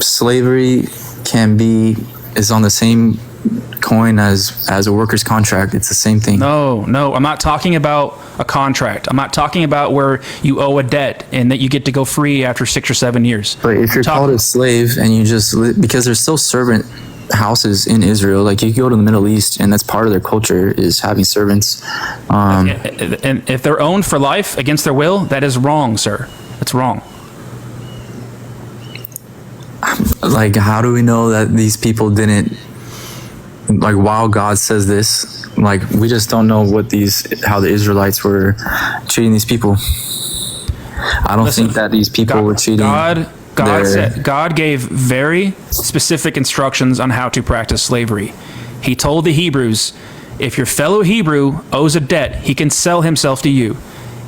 Slavery is on the same coin as a worker's contract. It's the same thing. No, I'm not talking about a contract. I'm not talking about where you owe a debt and that you get to go free after 6 or 7 years. But if you're called a slave and you just because there's still servant houses in Israel, like you go to the Middle East and that's part of their culture is having servants. And if they're owned for life against their will, that is wrong, sir. That's wrong. Like, how do we know that these people didn't, like, while God says this, like, we just don't know how the Israelites were treating these people. I don't think that these people were treating God gave very specific instructions on how to practice slavery. He told the Hebrews, if your fellow Hebrew owes a debt, he can sell himself to you,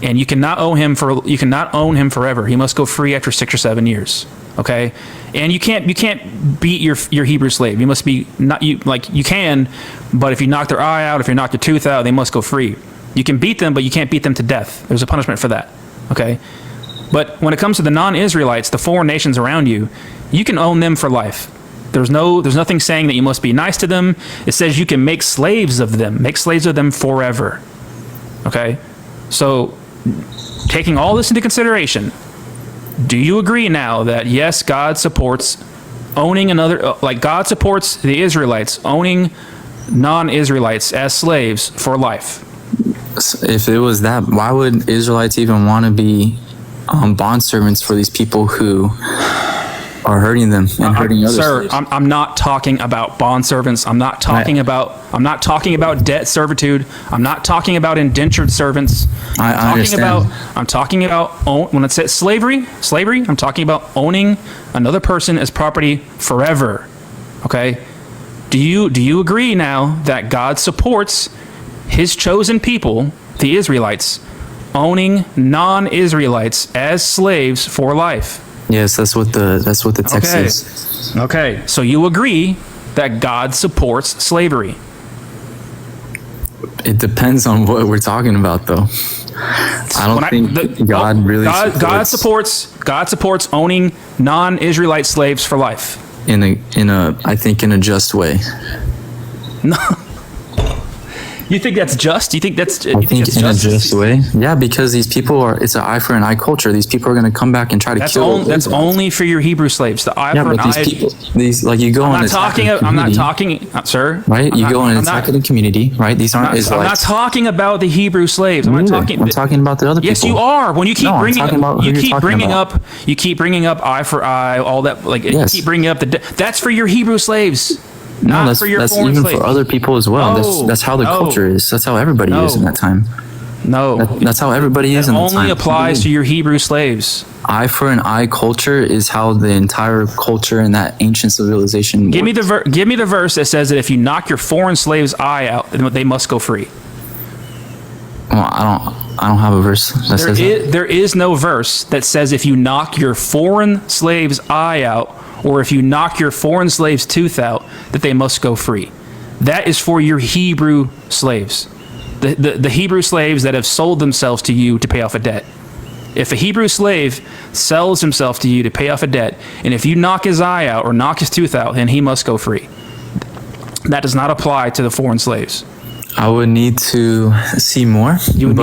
and you cannot own him forever. He must go free after 6 or 7 years. Okay, and you can't beat your Hebrew slave. You must be you can, but if you knock their eye out, if you knock their tooth out, they must go free. You can beat them, but you can't beat them to death. There's a punishment for that. Okay, but when it comes to the non-Israelites, the foreign nations around you, you can own them for life. There's nothing saying that you must be nice to them. It says you can make slaves of them forever. Okay, so taking all this into consideration, do you agree now that yes, God supports owning God supports the Israelites owning non-Israelites as slaves for life? If it was that, why would Israelites even want to be bondservants for these people who are hurting them and hurting others? Sir, I'm not talking about bondservants. I'm not talking about debt servitude. I'm not talking about indentured servants. I'm talking about when it says slavery, I'm talking about owning another person as property forever. Okay? Do you agree now that God supports his chosen people, the Israelites, owning non-Israelites as slaves for life? Yes, that's what the text says. Okay, so you agree that God supports slavery? It depends on what we're talking about, though. I don't think God really supports owning non-Israelite slaves for life. I think in a just way. No. You think that's just? I think in a just way. Yeah, because these people it's an eye for an eye culture. These people are going to come back and try to kill. That's only for your Hebrew slaves. The eye for an eye. These you go and attack. I'm not talking, sir. Right, you go and attack the community. Right, these aren't Israelites. I'm not talking about the Hebrew slaves. I'm talking about the other people. Yes, you are. When you keep bringing up eye for eye, all that. You keep bringing up that's for your Hebrew slaves. That's even slaves. For other people as well. That's how the culture is. That's how everybody is in that time. That's how everybody is in that time. It only applies to your Hebrew slaves. Eye for an eye culture is how the entire culture in that ancient civilization works. Give me the verse that says that if you knock your foreign slave's eye out, then they must go free. Well, I don't have a verse that says that. There is no verse that says if you knock your foreign slave's eye out, or if you knock your foreign slave's tooth out, that they must go free. That is for your Hebrew slaves. The Hebrew slaves that have sold themselves to you to pay off a debt. If a Hebrew slave sells himself to you to pay off a debt, and if you knock his eye out or knock his tooth out, then he must go free. That does not apply to the foreign slaves. I would need to see more. You would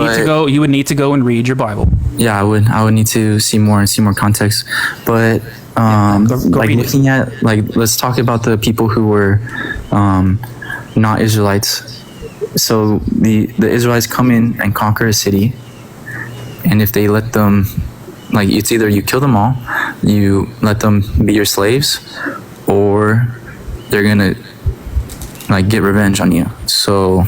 need to go and read your Bible. Yeah, I would need to see more context. But looking at let's talk about the people who were not Israelites. So the Israelites come in and conquer a city, and if they let them, like, it's either you kill them all, you let them be your slaves, or they're gonna like get revenge on you. So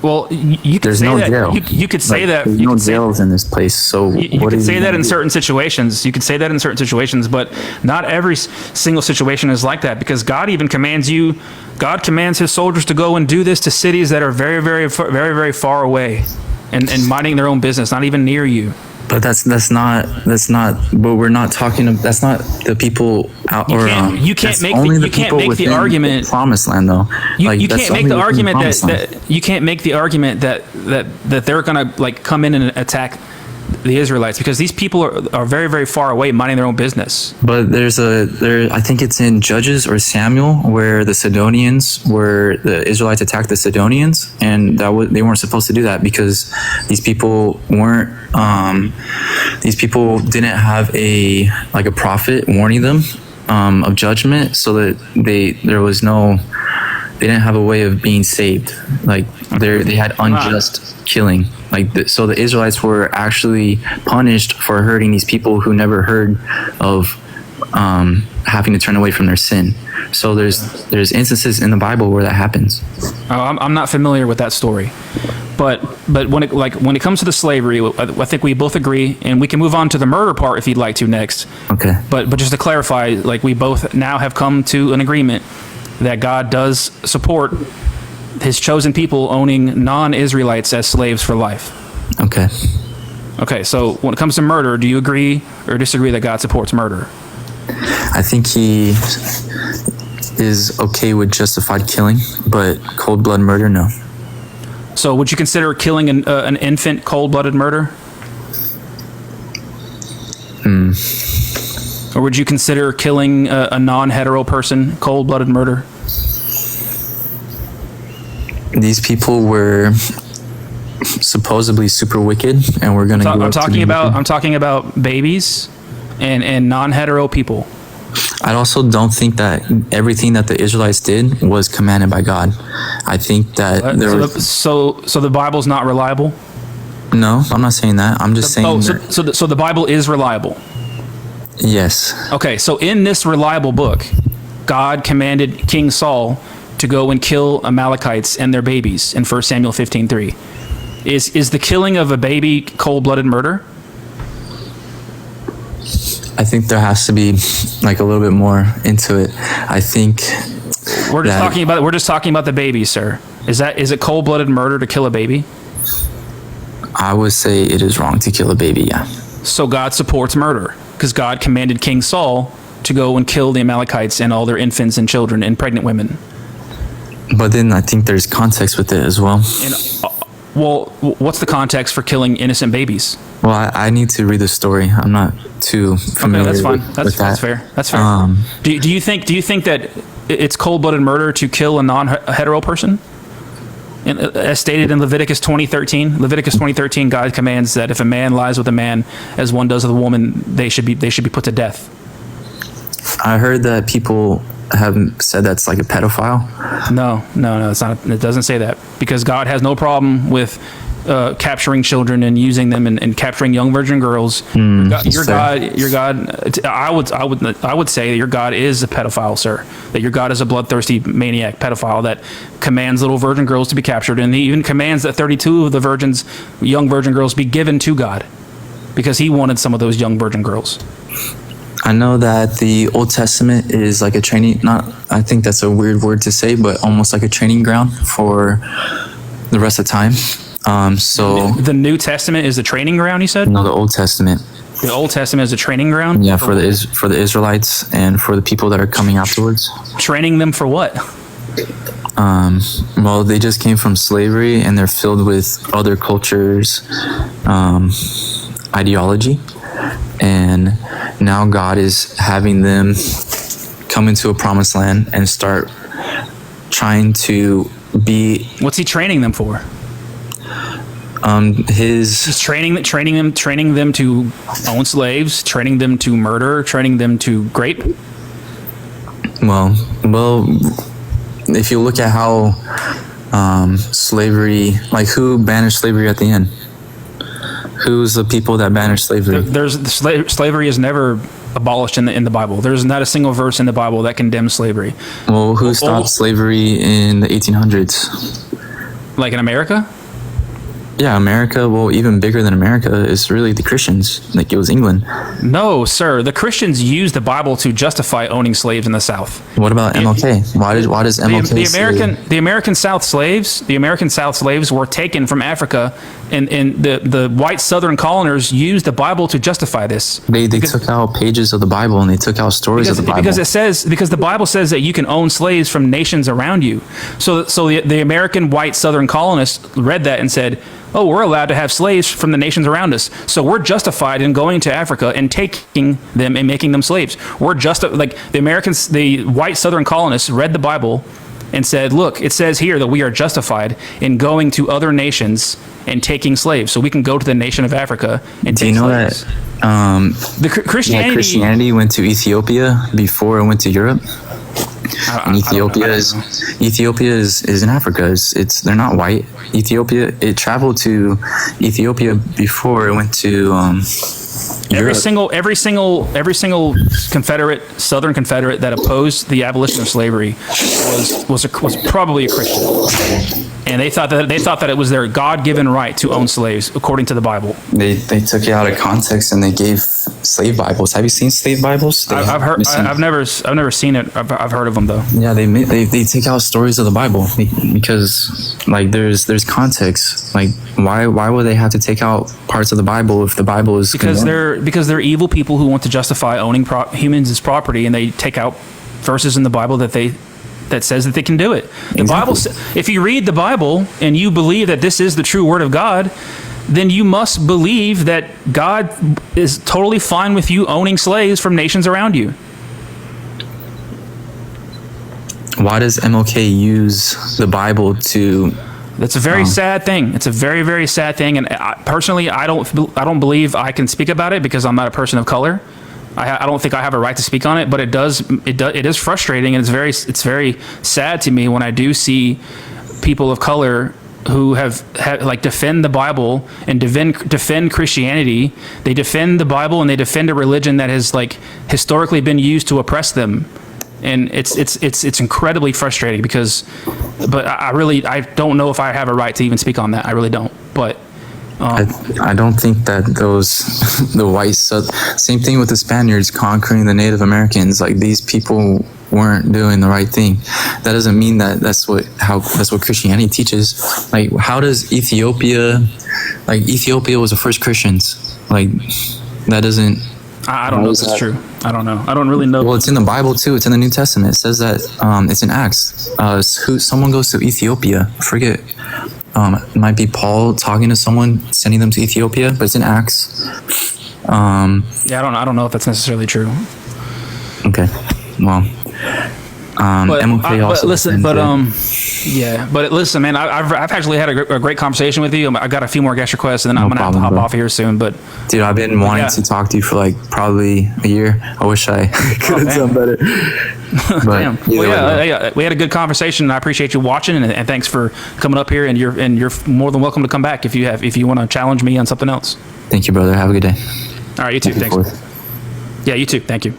well, you could there's say no that. jail. You could say Like, that. there's no jails in this place. So You what could is say it that gonna in do? certain situations. You could say that in certain situations, but not every single situation is like that, because God even commands you. God commands his soldiers to go and do this to cities that are very, very, very, very far away, and minding their own business, not even near you. But that's not. But we're not talking. That's not the people out. You can't that's make only the, you can't people make the within argument. Promised land, though. You that's can't make only the within argument Promised Land. that you can't make the argument that they're gonna like come in and attack the Israelites, because these people are very, very far away, minding their own business. But I think it's in Judges or Samuel where the Israelites attacked the Sidonians, and they weren't supposed to do that because these people weren't. These people didn't have a prophet warning them of judgment, so that they didn't have a way of being saved. Like they had unjust killing. So the Israelites were actually punished for hurting these people who never heard of having to turn away from their sin. So there's instances in the Bible where that happens. I'm not familiar with that story, but when it comes to the slavery, I think we both agree, and we can move on to the murder part if you'd like to next. Okay. But just to clarify, like, we both now have come to an agreement that God does support his chosen people owning non-Israelites as slaves for life. Okay. Okay, so when it comes to murder, do you agree or disagree that God supports murder? I think he is okay with justified killing, but cold-blooded murder, no. So would you consider killing an infant cold-blooded murder? Or would you consider killing a non-hetero person cold-blooded murder? These people were supposedly super wicked, and we're gonna. I'm talking about babies and non-hetero people. I also don't think that everything that the Israelites did was commanded by God. I think that so the Bible's not reliable. No, I'm not saying that. I'm just saying. So the Bible is reliable. Yes. Okay, so in this reliable book, God commanded King Saul to go and kill Amalekites and their babies in 1 Samuel 15:3. Is the killing of a baby cold-blooded murder? I think there has to be like a little bit more into it. I think we're just talking about the baby, sir. Is it cold-blooded murder to kill a baby? I would say it is wrong to kill a baby, yeah. So God supports murder because God commanded King Saul to go and kill the Amalekites and all their infants and children and pregnant women. But then I think there's context with it as well. Well, what's the context for killing innocent babies? Well, I need to read the story. I'm not too familiar. Okay, that's fine. With That's that. fair. That's fair. Do you think that it's cold-blooded murder to kill a non-hetero person? As stated in Leviticus 20:13, God commands that if a man lies with a man as one does with a woman, they should be put to death. I heard that people have said that's like a pedophile. No, it's not. It doesn't say that, because God has no problem with capturing children and using them and capturing young virgin girls. Your God. I would say that your God is a pedophile, sir. That your God is a bloodthirsty maniac pedophile that commands little virgin girls to be captured, and he even commands that 32 of the young virgin girls be given to God, because he wanted some of those young virgin girls. I know that the Old Testament is like a training, I think that's a weird word to say, but almost like a training ground for the rest of time. So the New Testament is the training ground, you said? No, the Old Testament. The Old Testament is a training ground? Yeah, for the Israelites and for the people that are coming afterwards. Training them for what? Well, they just came from slavery and they're filled with other cultures' ideology. And now God is having them come into a promised land and start trying to be. What's he training them for? He's training them to own slaves, training them to murder, training them to grape. Well, if you look at how slavery, like who banished slavery at the end? Who's the people that banished slavery? Slavery is never abolished in the Bible. There's not a single verse in the Bible that condemns slavery. Well, who stopped slavery in the 1800s? Like in America? Yeah, America. Well, even bigger than America is really the Christians. Like it was England. No, sir. The Christians used the Bible to justify owning slaves in the South. What about MLK? Why does MLK the American South slaves were taken from Africa, and the white Southern coloners used the Bible to justify this. They took out pages of the Bible and they took out stories of the Bible because the Bible says that you can own slaves from nations around you. So the American white Southern colonists read that and said, oh, we're allowed to have slaves from the nations around us. So we're justified in going to Africa and taking them and making them slaves. We're the white Southern colonists read the Bible and said, look, it says here that we are justified in going to other nations and taking slaves. So we can go to the nation of Africa and take slaves. That Christianity went to Ethiopia before it went to Europe? And Ethiopia is in Africa. They're not white. It traveled to Ethiopia before it went to every single Southern Confederate that opposed the abolition of slavery was probably a Christian. And they thought that it was their God-given right to own slaves according to the Bible. They took it out of context and they gave slave Bibles. Have you seen slave Bibles? I've never seen it. I've heard of them though. Yeah, they take out stories of the Bible because like there's context. Like why would they have to take out parts of the Bible if the Bible is because they're evil people who want to justify owning humans as property, and they take out verses in the Bible that says that they can do it. The Bible, if you read the Bible and you believe that this is the true word of God, then you must believe that God is totally fine with you owning slaves from nations around you. Why does MLK use the Bible to? That's a very sad thing. It's a very, very sad thing. And personally, I don't believe I can speak about it because I'm not a person of color. I don't think I have a right to speak on it, but it is frustrating, and it's very sad to me when I do see people of color who have like defend the Bible and defend Christianity. They defend the Bible and they defend a religion that has like historically been used to oppress them. And it's incredibly frustrating but I don't know if I have a right to even speak on that. I really don't. But I don't think that the white same thing with the Spaniards conquering the Native Americans. Like these people weren't doing the right thing. That doesn't mean that's what Christianity teaches. Like how does Ethiopia was the first Christians. Like that doesn't. I don't know if it's true. I don't know. I don't really know. Well, it's in the Bible too. It's in the New Testament. It says that it's in Acts. Someone goes to Ethiopia. I forget. It might be Paul talking to someone, sending them to Ethiopia, but it's in Acts. Yeah, I don't know if that's necessarily true. Okay. Well. Listen, man. I've actually had a great conversation with you. I got a few more guest requests, and then I'm gonna have to hop off here soon. But dude, I've been wanting to talk to you for like probably a year. I wish I could have done better. Damn. Well, we had a good conversation, and I appreciate you watching, and thanks for coming up here. And you're more than welcome to come back if you want to challenge me on something else. Thank you, brother. Have a good day. All right, you too. Thanks. Yeah, you too. Thank you.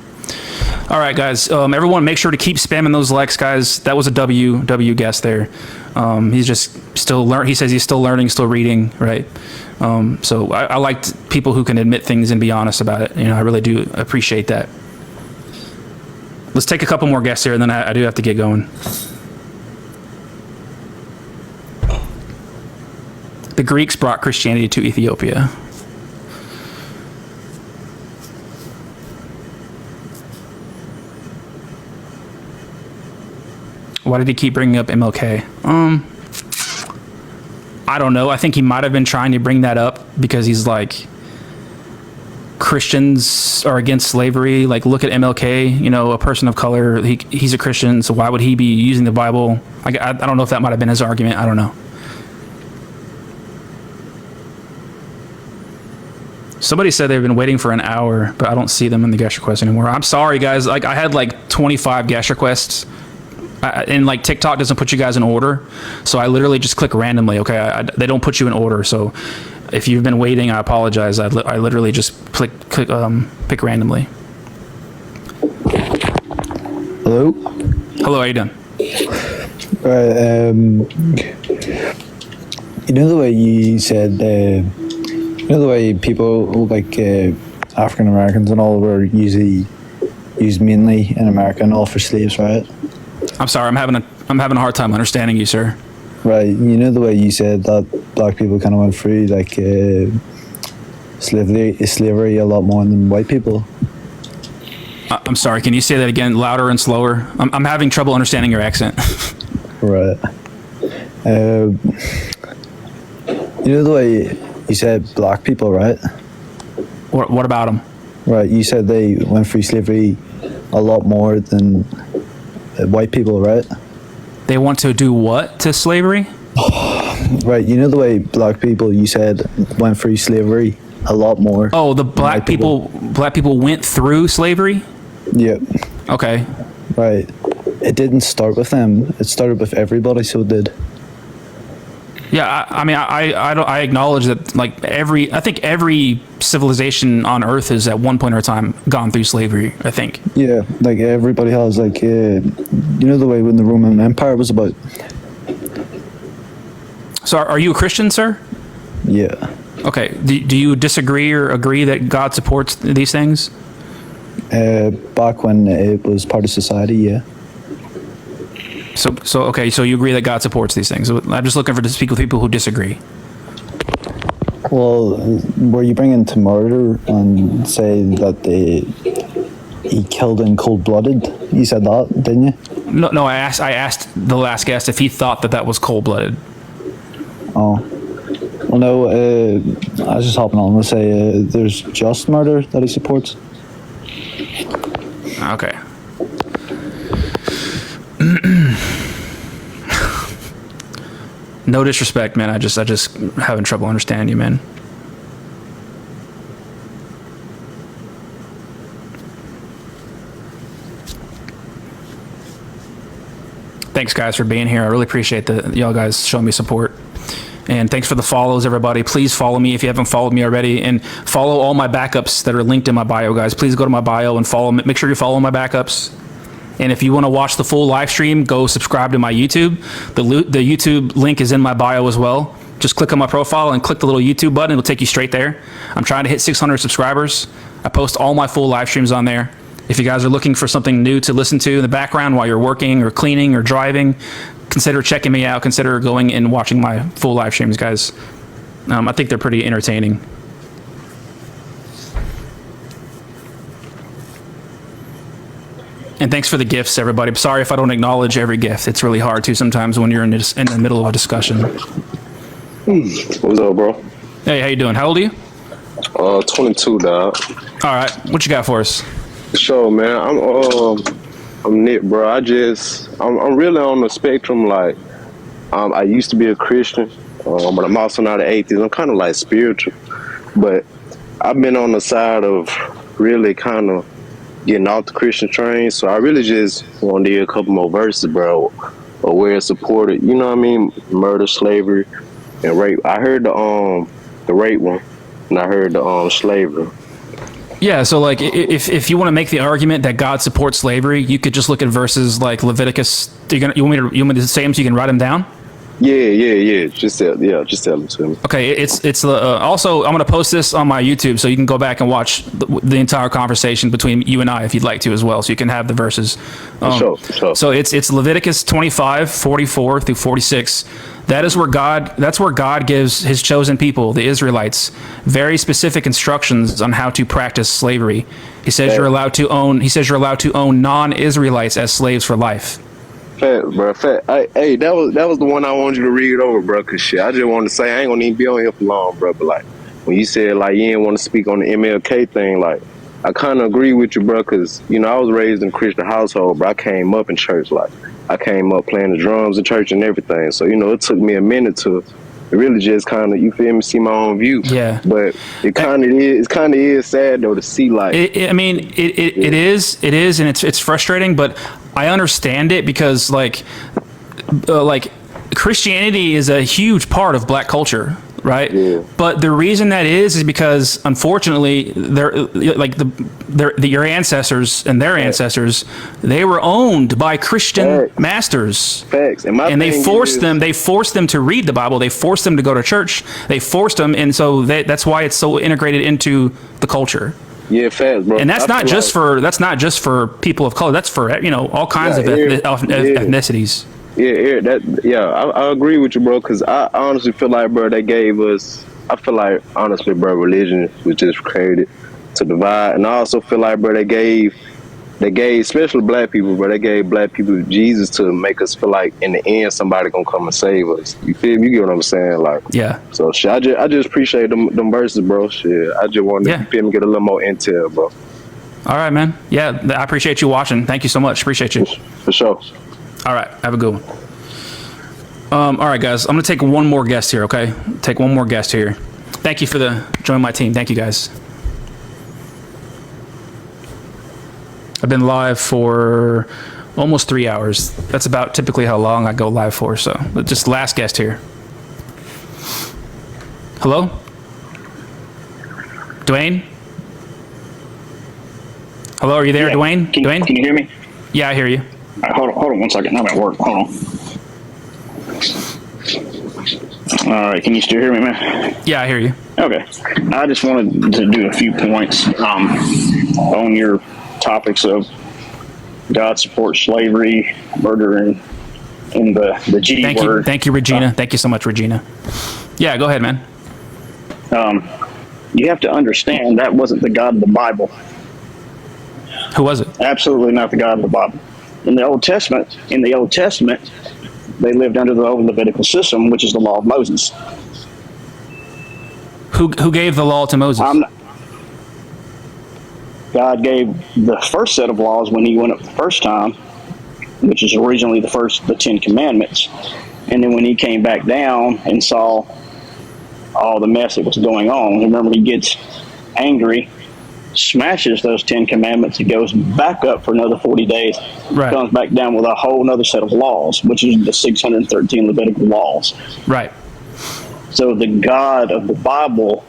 All right, guys. Everyone, make sure to keep spamming those likes, guys. That was a W guest there. He's just still learning. He says he's still learning, still reading, right? So I like people who can admit things and be honest about it. I really do appreciate that. Let's take a couple more guests here, and then I do have to get going. The Greeks brought Christianity to Ethiopia. Why did he keep bringing up MLK? I don't know. I think he might have been trying to bring that up because he's like, Christians are against slavery. Like, look at MLK, a person of color. He's a Christian, so why would he be using the Bible? I don't know if that might have been his argument. I don't know. Somebody said they've been waiting for an hour, but I don't see them in the guest request anymore. I'm sorry, guys. Like, I had like 25 guest requests. And like TikTok doesn't put you guys in order, so I literally just click randomly. Okay, they don't put you in order. So If you've been waiting, I apologize. I literally just pick randomly. Hello. Hello. How you doing? You know the way you said, you know the way people like African Americans and all were usually used mainly in America and all for slaves, right? I'm sorry. I'm having a hard time understanding you, sir. Right. You know the way you said that black people kind of went through like slavery a lot more than white people. I'm sorry. Can you say that again, louder and slower? I'm having trouble understanding your accent. Right. You know the way you said black people, right? What about them? Right. You said they went through slavery a lot more than white people, right? They want to do what to slavery? Right. You know the way black people, you said, went through slavery a lot more. Oh, the black people went through slavery? Yeah. Okay. Right. It didn't start with them. It started with everybody, so it did. Yeah, I acknowledge that. Like I think every civilization on Earth has at one point or time gone through slavery. I think. Yeah, like everybody has. Like, you know the way when the Roman Empire was about. So, are you a Christian, sir? Yeah. Okay. Do you disagree or agree that God supports these things? Back when it was part of society, yeah. So okay, so you agree that God supports these things. I'm just looking to speak with people who disagree. Well, were you bringing to murder and say that he killed in cold-blooded? You said that, didn't you? No. I asked the last guest if he thought that was cold-blooded. Oh. Well, no. I was just hopping on to say there's just murder that he supports. Okay. No disrespect, man. I just having trouble understanding you, man. Thanks, guys, for being here. I really appreciate y'all guys showing me support. And thanks for the follows, everybody. Please follow me if you haven't followed me already, and follow all my backups that are linked in my bio, guys. Please go to my bio and follow me. Make sure you follow my backups. And if you want to watch the full live stream, go subscribe to my YouTube. The YouTube link is in my bio as well. Just click on my profile and click the little YouTube button. It'll take you straight there. I'm trying to hit 600 subscribers. I post all my full live streams on there. If you guys are looking for something new to listen to in the background while you're working or cleaning or driving, consider checking me out. Consider going and watching my full live streams, guys. I think they're pretty entertaining. And thanks for the gifts, everybody. I'm sorry if I don't acknowledge every gift. It's really hard to sometimes when you're in the middle of a discussion. What's up, bro? Hey, how you doing? How old are you? 22, dog. All right, what you got for us? Sure, man. I'm Nick, bro. I'm really on the spectrum. Like, I used to be a Christian, but I'm also not an atheist. I'm kind of like spiritual, but I've been on the side of really kind of getting off the Christian train. So I really just want to hear a couple more verses, bro, or where it's supported. You know what I mean? Murder, slavery, and rape. I heard the rape one, and I heard the slavery. Yeah, so like if you want to make the argument that God supports slavery, you could just look at verses like Leviticus. You want me to say them so you can write them down? Yeah. Just tell them to me. Okay, it's also I'm gonna post this on my YouTube so you can go back and watch the entire conversation between you and I if you'd like to as well, so you can have the verses. Sure. So it's Leviticus 25, 44 through 46. That's where God gives his chosen people, the Israelites, very specific instructions on how to practice slavery. He says you're allowed to own non-Israelites as slaves for life. Fact, bro. Hey, that was the one I wanted you to read over, bro. Cause shit, I just wanted to say I ain't gonna even be on here for long, bro. But like when you said like you didn't want to speak on the MLK thing, like I kind of agree with you, bro. Cause you know I was raised in a Christian household, bro. I came up in church, like I came up playing the drums in church and everything. So you know it took me a minute to really just kind of, you feel me, see my own view. Yeah. But it kind of is sad though to see like. It is, and it's frustrating, but I understand it because like Christianity is a huge part of black culture. right? Yeah. But the reason that is because unfortunately, your ancestors and their ancestors, they were owned by Christian masters. Facts. And they forced them to read the Bible. They forced them to go to church. They forced them, and so that's why it's so integrated into the culture. Yeah, facts, bro. And that's not just for people of color. That's for all kinds of ethnicities. I agree with you, bro. Because I honestly feel like, bro, they gave us. I feel like, honestly, bro, religion was just created to divide, and I also feel like, bro, they gave, especially black people, bro, they gave black people Jesus to make us feel like in the end somebody gonna come and save us. You feel me? You get what I'm saying? Like, yeah. So shit, I just appreciate them verses, bro. Shit, I just wanted to, you feel me, get a little more intel, bro. All right, man. Yeah, I appreciate you watching. Thank you so much. Appreciate you. For sure. All right, have a good one. All right, guys, I'm gonna take one more guest here. Okay, take one more guest here. Thank you for joining my team. Thank you, guys. I've been live for almost 3 hours. That's about typically how long I go live for. So, but just last guest here. Hello, Dwayne. Hello, are you there, Dwayne? Dwayne, can you hear me? Yeah, I hear you. Hold on 1 second. I'm at work. Hold on. All right. Can you still hear me, man? Yeah, I hear you. Okay. I just wanted to do a few points on your topics of God supports slavery, murder, and the G word. Thank you, Regina. Thank you so much, Regina. Yeah, go ahead, man. You have to understand that wasn't the God of the Bible. Who was it? Absolutely not the God of the Bible. In the Old Testament, they lived under the old Levitical system, which is the law of Moses. Who gave the law to Moses? God gave the first set of laws when he went up the first time, which is originally the 10 Commandments. And then when he came back down and saw all the mess that was going on, remember, he gets angry, smashes those 10 Commandments, it goes back up for another 40 days, comes back down with a whole other set of laws, which is the 613 Levitical laws. Right. So the God of the Bible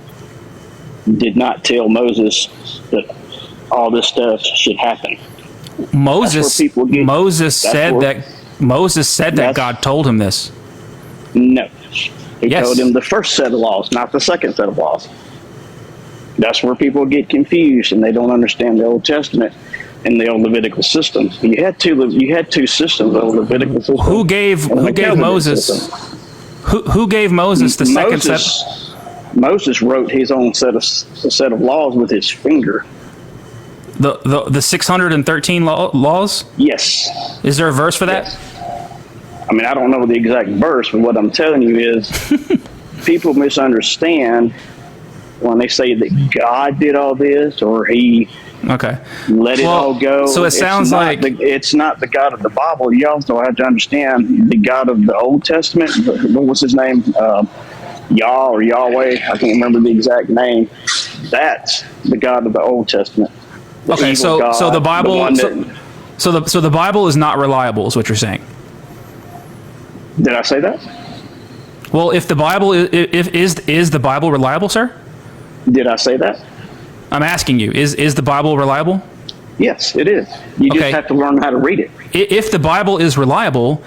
did not tell Moses that all this stuff should happen. Moses said that God told him this. No. He told him the first set of laws, not the second set of laws. That's where people get confused and they don't understand the Old Testament and the old Levitical system. You had two systems, the old Levitical system. Who gave Moses? Who gave Moses the second set? Moses wrote his own set of laws with his finger. The 613 laws? Yes. Is there a verse for that? Yes. I mean, I don't know the exact verse, but what I'm telling you is people misunderstand when they say that God did all this or he let it all go. So it sounds like it's not the God of the Bible. You also have to understand the God of the Old Testament. What was his name? Yah or Yahweh. I can't remember the exact name. That's the God of the Old Testament. Okay, so the Bible, so the Bible is not reliable, is what you're saying. Did I say that? Well, if the Bible is the Bible reliable, sir? Did I say that? I'm asking you, is the Bible reliable? Yes, it is. You just have to learn how to read it. If the Bible is reliable,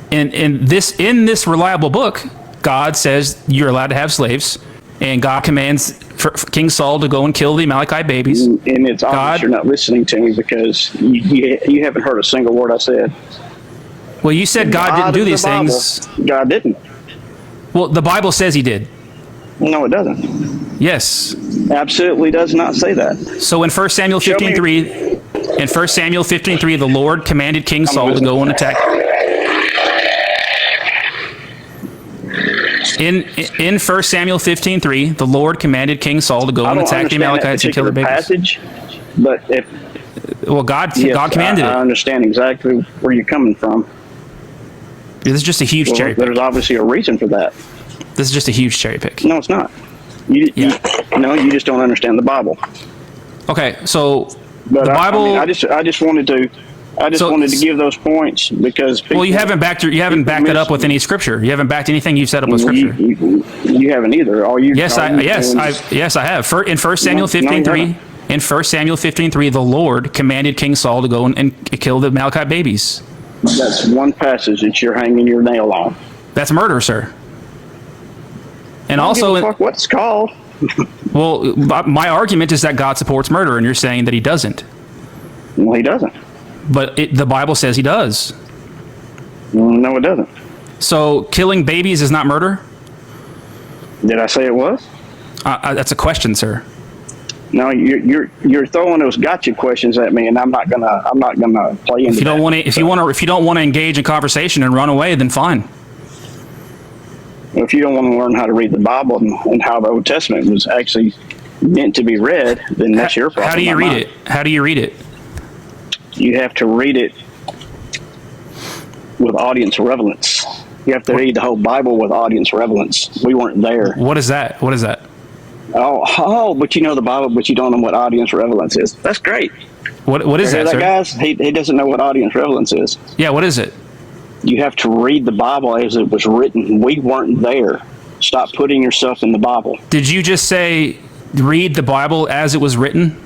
in this reliable book, God says you're allowed to have slaves, and God commands for King Saul to go and kill the Amalekite babies. And it's obvious you're not listening to me because you haven't heard a single word I said. Well, you said God didn't do these things. God didn't. Well, the Bible says he did. No, it doesn't. Yes. Absolutely does not say that. So in 1 Samuel 15:3, the Lord commanded King Saul to go and attack. In 1 Samuel 15:3, the Lord commanded King Saul to go and attack the Amalekites and kill their babies. Passage, but God commanded it. I understand exactly where you're coming from. This is just a huge cherry pick. There's obviously a reason for that. This is just a huge cherry pick. No, it's not. You just don't understand the Bible. Okay, so but the Bible. I just wanted to I just wanted to give those points because people, you haven't backed it up with any scripture. You haven't backed anything you've said up with scripture. You haven't either. Yes, I have. In 1 Samuel 15:3, in 1 Samuel 15:3, the Lord commanded King Saul to go and kill the Amalekite babies. That's one passage that you're hanging your nail on. That's murder, sir. And I don't also, give a fuck what it's called. Well, my argument is that God supports murder, and you're saying that He doesn't. Well, He doesn't. But the Bible says He does. No, it doesn't. So killing babies is not murder? Did I say it was? That's a question, sir. No, you're throwing those gotcha questions at me, and I'm not gonna play into. If you don't want to engage in conversation and run away, then fine. If you don't want to learn how to read the Bible and how the Old Testament was actually meant to be read, then that's your problem. How do you read it? How do you read it? You have to read it with audience relevance. You have to read the whole Bible with audience relevance. We weren't there. What is that? What is that? Oh, but you know the Bible, but you don't know what audience relevance is. That's great. What is that, sir? Guys? He doesn't know what audience relevance is. Yeah, what is it? You have to read the Bible as it was written. We weren't there. Stop putting yourself in the Bible. Did you just say read the Bible as it was written?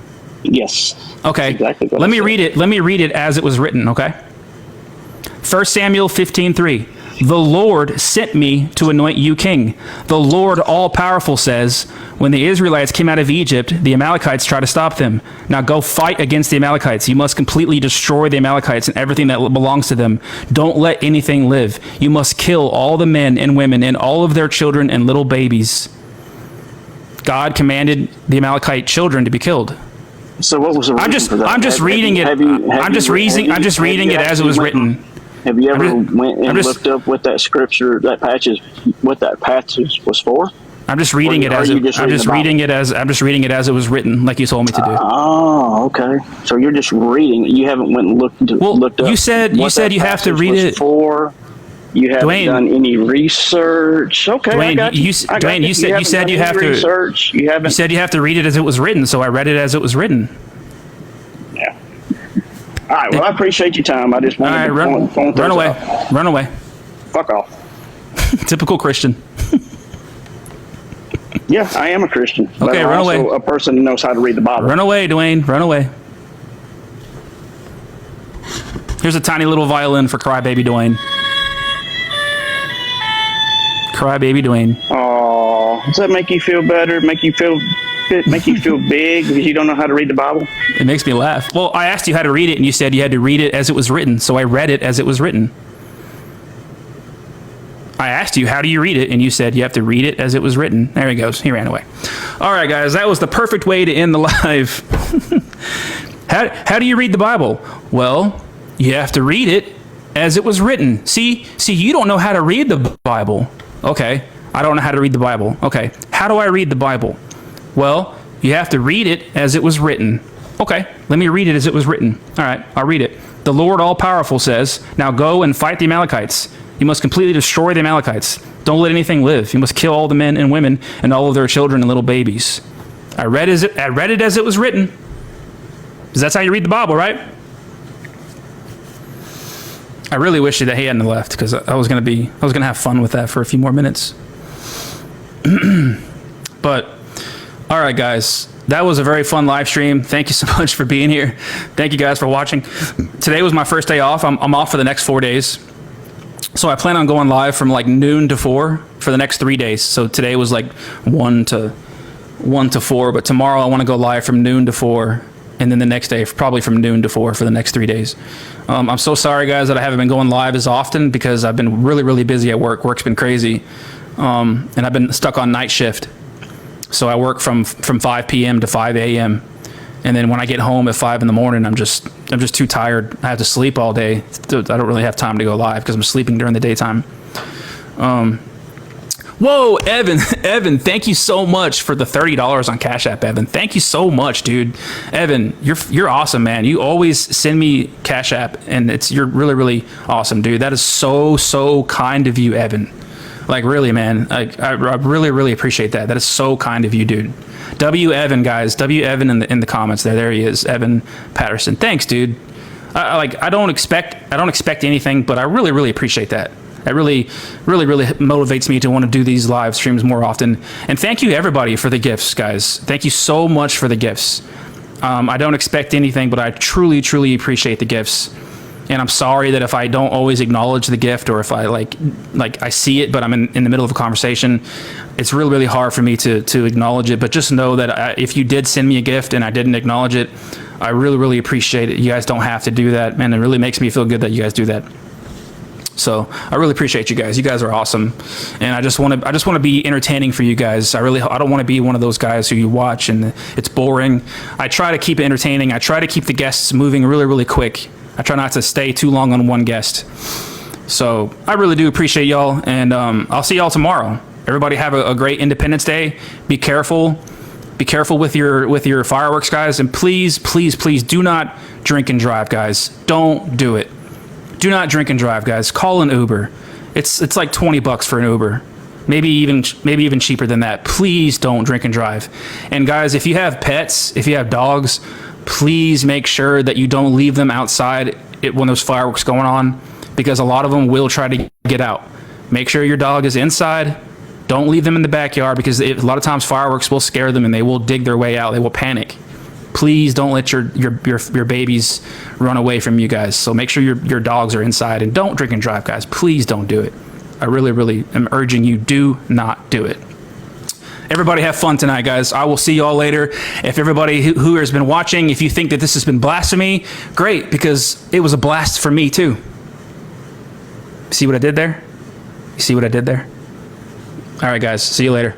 Yes. Okay. Exactly. Let me read it. Let me read it as it was written, okay? 1 Samuel 15:3. The Lord sent me to anoint you king. The Lord all-powerful says, when the Israelites came out of Egypt, the Amalekites tried to stop them. Now go fight against the Amalekites. You must completely destroy the Amalekites and everything that belongs to them. Don't let anything live. You must kill all the men and women and all of their children and little babies. God commanded the Amalekite children to be killed. So what was the reason for that? I'm just reading it. I'm just reading it as it was written. Have you ever went and looked up what that scripture, what that passage was for? I'm just reading it as it was written, like you told me to do. Oh, okay. So you're just reading. You haven't went and looked up. You said you have to read it for. You haven't done any research. Okay, Dwayne, I got you. Dwayne, you said you have to research. You haven't. You said you have to read it as it was written, so I read it as it was written. Yeah. All right. Well, I appreciate your time. I just wanted to run away. Out. Run away. Fuck off. Typical Christian. Yeah, I am a Christian. But Okay, I'm run also away. a person who knows how to read the Bible. Run away, Dwayne. Run away. Here's a tiny little violin for Crybaby Dwayne. Crybaby Dwayne. Oh, does that make you feel better? Make you feel big because you don't know how to read the Bible? It makes me laugh. Well, I asked you how to read it, and you said you had to read it as it was written, so I read it as it was written. I asked you, how do you read it? And you said you have to read it as it was written. There he goes. He ran away. All right, guys, that was the perfect way to end the live. How do you read the Bible? Well, you have to read it as it was written. See, you don't know how to read the Bible. Okay, I don't know how to read the Bible. Okay, how do I read the Bible? Well, you have to read it as it was written. Okay, let me read it as it was written. All right, I'll read it. The Lord all-powerful says, now go and fight the Amalekites. You must completely destroy the Amalekites. Don't let anything live. You must kill all the men and women and all of their children and little babies. I read it as it was written. Because that's how you read the Bible, right? I really wish that he hadn't left, because I was gonna have fun with that for a few more minutes. But all right, guys, that was a very fun live stream. Thank you so much for being here. Thank you guys for watching. Today was my first day off. I'm off for the next 4 days. So I plan on going live from like noon to 4 for the next 3 days. So today was like 1 to 4, but tomorrow I want to go live from noon to 4, and then the next day probably from noon to 4 for the next 3 days. I'm so sorry, guys, that I haven't been going live as often because I've been really, really busy at work. Work's been crazy, and I've been stuck on night shift. So I work from 5 p.m. to 5 a.m. And then when I get home at 5 in the morning, I'm just too tired. I have to sleep all day. I don't really have time to go live because I'm sleeping during the daytime. Whoa, Evan, thank you so much for the $30 on Cash App, Evan. Thank you so much, dude. Evan, you're awesome, man. You always send me Cash App, and you're really, really awesome, dude. That is so kind of you, Evan. Like, really, man. I really, really appreciate that. That is so kind of you, dude. W. Evan, guys. W. Evan in the comments there. There he is. Evan Patterson. Thanks, dude. I don't expect anything, but I really, really appreciate that. It really, really, really motivates me to want to do these live streams more often. And thank you everybody for the gifts, guys. Thank you so much for the gifts. I don't expect anything, but I truly, truly appreciate the gifts. And I'm sorry that if I don't always acknowledge the gift, or if I like I see it, but I'm in the middle of a conversation, it's really, really hard for me to acknowledge it. But just know that if you did send me a gift and I didn't acknowledge it, I really, really appreciate it. You guys don't have to do that, man. It really makes me feel good that you guys do that. So I really appreciate you guys. You guys are awesome, and I just want to be entertaining for you guys. I don't want to be one of those guys who you watch and it's boring. I try to keep it entertaining. I try to keep the guests moving really, really quick. I try not to stay too long on one guest. So I really do appreciate y'all, and I'll see y'all tomorrow. Everybody have a great Independence Day. Be careful. Be careful with your fireworks, guys, and please, please, please do not drink and drive, guys. Don't do it. Do not drink and drive, guys. Call an Uber. It's like $20 for an Uber. Maybe even cheaper than that. Please don't drink and drive. And guys, if you have pets, if you have dogs, please make sure that you don't leave them outside when there's fireworks going on, because a lot of them will try to get out. Make sure your dog is inside. Don't leave them in the backyard, because a lot of times fireworks will scare them and they will dig their way out. They will panic. Please don't let your babies run away from you guys. So make sure your dogs are inside, and don't drink and drive, guys. Please don't do it. I really, really am urging you, do not do it. Everybody have fun tonight, guys. I will see you all later. If everybody who has been watching, if you think that this has been blasphemy, great, because it was a blast for me too. See what I did there? You see what I did there? All right, guys. See you later.